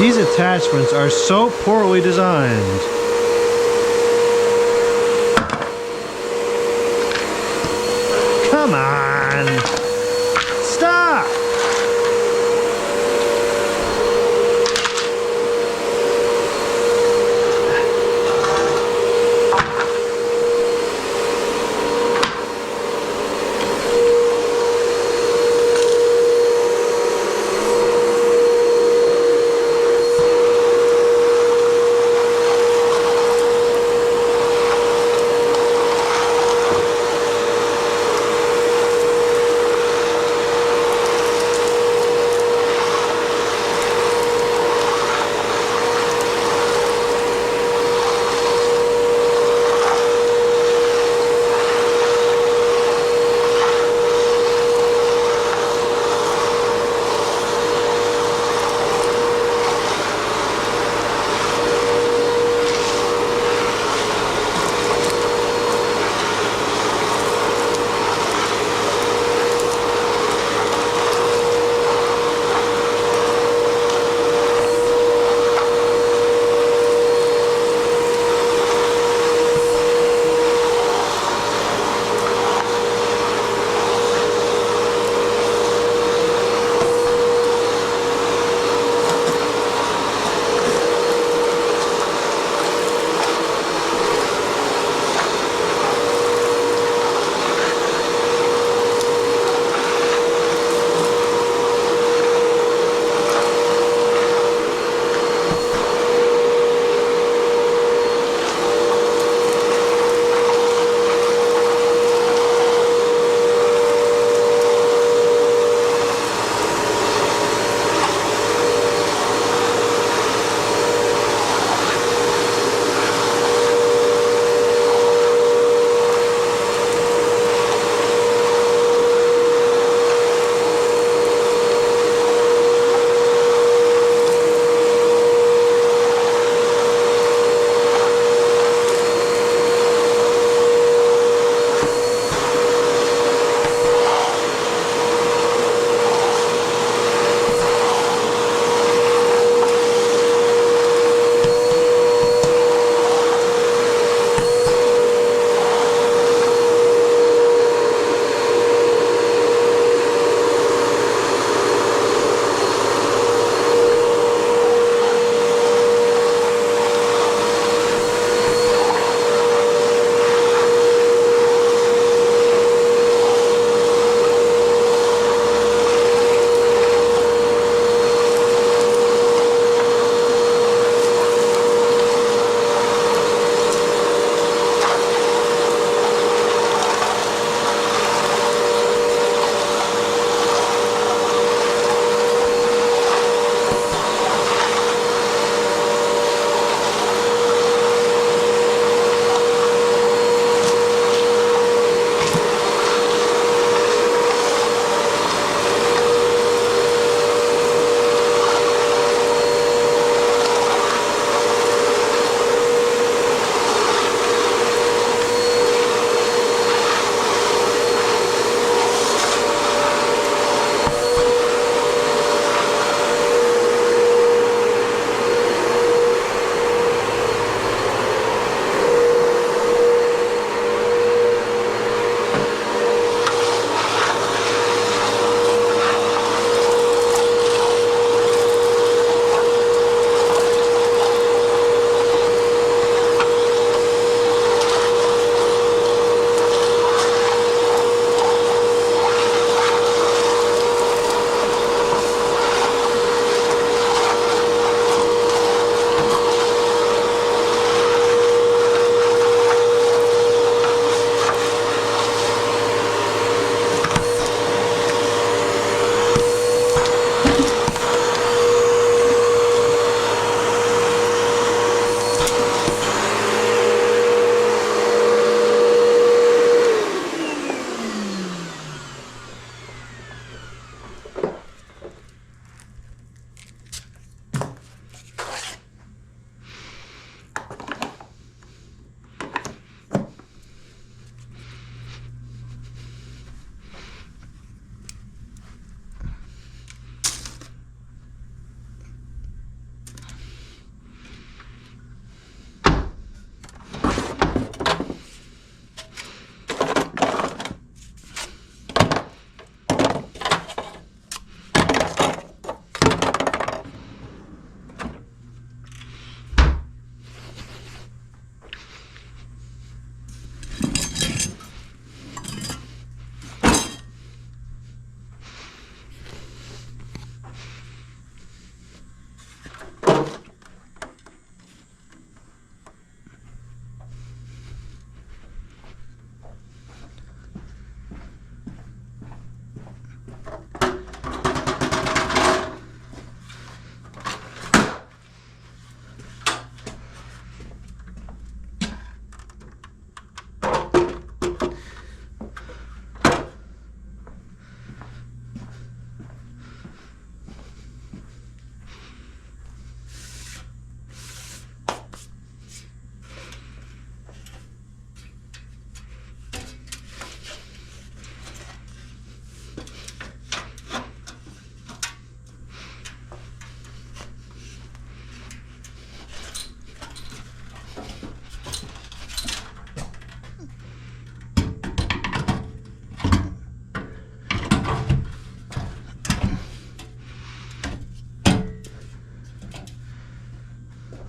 These attachments are so poorly designed. Come on! Stop!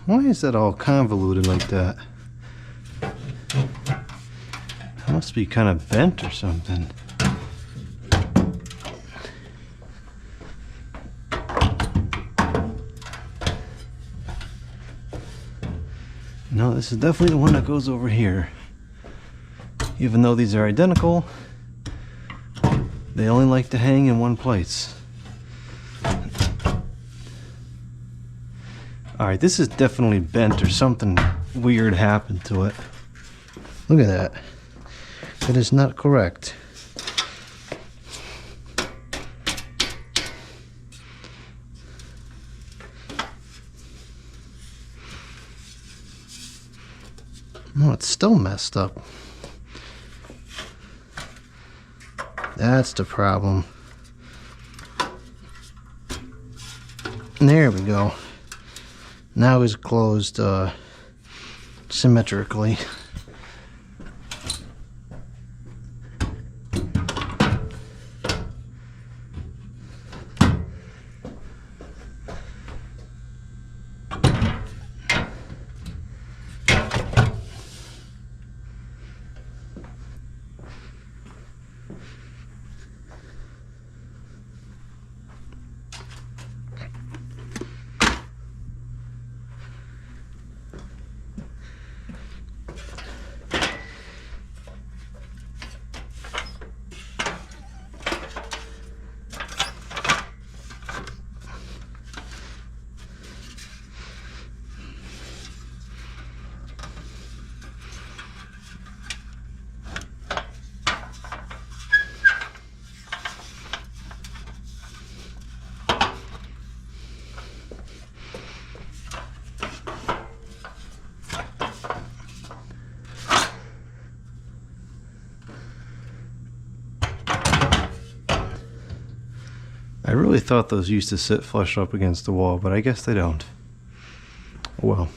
Why is that all convoluted like that? It must be kind of bent or something. No, this is definitely the one that goes over here. Even though these are identical, they only like to hang in one place. Alright, this is definitely bent or something weird happened to it. Look at that. That is not correct. No, it's still messed up. That's the problem. There we go. Now it's closed symmetrically. I really thought those used to sit flush up against the wall, but I guess they don't. Oh well.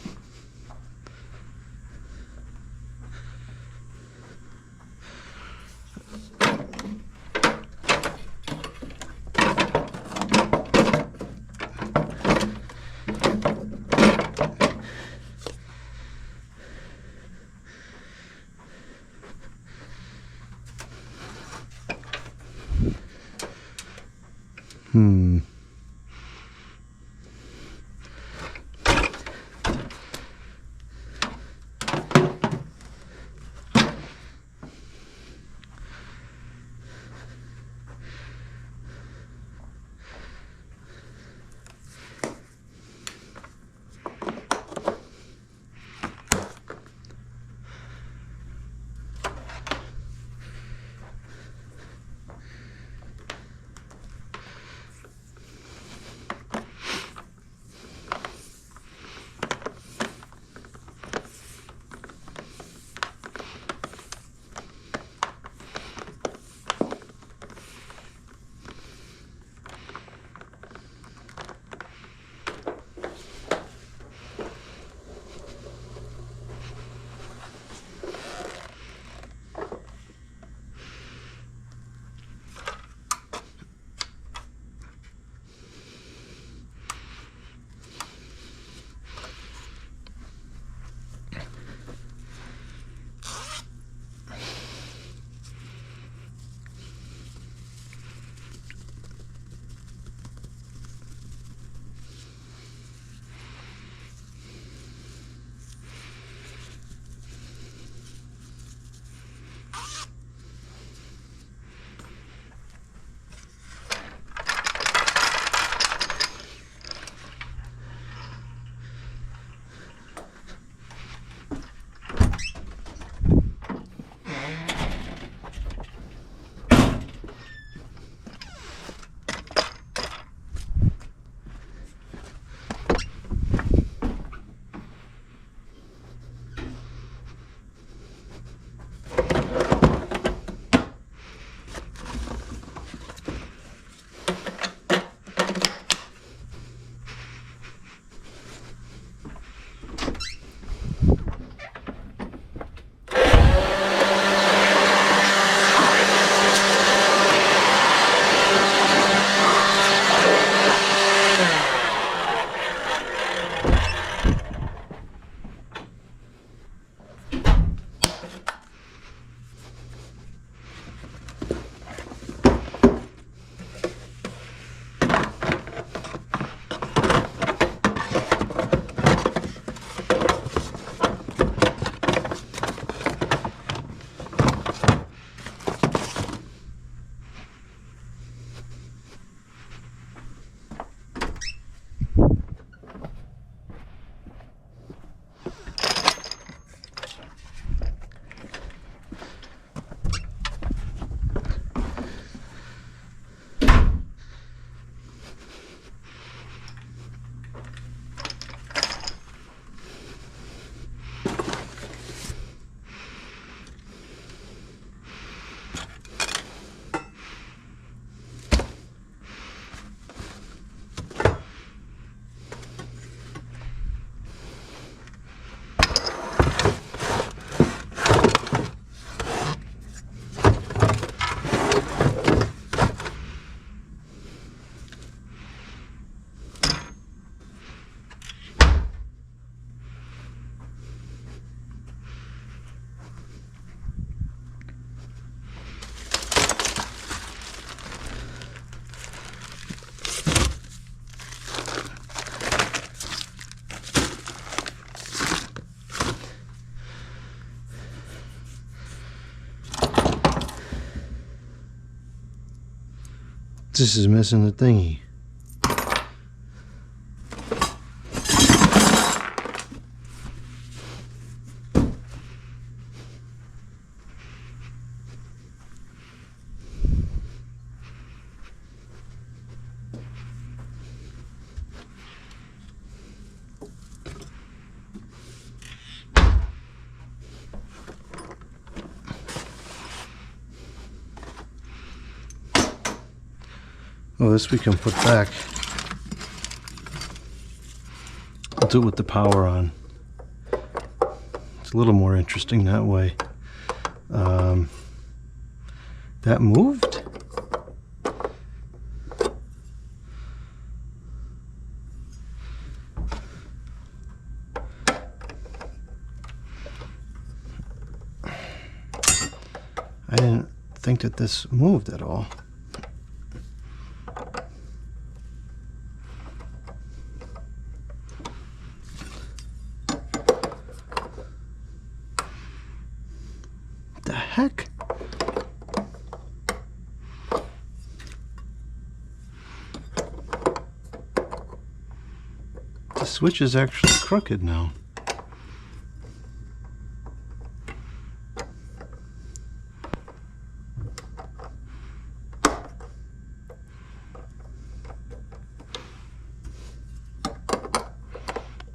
this is missing the thingy. Oh, this we can put back. I'll do it with the power on. It's a little more interesting that way. That moved? I didn't think that this moved at all. The heck? The switch is actually crooked now.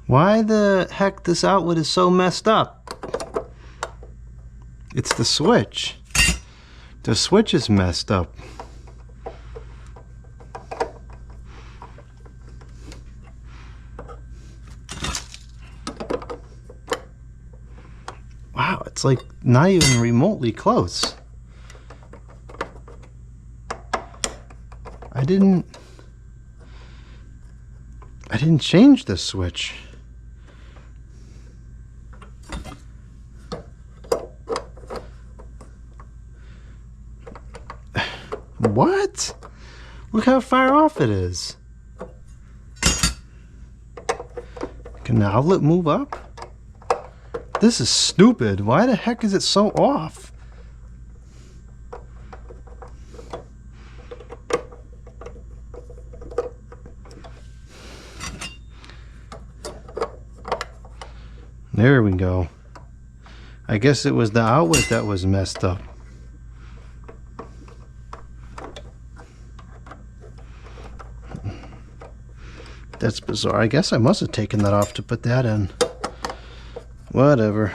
Why the heck this outlet is so messed up? It's the switch. The switch is messed up. Wow, it's like not even remotely close. I didn't change the switch. What? Look how far off it is. Can the outlet move up? This is stupid. Why the heck is it so off? There we go. I guess it was the outlet that was messed up. That's bizarre. I guess I must have taken that off to put that in. Whatever.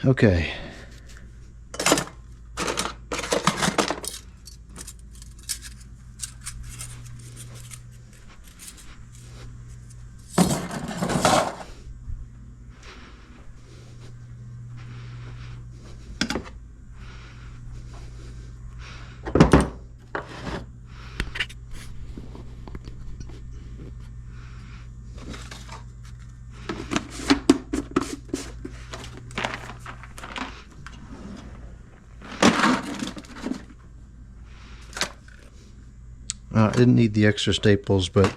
Okay. I didn't need the extra staples, but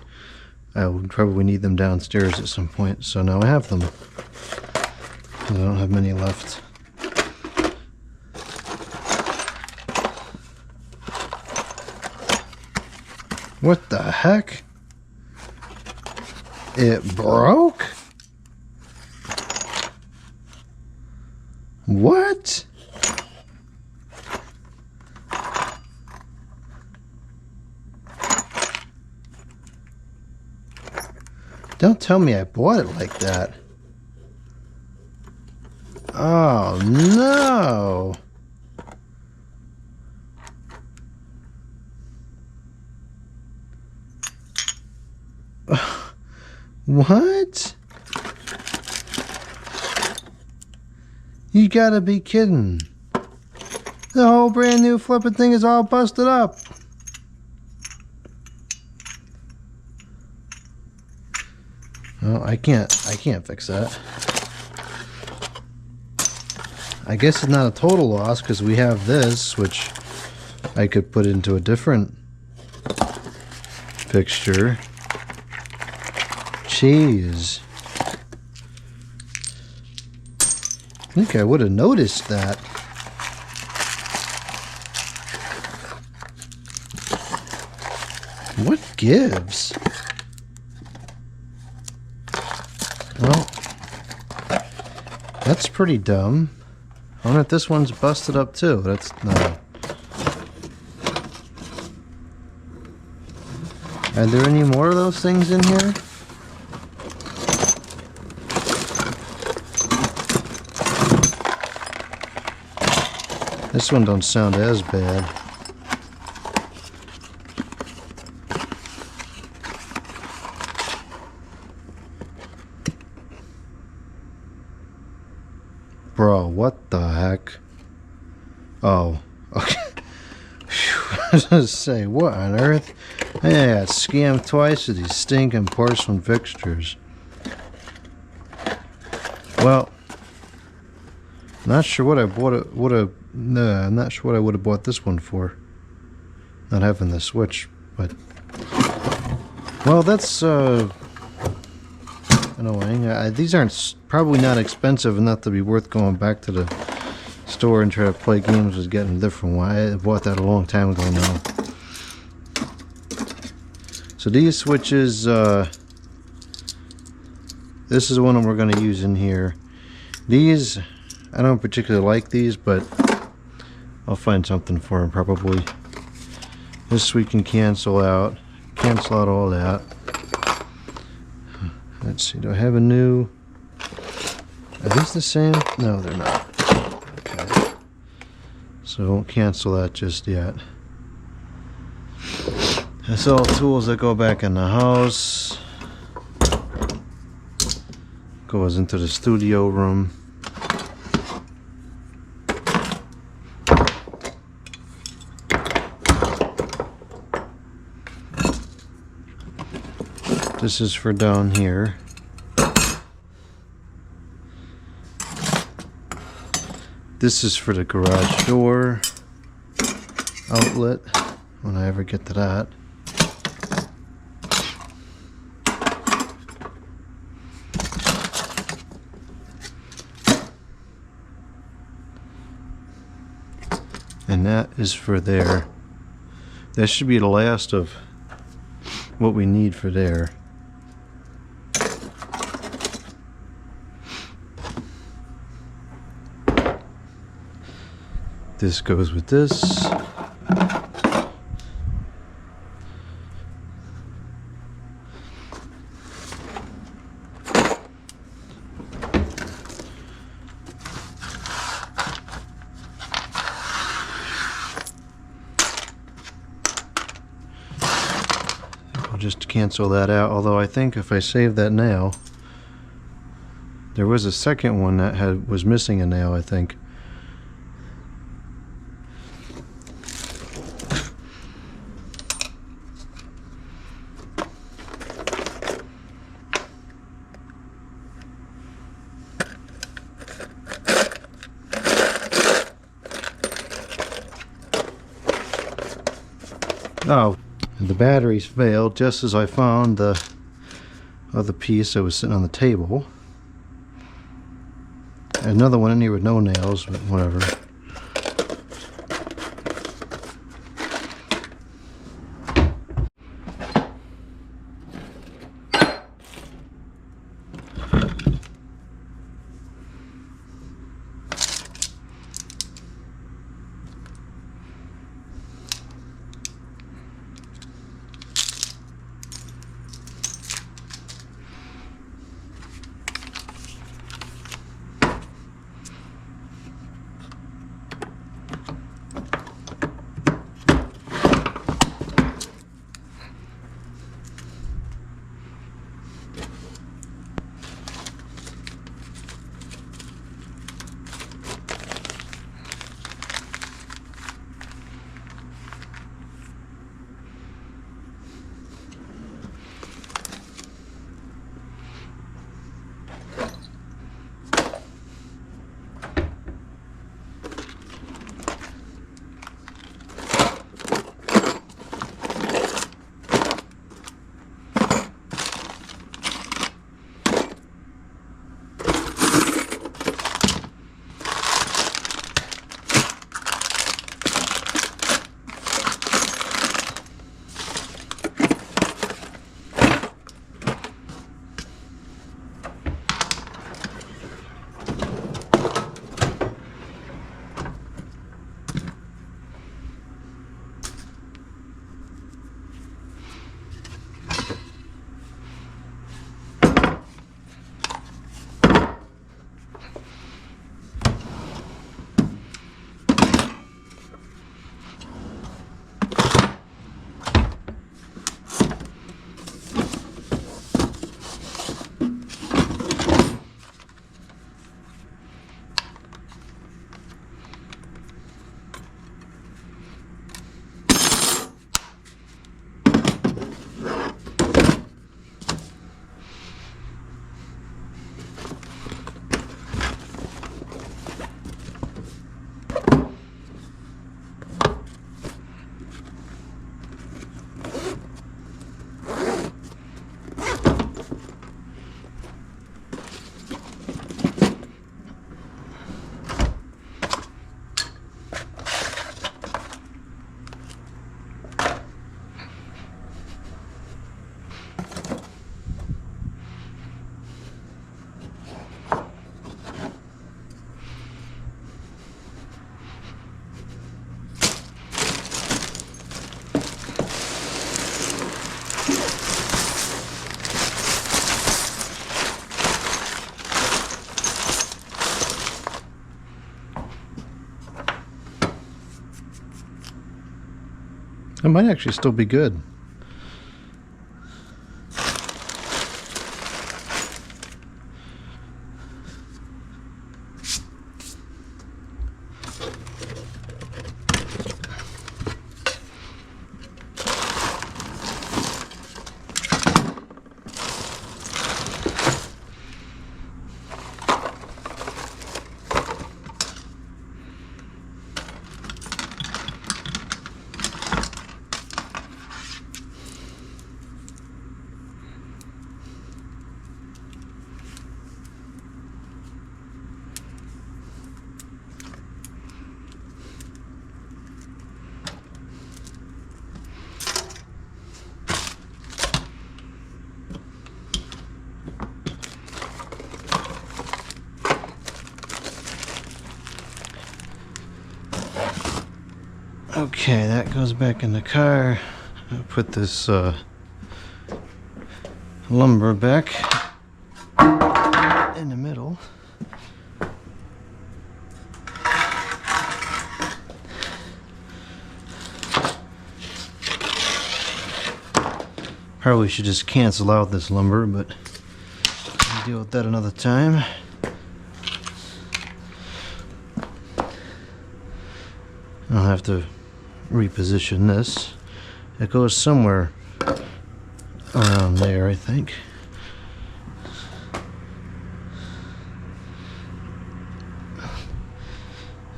I would probably need them downstairs at some point. So now I have them. I don't have many left. What the heck? It broke? What? Don't tell me I bought it like that. Oh no! What? You gotta be kidding. The whole brand new flipping thing is all busted up. Well, I can't fix that. I guess it's not a total loss because we have this, which I could put into a different fixture. Jeez. I think I would have noticed that. What gives? Well, that's pretty dumb. I wonder if this one's busted up too. That's no. Are there any more of those things in here? This one don't sound as bad. Bro, what the heck? Oh, okay. I was gonna say, what on earth? I got scammed twice with these stinking porcelain fixtures. Well, not sure what I bought it. I'm not sure what I would have bought this one for. Not having the switch, but well, that's annoying. These aren't probably not expensive enough to be worth going back to the store and try to play games with getting a different one. I bought that a long time ago now. So these switches, this is one we're going to use in here. These, I don't particularly like these, but I'll find something for them probably. This we can cancel out all that. Let's see, do I have a new? Are these the same? No, they're not. Okay. So I won't cancel that just yet. That's all tools that go back in the house. Goes into the studio room. This is for down here. This is for the garage door outlet, when I ever get to that. And that is for there. That should be the last of what we need for there. This goes with this. I'll just cancel that out, although I think if I save that nail, there was a second one that was missing a nail, I think. Oh, the batteries failed just as I found the other piece that was sitting on the table. Another one in here with no nails, but whatever. It might actually still be good. Okay, that goes back in the car. I'll put this lumber back in the middle. Probably should just cancel out this lumber, but I'll deal with that another time. I'll have to reposition this. It goes somewhere around there, I think.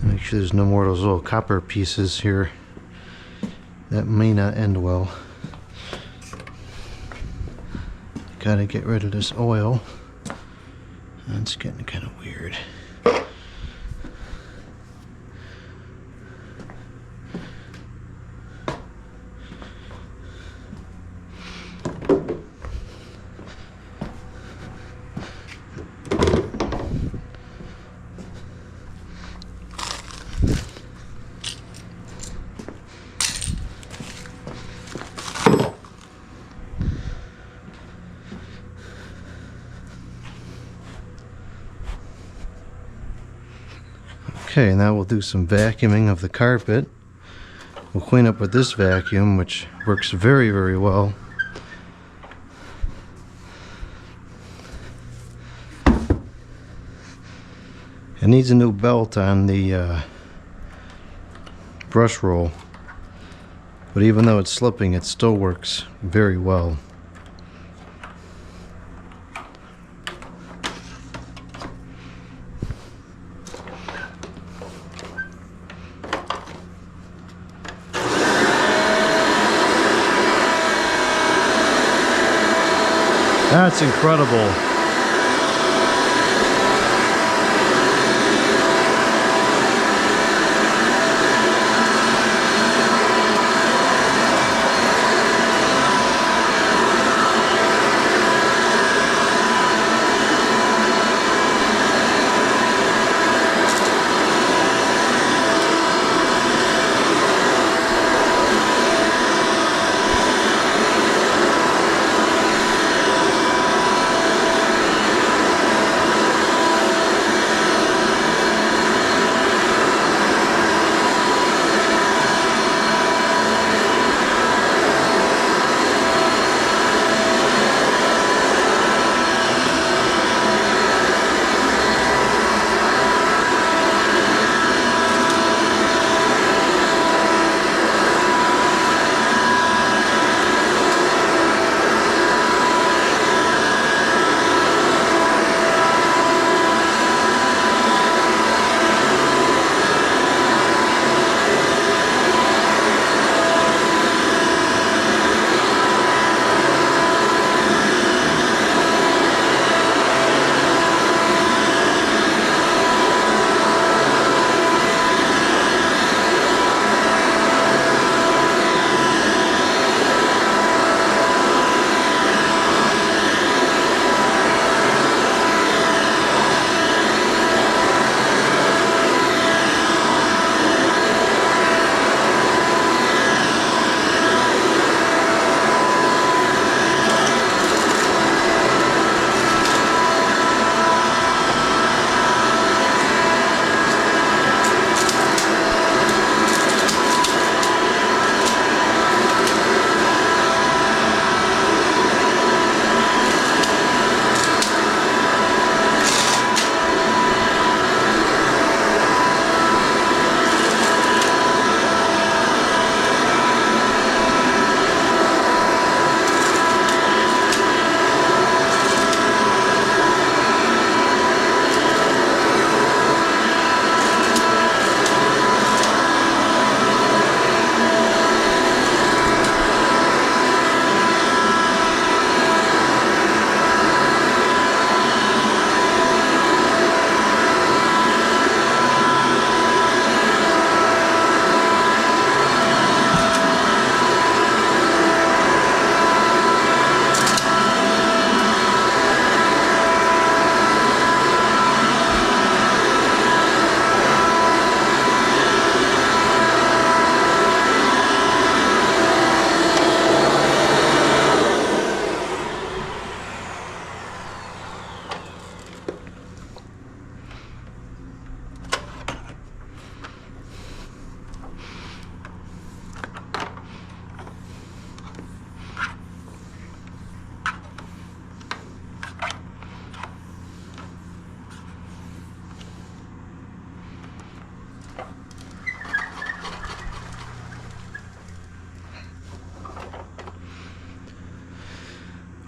Make sure there's no more of those little copper pieces here. That may not end well. Gotta get rid of this oil. It's getting kind of weird. Okay, now we'll do some vacuuming of the carpet. We'll clean up with this vacuum, which works very, very well. It needs a new belt on the brush roll, but even though it's slipping, it still works very well. That's incredible.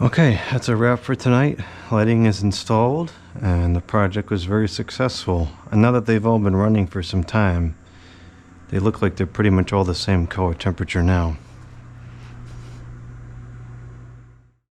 Okay, that's a wrap for tonight. Lighting is installed and the project was very successful. And now that they've all been running for some time, they look like they're pretty much all the same color temperature now.